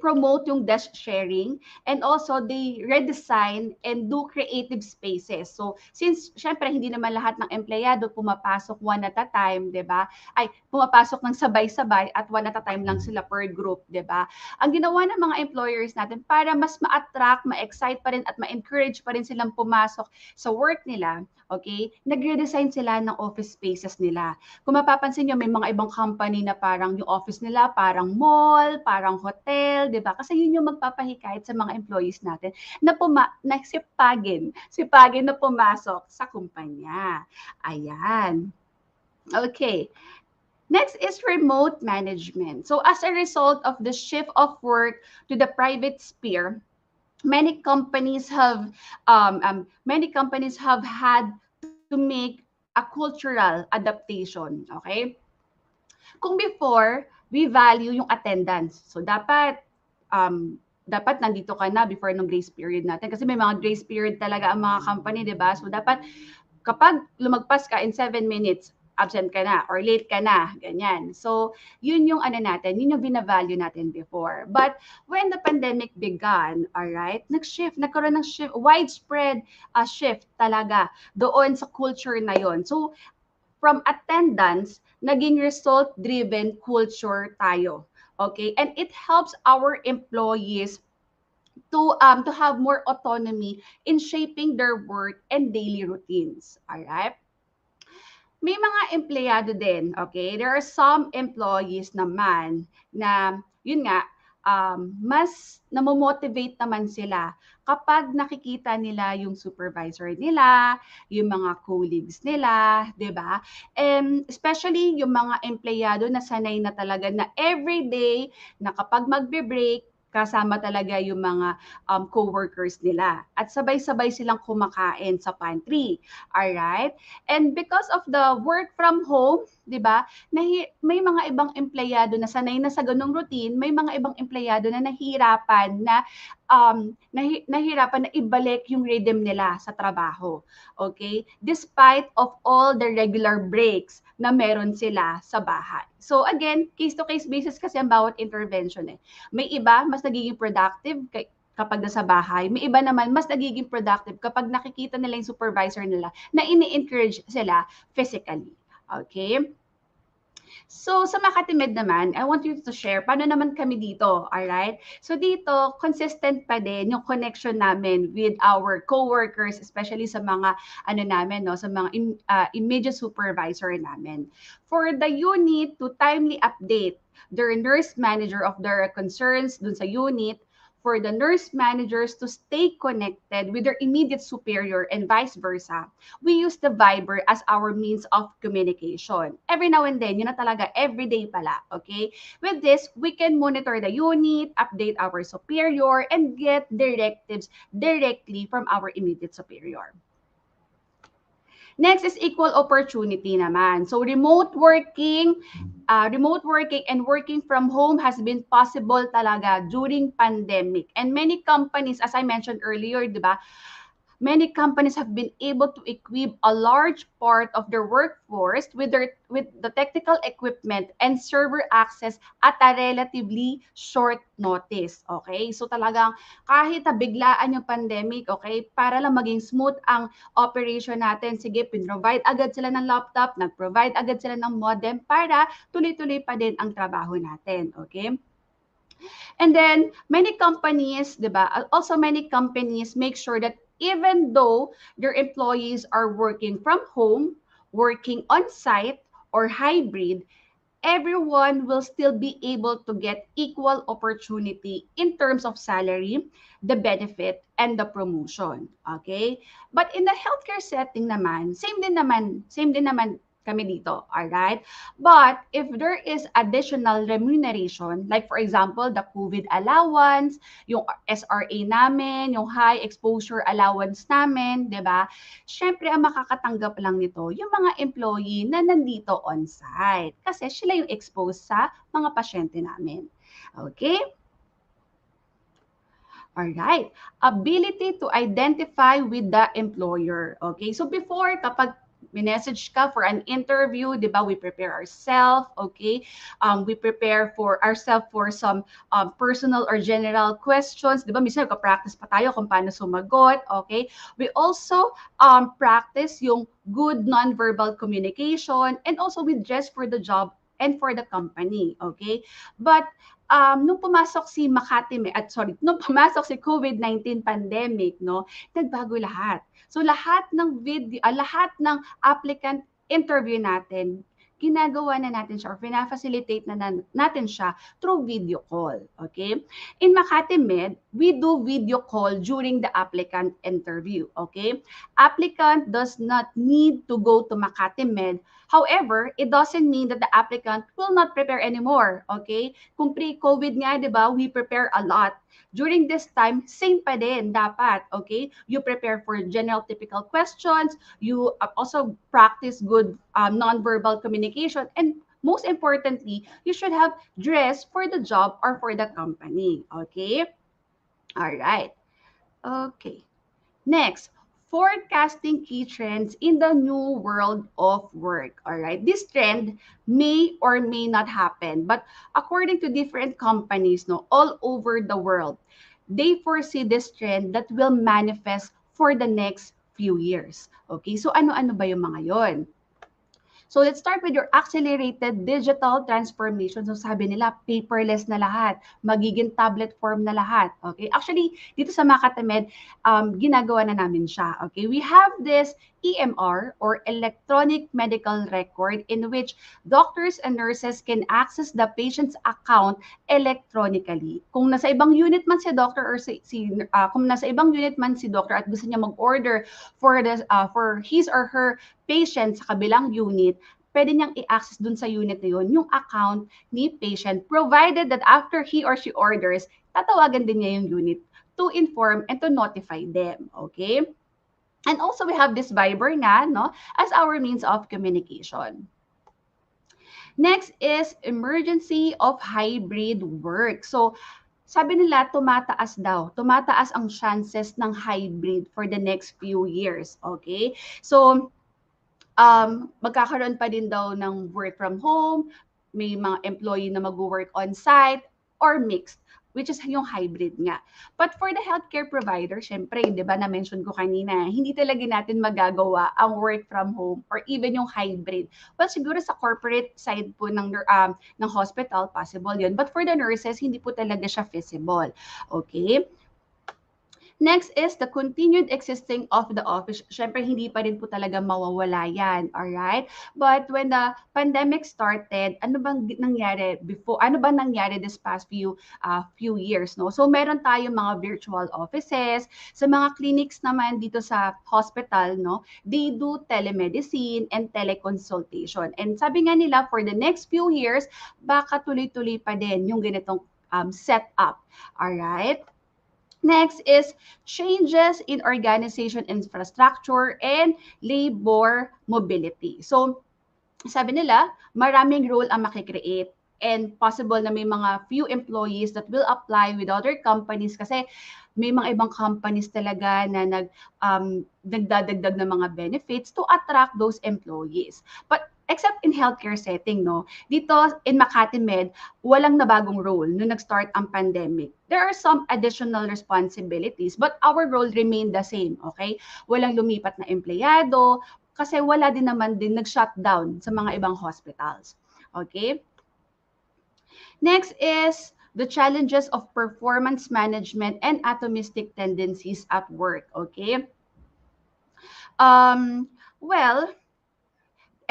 promote yung desk sharing and also they redesign and do creative spaces. So, since syempre hindi naman lahat ng empleyado pumapasok one at a time, 'di ba? Ay, pumapasok ng sabay-sabay at one at a time lang sila per group, 'di ba? Ang ginawa ng mga employers natin para mas ma-attract, ma-excite pa rin at ma-encourage pa rin silang pumasok sa work nila, okay? Nagre-design sila ng office spaces nila. Kung mapapansin niyo, may mga ibang company na parang yung office nila parang mall, parang hotel, 'di ba? Kasi yun yung magpapahikayat sa mga employees natin na sipagin na pumasok sa kumpanya. Ayan. Okay. Next is remote management. So as a result of the shift of work to the private sphere, many companies have had to make a cultural adaptation. Okay? Kung before, we value yung attendance. So dapat nandito ka na before ng grace period natin kasi may mga grace period talaga ang mga company, 'di ba? So dapat kapag lumagpas ka in 7 minutes, absent ka na or late ka na, ganyan. So, yun yung ano natin, yun yung binavalue natin before. But when the pandemic began, alright, nagkaroon ng shift, widespread shift talaga doon sa culture na yon. So, from attendance, naging result-driven culture tayo. Okay? And it helps our employees to have more autonomy in shaping their work and daily routines. All right? May mga empleyado din, okay? There are some employees naman na, yun nga, mas namomotivate naman sila kapag nakikita nila yung supervisor nila, yung mga colleagues nila, di ba? And especially yung mga empleyado na sanay na talaga na everyday na kapag magbe-break, kasama talaga yung mga co-workers nila. At sabay-sabay silang kumakain sa pantry. Alright? And because of the work from home, di ba, may mga ibang empleyado na sanay na sa ganung routine, may mga ibang empleyado na nahihirapan na ibalik yung rhythm nila sa trabaho. Okay? Despite of all the regular breaks na meron sila sa bahay. So again, case-to-case basis kasi ang bawat intervention eh. May iba, mas nagiging productive kapag nasa bahay. May iba naman, mas nagiging productive kapag nakikita nila yung supervisor nila na ini-encourage sila physically. Okay? So, sa Makati Med naman, I want you to share paano naman kami dito, alright? So, dito, consistent pa din yung connection namin with our co-workers, especially sa mga, sa mga immediate supervisor namin. For the unit to timely update their nurse manager of their concerns dun sa unit, for the nurse managers to stay connected with their immediate superior and vice versa, we use the Viber as our means of communication. Every now and then, yun na talaga, everyday pala, okay? With this, we can monitor the unit, update our superior, and get directives directly from our immediate superior. Next is equal opportunity naman. So remote working and working from home has been possible talaga during pandemic. And many companies, as I mentioned earlier, di ba, many companies have been able to equip a large part of their workforce with the technical equipment and server access at a relatively short notice. Okay? So talagang kahit biglaan yung pandemic, okay, para lang maging smooth ang operation natin, sige, pin-provide agad sila ng laptop, nag-provide agad sila ng modem para tuloy-tuloy pa din ang trabaho natin. Okay? And then, many companies, also many companies make sure that even though their employees are working from home, working on-site, or hybrid, everyone will still be able to get equal opportunity in terms of salary, the benefit, and the promotion. Okay? But in the healthcare setting naman, same din naman kami dito, alright? But if there is additional remuneration, like for example, the COVID allowance, yung SRA namin, yung high exposure allowance namin, di ba? Syempre, ang makakatanggap lang nito, yung mga employee na nandito on-site. Kasi sila yung exposed sa mga pasyente namin. Okay? Alright. Ability to identify with the employer. Okay? So before, kapag message ka for an interview, di ba? We prepare ourselves, okay? We prepare for ourselves for some personal or general questions, di ba? Minsan nagka-practice pa tayo kung paano sumagot, okay? We also practice yung good non-verbal communication and also we dress for the job and for the company, okay? But nung pumasok si nung pumasok si COVID-19 pandemic, no, nagbago lahat. So lahat ng lahat ng applicant interview natin, ginagawa na natin siya or fina-facilitate na natin siya through video call. Okay? In Makati Med, we do video call during the applicant interview. Okay? Applicant does not need to go to Makati Med. However, it doesn't mean that the applicant will not prepare anymore, okay? Kung pre-COVID nga, di ba, we prepare a lot. During this time, same pa din dapat, okay? You prepare for general typical questions, you also practice good non-verbal communication, and most importantly, you should have dress for the job or for the company, okay? All right. Okay. Next, forecasting key trends in the new world of work. All right. This trend may or may not happen, but according to different companies, no, all over the world, they foresee this trend that will manifest for the next few years. Okay. So ano-ano ba yung mga yon? So let's start with your accelerated digital transformation. So sabi nila, paperless na lahat, magiging tablet form na lahat. Okay? Actually, dito sa Makati Med, ginagawa na namin siya. Okay? We have this EMR or electronic medical record in which doctors and nurses can access the patient's account electronically. Kung nasa ibang unit man si doctor or kung nasa ibang unit man si doctor at gusto niya mag-order for his or her patient sa kabilang unit, pwede niyang i-access dun sa unit na yun, yung account ni patient, provided that after he or she orders, tatawagan din niya yung unit to inform and to notify them. Okay? And also, we have this Viber nga, no, as our means of communication. Next is emergency of hybrid work. So, sabi nila, tumataas ang chances ng hybrid for the next few years. Okay? So, magkakaroon pa din daw ng work from home, may mga employee na mag-work on-site, or mixed, which is yung hybrid nga. But for the healthcare provider, syempre, di ba, na-mention ko kanina, hindi talaga natin magagawa ang work from home or even yung hybrid. Well, siguro sa corporate side po ng hospital, possible yun. But for the nurses, hindi po talaga siya feasible. Okay? Next is the continued existing of the office. Syempre, hindi pa rin po talaga mawawala yan. Alright? But when the pandemic started, ano bang nangyari before? Ano bang nangyari this past few years? No? So, meron tayong mga virtual offices. Sa mga clinics naman dito sa hospital, no, they do telemedicine and teleconsultation. And sabi nga nila, for the next few years, baka tuloy-tuloy pa din yung ganitong setup. Alright? Next is changes in organization infrastructure and labor mobility. So, sabi nila, maraming role ang makikreate and possible na may mga few employees that will apply with other companies kasi may mga ibang companies talaga na nagdadagdag ng mga benefits to attract those employees. But except in healthcare setting, no, dito in Makati Med, walang nabagong role nung nag-start ang pandemic. There are some additional responsibilities, but our role remained the same, okay? Walang lumipat na empleyado, kasi wala din naman din nag-shutdown sa mga ibang hospitals. Okay? Next is the challenges of performance management and atomistic tendencies at work. Okay? Well,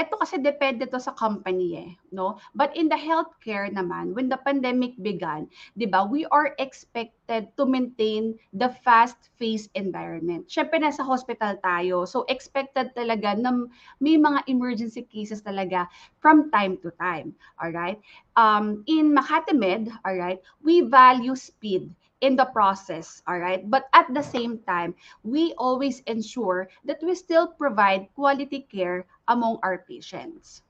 ito kasi depende to sa company no? But in the healthcare naman, when the pandemic began, 'di ba, we are expected to maintain the fast-paced environment. Syempre nasa hospital tayo, so expected talaga na may mga emergency cases talaga from time to time. All right? In Makati Med, all right, we value speed in the process, all right? But at the same time, we always ensure that we still provide quality care among our patients.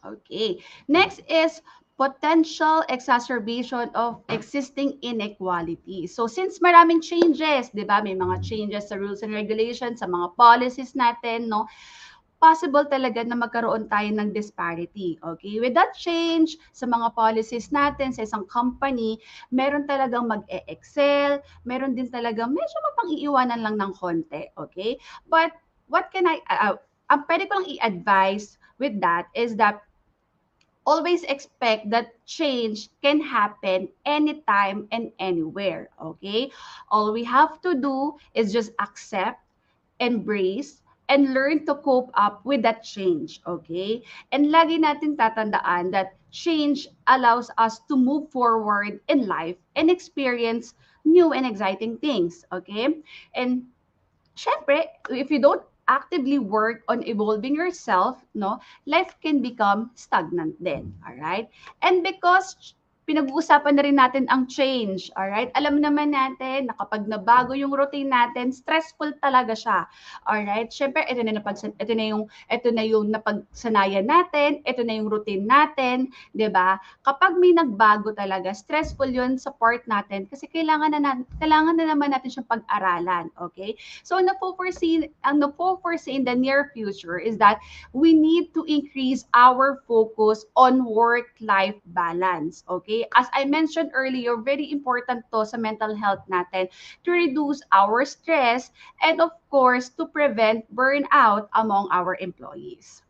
Okay. Next is potential exacerbation of existing inequality. So since maraming changes, 'di ba? May mga changes sa rules and regulations, sa mga policies natin, no? Possible talaga na magkaroon tayo ng disparity. Okay? With that change sa mga policies natin sa isang company, meron talagang mag-excel, meron din talagang medyo mapang-iiwanan lang ng konti. Okay? But what can ang pwede ko lang i-advise with that is that always expect that change can happen anytime and anywhere. Okay? All we have to do is just accept, embrace, and learn to cope up with that change, okay? And lagi natin tatandaan that change allows us to move forward in life and experience new and exciting things, okay? And syempre, if you don't actively work on evolving yourself, no, life can become stagnant then. All right? And because pinag-uusapan na rin natin ang change, all right? Alam naman natin na kapag nabago yung routine natin, stressful talaga siya. All right? Syempre, ito na yung napagsanayan natin, ito na yung routine natin, 'di ba? Kapag may nagbago talaga, stressful 'yun sa part natin kasi kailangan na naman natin siyang pag-aralan, okay? So ang napo-foresee in the near future is that we need to increase our focus on work-life balance, okay? As I mentioned earlier, very important to sa mental health natin to reduce our stress and of course to prevent burnout among our employees.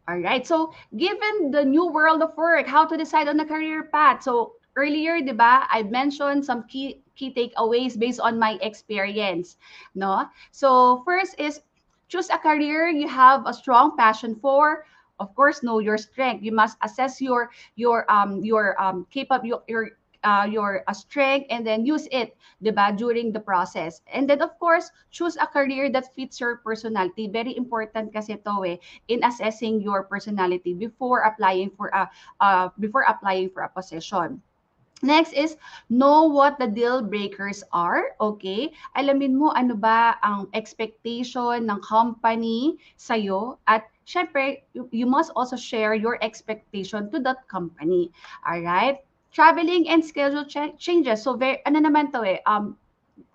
All right. So, given the new world of work, how to decide on a career path. So, earlier, 'di ba, I mentioned some key takeaways based on my experience, no? So, first is choose a career you have a strong passion for. Of course, know your strength. You must assess your strength and then use it, 'di ba, during the process. And then of course, choose a career that fits your personality. Very important kasi to in assessing your personality before applying for a position. Next is know what the deal breakers are, okay? Alamin mo ano ba ang expectation ng company sa'yo at syempre, you must also share your expectation to that company. All right? Traveling and schedule changes. So, ano naman to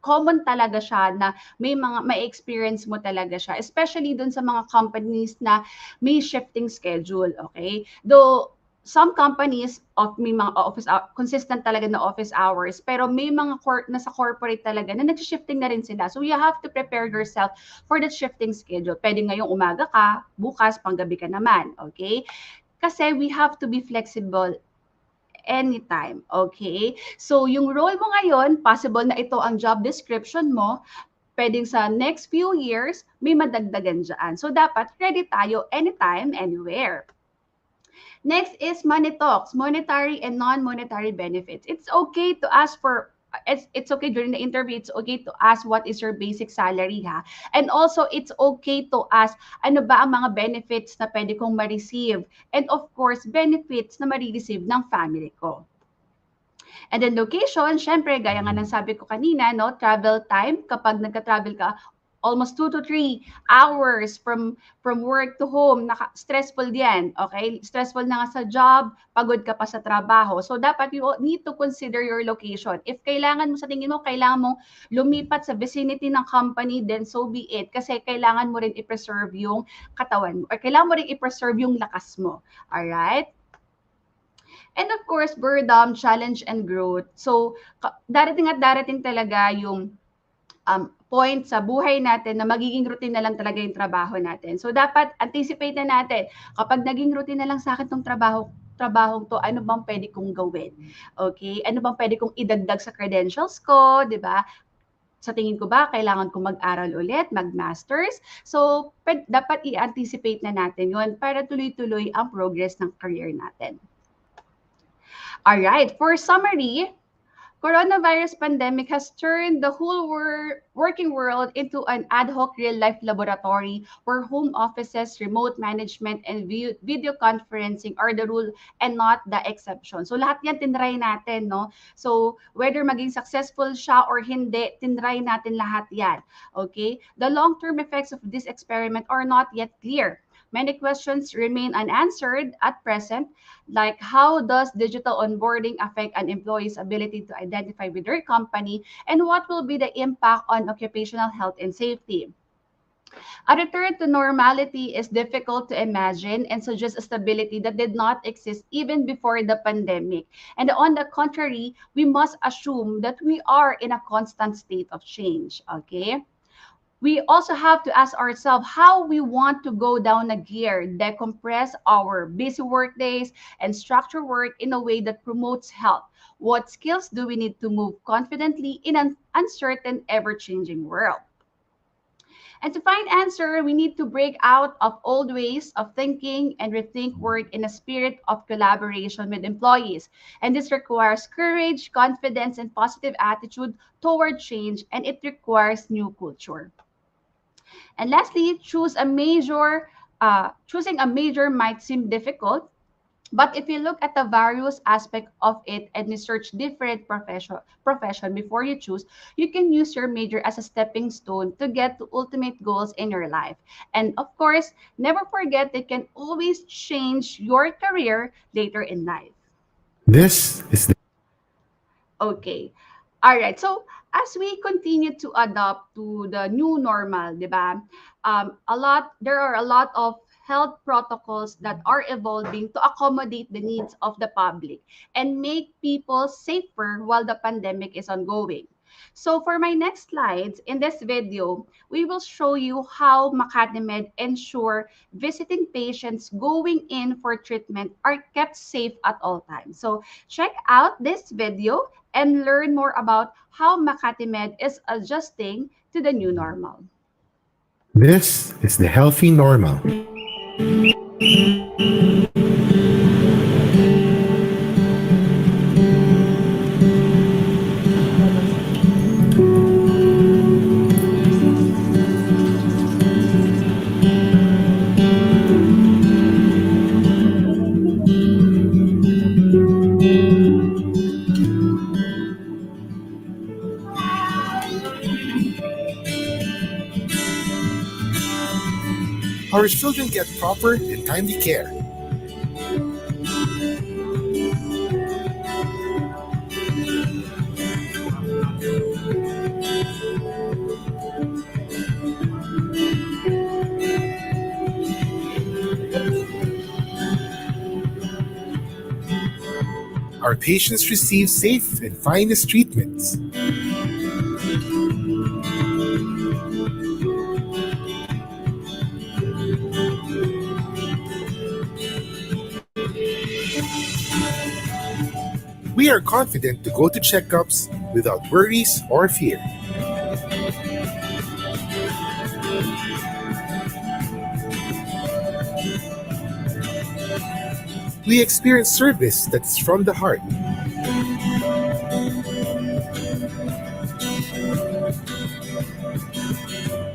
common talaga siya na may experience mo talaga siya, especially dun sa mga companies na may shifting schedule, okay? Though some companies may mga consistent talaga na office hours, pero may mga nasa corporate talaga na nag-shifting na rin sila. So you have to prepare yourself for that shifting schedule. Pwede ngayong umaga ka, bukas panggabi ka naman, okay? Kasi we have to be flexible anytime, okay? So, yung role mo ngayon, possible na ito ang job description mo, pwedeng sa next few years, may madagdagan dyan. So, dapat ready tayo anytime, anywhere. Next is money talks, monetary and non-monetary benefits. It's okay to ask for it's okay during the interview, it's okay to ask what is your basic salary ha. And also it's okay to ask ano ba ang mga benefits na pwede kong ma-receive and of course benefits na ma-receive ng family ko. And then location, syempre gaya nga ng sabi ko kanina, no, travel time kapag nagka-travel ka almost 2 to 3 hours from work to home, stressful yan, okay? Stressful na nga sa job, pagod ka pa sa trabaho. So, dapat you need to consider your location. If kailangan mo, sa tingin mo, kailangan mong lumipat sa vicinity ng company, then so be it. Kasi kailangan mo rin i-preserve yung katawan mo, or kailangan mo rin i-preserve yung lakas mo. Alright? And of course, boredom, challenge, and growth. So, darating at darating talaga yung point sa buhay natin na magiging routine na lang talaga yung trabaho natin. So, dapat anticipate na natin, kapag naging routine na lang sa akin itong trabahong to, ano bang pwede kong gawin? Okay? Ano bang pwede kong idagdag sa credentials ko? Diba? Sa tingin ko ba, kailangan kong mag-aral ulit, mag-masters? So, dapat i-anticipate na natin yun para tuloy-tuloy ang progress ng career natin. Alright, for summary, coronavirus pandemic has turned the whole working world into an ad hoc real-life laboratory where home offices, remote management, and video conferencing are the rule and not the exception. So lahat yan tinry natin, no? So whether maging successful siya or hindi, tinry natin lahat yan. Okay? The long-term effects of this experiment are not yet clear. Many questions remain unanswered at present, like how does digital onboarding affect an employee's ability to identify with their company, and what will be the impact on occupational health and safety? A return to normality is difficult to imagine and suggests a stability that did not exist even before the pandemic. And on the contrary, we must assume that we are in a constant state of change, okay? We also have to ask ourselves how we want to go down a gear, decompress our busy work days, and structure work in a way that promotes health. What skills do we need to move confidently in an uncertain, ever-changing world? And to find answer, we need to break out of old ways of thinking and rethink work in a spirit of collaboration with employees. And this requires courage, confidence, and positive attitude toward change, and it requires new culture. And lastly, choosing a major might seem difficult, but if you look at the various aspects of it and research different profession before you choose, you can use your major as a stepping stone to get to ultimate goals in your life. And of course, never forget they can always change your career later in life.
This is the
Okay. All right. So as we continue to adapt to the new normal, di ba? There are a lot of health protocols that are evolving to accommodate the needs of the public and make people safer while the pandemic is ongoing. So for my next slides in this video, we will show you how Makati Med ensure visiting patients going in for treatment are kept safe at all times. So check out this video and learn more about how Makati Med is adjusting to the new normal.
this is the healthy normal. Our children get proper and timely care. Our patients receive safe and finest treatments. We are confident to go to checkups without worries or fear. We experience service that's from the heart.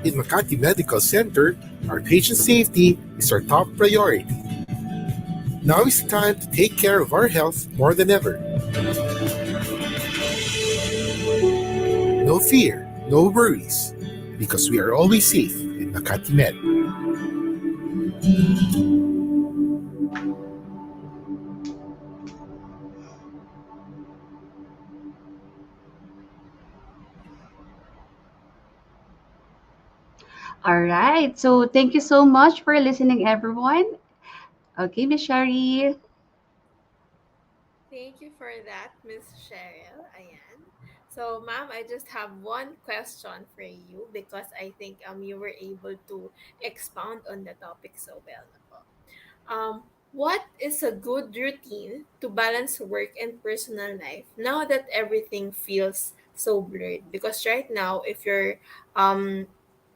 In Makati Medical Center, our patient safety is our top priority. Now is the time to take care of our health more than ever. No fear, no worries, because we are always safe in Makati Med.
All right. So thank you so much for listening, everyone. Okay, Miss Sherry.
Thank you for that, Miss Cheryl. Ayan. So, ma'am, I just have one question for you because I think you were able to expound on the topic so well. What is a good routine to balance work and personal life now that everything feels so blurred? Because right now, if you're um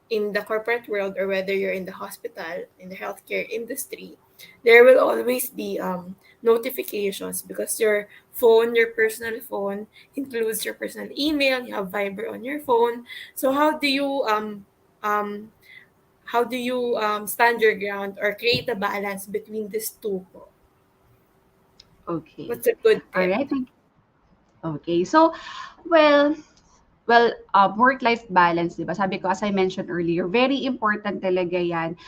in the corporate world or whether you're in the hospital, in the healthcare industry, there will always be notifications because your personal phone includes your personal email, you have Viber on your phone. So um how do you stand your ground or create a balance between these two po?
Okay.
What's a good
All
tip?
right. Okay. So, well, work-life balance, di ba? Sabi ko, as I mentioned earlier, very important talaga yan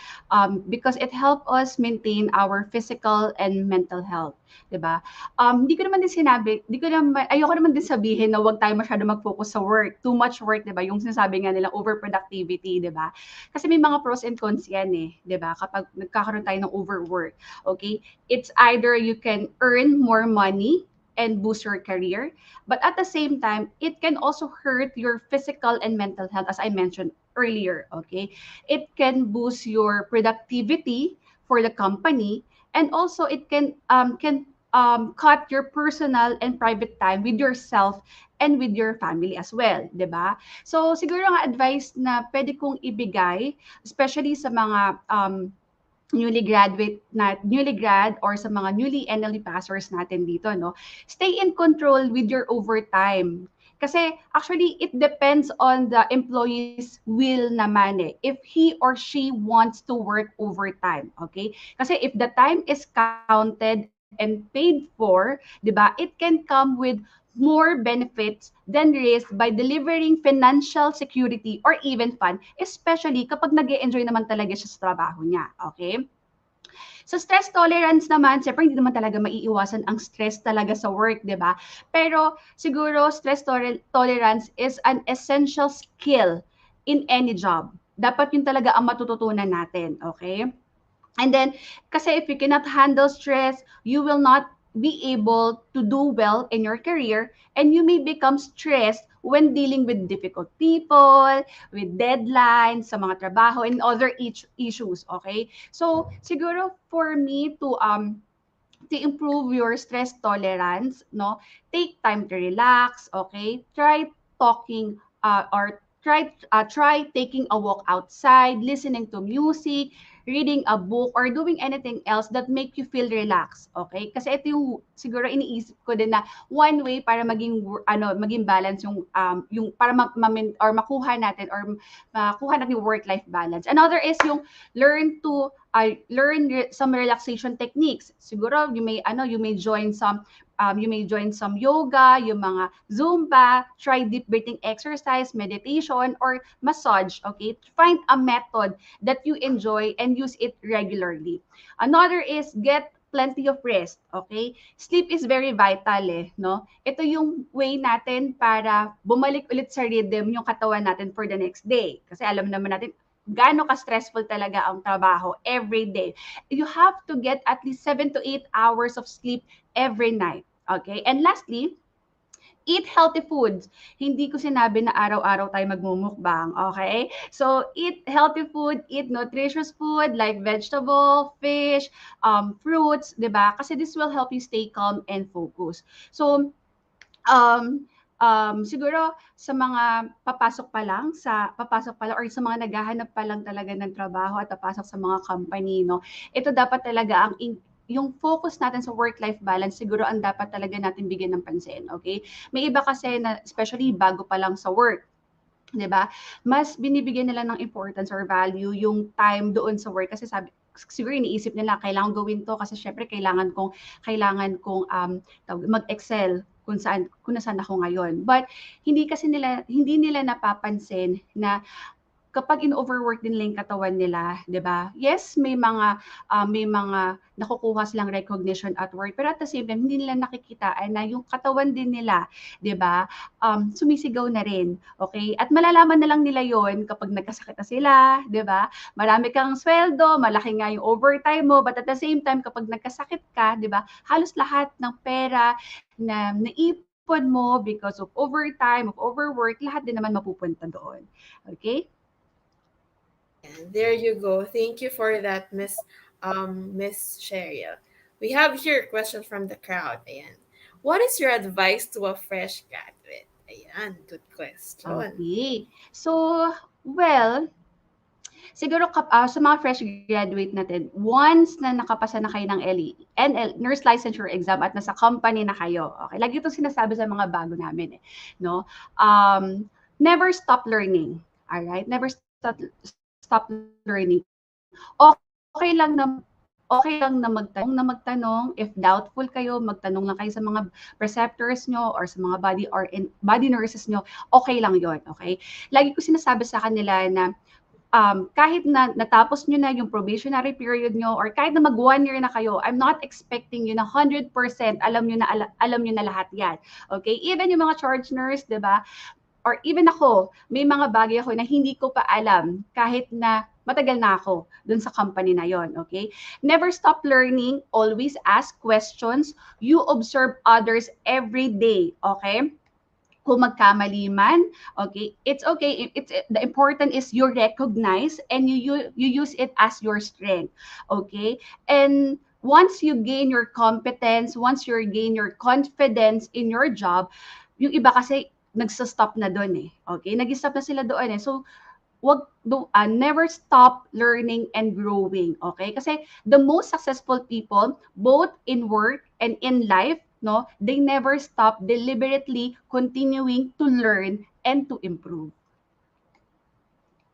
because it helps us maintain our physical and mental health, di ba? Hindi ko naman din sinabi, ayoko naman din sabihin na huwag tayo masyado mag-focus sa work, too much work, di ba? Yung sinasabi nga nila, overproductivity, di ba? Kasi may mga pros and cons yan eh, di ba? Kapag nagkakaroon tayo ng overwork, okay? It's either you can earn more money and boost your career, but at the same time, it can also hurt your physical and mental health, as I mentioned earlier. Okay, it can boost your productivity for the company, and also it can cut your personal and private time with yourself and with your family as well, 'di ba? So siguro ang advice na pwede kong ibigay, especially sa mga newly grad or sa mga newly NLE passers natin dito, no? Stay in control with your overtime. Kasi actually, it depends on the employee's will naman eh. If he or she wants to work overtime, okay? Kasi if the time is counted and paid for, di ba, it can come with more benefits than risk by delivering financial security or even fun, especially kapag nag enjoy naman talaga siya sa trabaho niya, okay? So stress tolerance naman, siyempre hindi naman talaga maiiwasan ang stress talaga sa work, 'di ba? Pero siguro tolerance is an essential skill in any job. Dapat yun talaga ang matututunan natin, okay? And then, kasi if you cannot handle stress, you will not be able to do well in your career and you may become stressed when dealing with difficult people, with deadlines, sa mga trabaho, and other issues, okay? So, siguro for me to improve your stress tolerance, no? Take time to relax, okay? Try talking or try taking a walk outside, listening to music, reading a book, or doing anything else that make you feel relaxed, okay? Kasi ito yung siguro iniisip ko din na one way para maging balance yung para or makuha natin yung work-life balance. Another is yung learn some relaxation techniques. Siguro you may join some yoga, yung mga Zumba, try deep breathing exercise, meditation, or massage, okay? Find a method that you enjoy and use it regularly. Another is get plenty of rest, okay? Sleep is very vital no? Ito yung way natin para bumalik ulit sa rhythm yung katawan natin for the next day. Kasi alam naman natin, gaano ka-stressful talaga ang trabaho every day. You have to get at least 7 to 8 hours of sleep every night. Okay? And lastly, eat healthy foods. Hindi ko sinabi na araw-araw tayo magmumukbang, okay? So, eat healthy food, eat nutritious food like vegetable, fish, fruits, 'di ba? Kasi this will help you stay calm and focused. So, um, siguro sa mga papasok pa lang or sa mga naghahanap pa lang talaga ng trabaho at papasok sa mga company, no? Ito dapat talaga yung focus natin sa work-life balance, siguro ang dapat talaga natin bigyan ng pansin, okay? May iba kasi na especially bago pa lang sa work, 'di ba? Mas binibigyan nila ng importance or value yung time doon sa work kasi siguro iniisip nila kailangan gawin to kasi syempre kailangan kong mag-excel kung nasaan ako ngayon. But hindi nila napapansin na kapag in-overwork din lang yung katawan nila, 'di ba? Yes, may mga nakukuha silang recognition at work, pero at the same time hindi nila nakikitaan na yung katawan din nila, 'di ba? Sumisigaw na rin, okay? At malalaman na lang nila 'yon kapag nagkasakit na sila, 'di ba? Marami kang sweldo, malaki nga yung overtime mo, but at the same time kapag nagkasakit ka, 'di ba? Halos lahat ng pera na naipon mo because of overtime, of overwork, lahat din naman mapupunta doon. Okay?
And there you go. Thank you for that, Miss Cherryl. We have here a question from the crowd. Ayan. What is your advice to a fresh graduate? Ayan, good question.
Okay. So, well, siguro sa mga fresh graduate natin, once na nakapasa na kayo ng Nurse Licensure Exam at nasa company na kayo, okay, lagi itong sinasabi sa mga bago namin, no? Never stop learning, alright? Never stop learning. Okay lang na magtanong. If doubtful kayo, magtanong lang kayo sa mga preceptors nyo or sa mga body nurses nyo, okay lang yon, okay? Lagi ko sinasabi sa kanila na kahit na natapos nyo na yung probationary period nyo or kahit na mag 1 year na kayo, I'm not expecting you na 100% alam nyo na lahat yan. Okay? Even yung mga charge nurse, 'di ba? Or even ako, may mga bagay ako na hindi ko pa alam kahit na matagal na ako dun sa company na yon, okay? Never stop learning, always ask questions, you observe others every day, okay? Kung magkamali man, okay, it's okay. The important is you recognize and you use it as your strength, okay? And once you gain your competence, once you gain your confidence in your job, yung iba kasi nagsa-stop na doon eh. Okay? Nag-stop na sila doon eh. So, never stop learning and growing. Okay? Kasi the most successful people, both in work and in life, no, they never stop deliberately continuing to learn and to improve.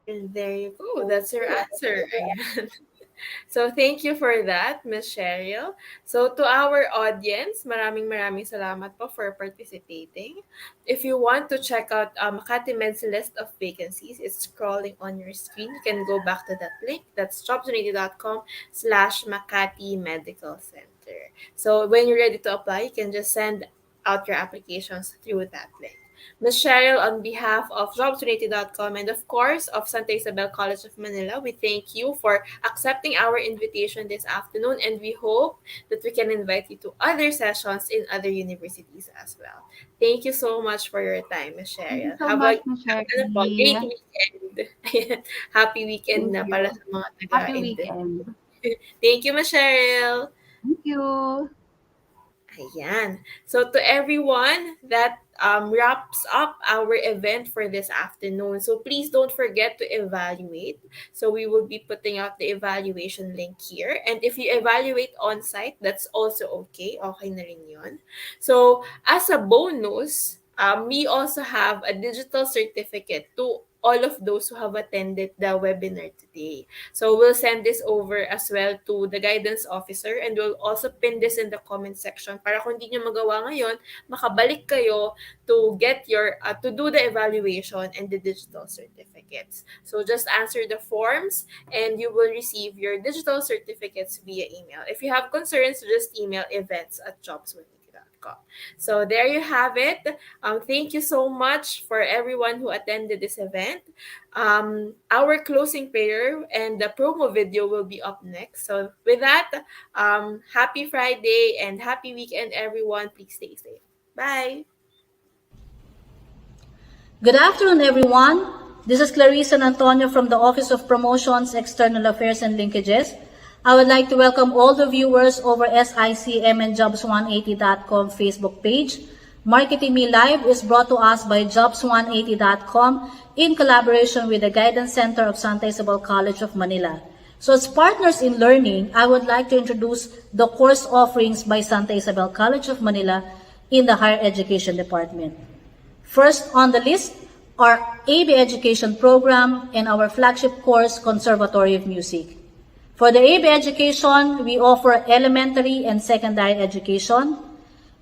And there you go. That's your answer. Ayan. So, thank you for that, Ms. Cheryl. So, to our audience, maraming salamat po for participating. If you want to check out Makati Med's list of vacancies, it's scrolling on your screen. You can go back to that link. That's jobs180.com/Makati Medical Center. So, when you're ready to apply, you can just send out your applications through that link. Ms. Cheryl, on behalf of jobs180.com and of course of Santa Isabel College of Manila, we thank you for accepting our invitation this afternoon, and we hope that we can invite you to other sessions in other universities as well. Thank you so much for your time, Ms.
Thank you
Cheryl.
so
Have
much,
a
Ms.
great
Sherry.
weekend. Happy weekend
Thank
na
you.
pala sa mga
Happy
taga-Inde.
weekend.
Thank you, Ms. Cheryl.
Thank you.
Ayan. So to everyone, that wraps up our event for this afternoon. So please don't forget to evaluate. So we will be putting out the evaluation link here. And if you evaluate on-site, that's also okay. Okay na rin yun. So as a bonus, we also have a digital certificate to all of those who have attended the webinar today. So we'll send this over as well to the guidance officer, and we'll also pin this in the comment section para kung hindi nyo magawa ngayon, makabalik kayo to get your, to do the evaluation and the digital certificates. So just answer the forms and you will receive your digital certificates via email. If you have concerns, just email events@jobs180.com. So there you have it. Thank you so much for everyone who attended this event. Our closing prayer and the promo video will be up next. So with that, happy Friday and happy weekend, everyone. Please stay safe. Bye.
Good afternoon, everyone. This is Clarissa and Antonio from the Office of Promotions, External Affairs and Linkages. I would like to welcome all the viewers over SICM and Jobs180.com Facebook page. Marketing Me Live is brought to us by Jobs180.com in collaboration with the Guidance Center of Santa Isabel College of Manila. So as partners in learning, I would like to introduce the course offerings by Santa Isabel College of Manila in the Higher Education Department. First on the list are AB Education Program and our flagship course, Conservatory of Music. For the AB Education, we offer elementary and secondary education,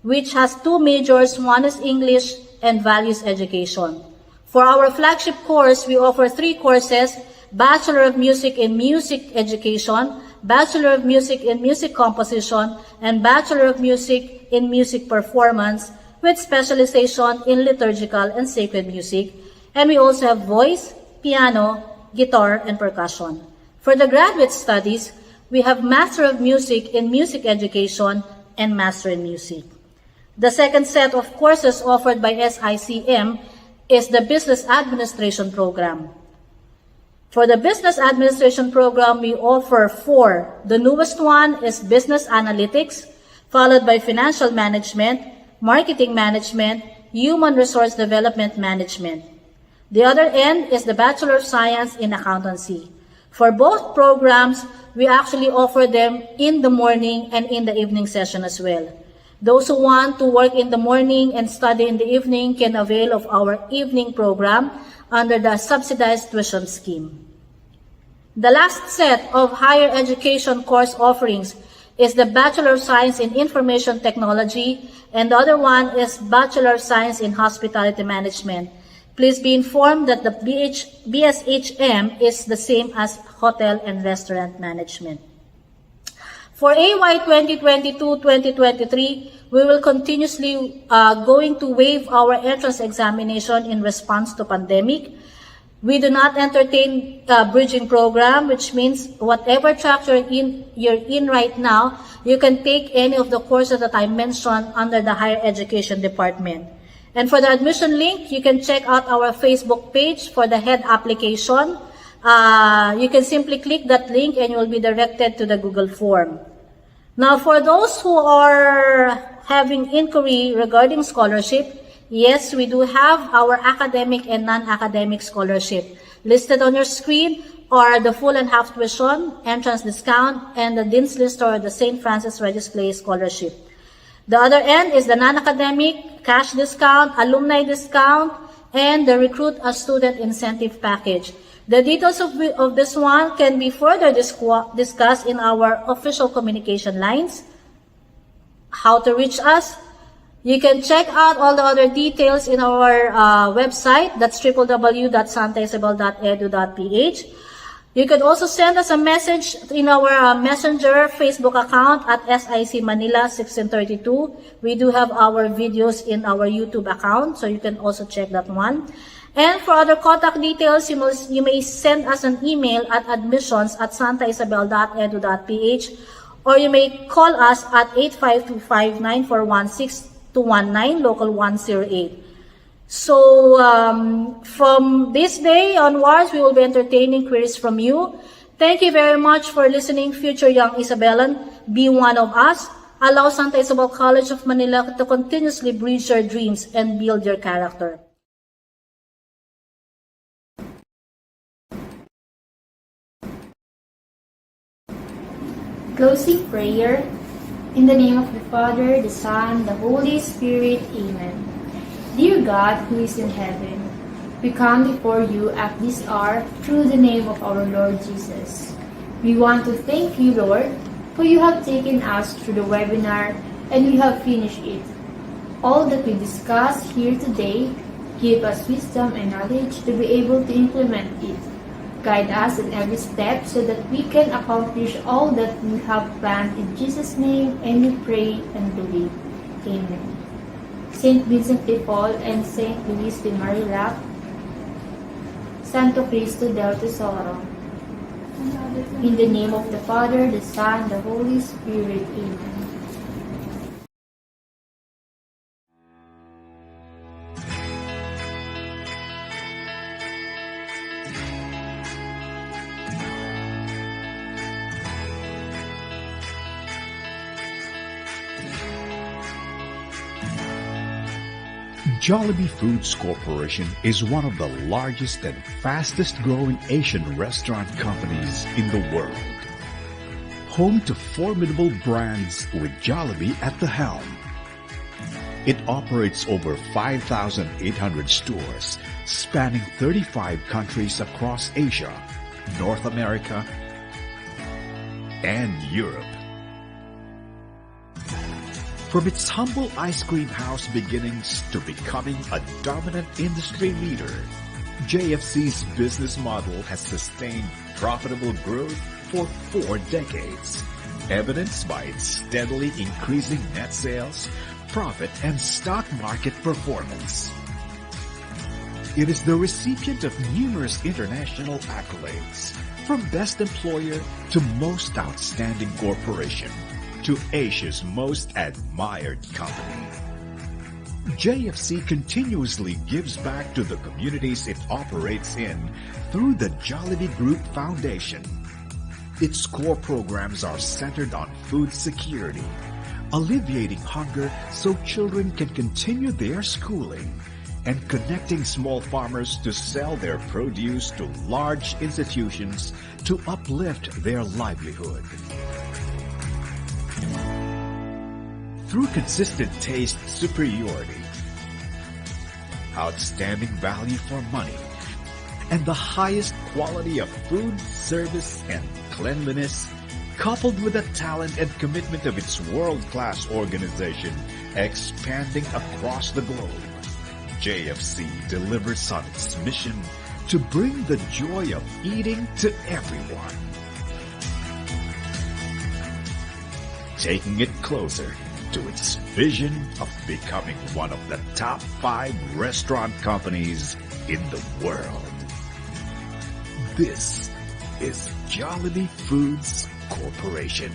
which has two majors. One is English and Values Education. For our flagship course, we offer three courses: Bachelor of Music in Music Education, Bachelor of Music in Music Composition, and Bachelor of Music in Music Performance, with specialization in liturgical and sacred music. And we also have voice, piano, guitar, and percussion. For the graduate studies, we have Master of Music in Music Education and Master in Music. The second set of courses offered by SICM is the Business Administration Program. For the Business Administration Program, we offer four. The newest one is Business Analytics, followed by Financial Management, Marketing Management, Human Resource Development Management. The other end is the Bachelor of Science in Accountancy. For both programs, we actually offer them in the morning and in the evening session as well. Those who want to work in the morning and study in the evening can avail of our evening program under the subsidized tuition scheme. The last set of higher education course offerings is the Bachelor of Science in Information Technology, and the other one is Bachelor of Science in Hospitality Management. Please be informed that the BSHM is the same as Hotel and Restaurant Management. For AY 2022-2023, we will continuously going to waive our entrance examination in response to pandemic. We do not entertain bridging program, which means whatever track you're in right now, you can take any of the courses that I mentioned under the Higher Education Department. And for the admission link, you can check out our Facebook page for the head application. You can simply click that link and you will be directed to the Google form. Now, for those who are having inquiry regarding scholarship, yes, we do have our academic and non-academic scholarship. Listed on your screen are the full and half tuition, entrance discount, and the Dean's List or the St. Francis Regis Clay Scholarship. The other end is the non-academic, cash discount, alumni discount, and the Recruit a Student Incentive Package. The details of this one can be further discussed in our official communication lines. How to reach us? You can check out all the other details in our website. That's www.santaisabel.edu.ph. You can also send us a message in our Messenger Facebook account at SIC Manila 1632. We do have our videos in our YouTube account, so you can also check that one. And for other contact details, you may send us an email at admissions@santaisabel.edu.ph, or you may call us at 8525-941-6219, local 108. So from this day onwards, we will be entertaining queries from you. Thank you very much for listening, future young Isabelan. Be one of us. Allow Santa Isabel College of Manila to continuously breed your dreams and build your character.
Closing prayer. In the name of the Father, the Son, the Holy Spirit. Amen. Dear God, who is in heaven, we come before you at this hour through the name of our Lord Jesus. We want to thank you, Lord, for you have taken us through the webinar and we have finished it. All that we discussed here today, give us wisdom and knowledge to be able to implement it. Guide us in every step so that we can accomplish all that we have planned in Jesus' name, and we pray and believe. Amen. Saint Vincent de Paul and Saint Luis de Marilac, Santo Cristo del Tesoro. In the name of the Father, the Son, the Holy Spirit. Amen.
Jollibee Foods Corporation is one of the largest and fastest growing Asian restaurant companies in the world. Home to formidable brands with Jollibee at the helm. It operates over 5,800 stores spanning 35 countries across Asia, North America, and Europe. From its humble ice cream house beginnings to becoming a dominant industry leader, JFC's business model has sustained profitable growth for 4 decades, evidenced by its steadily increasing net sales, profit, and stock market performance. It is the recipient of numerous international accolades, from Best Employer to Most Outstanding Corporation, to Asia's most admired company. JFC continuously gives back to the communities it operates in through the Jollibee Group Foundation. Its core programs are centered on food security, alleviating hunger so children can continue their schooling, and connecting small farmers to sell their produce to large institutions to uplift their livelihood. Through consistent taste superiority, outstanding value for money, and the highest quality of food, service, and cleanliness, coupled with the talent and commitment of its world-class organization expanding across the globe, JFC delivers on its mission to bring the joy of eating to everyone. Taking it closer to its vision of becoming one of the top 5 restaurant companies in the world. This is Jollibee Foods Corporation.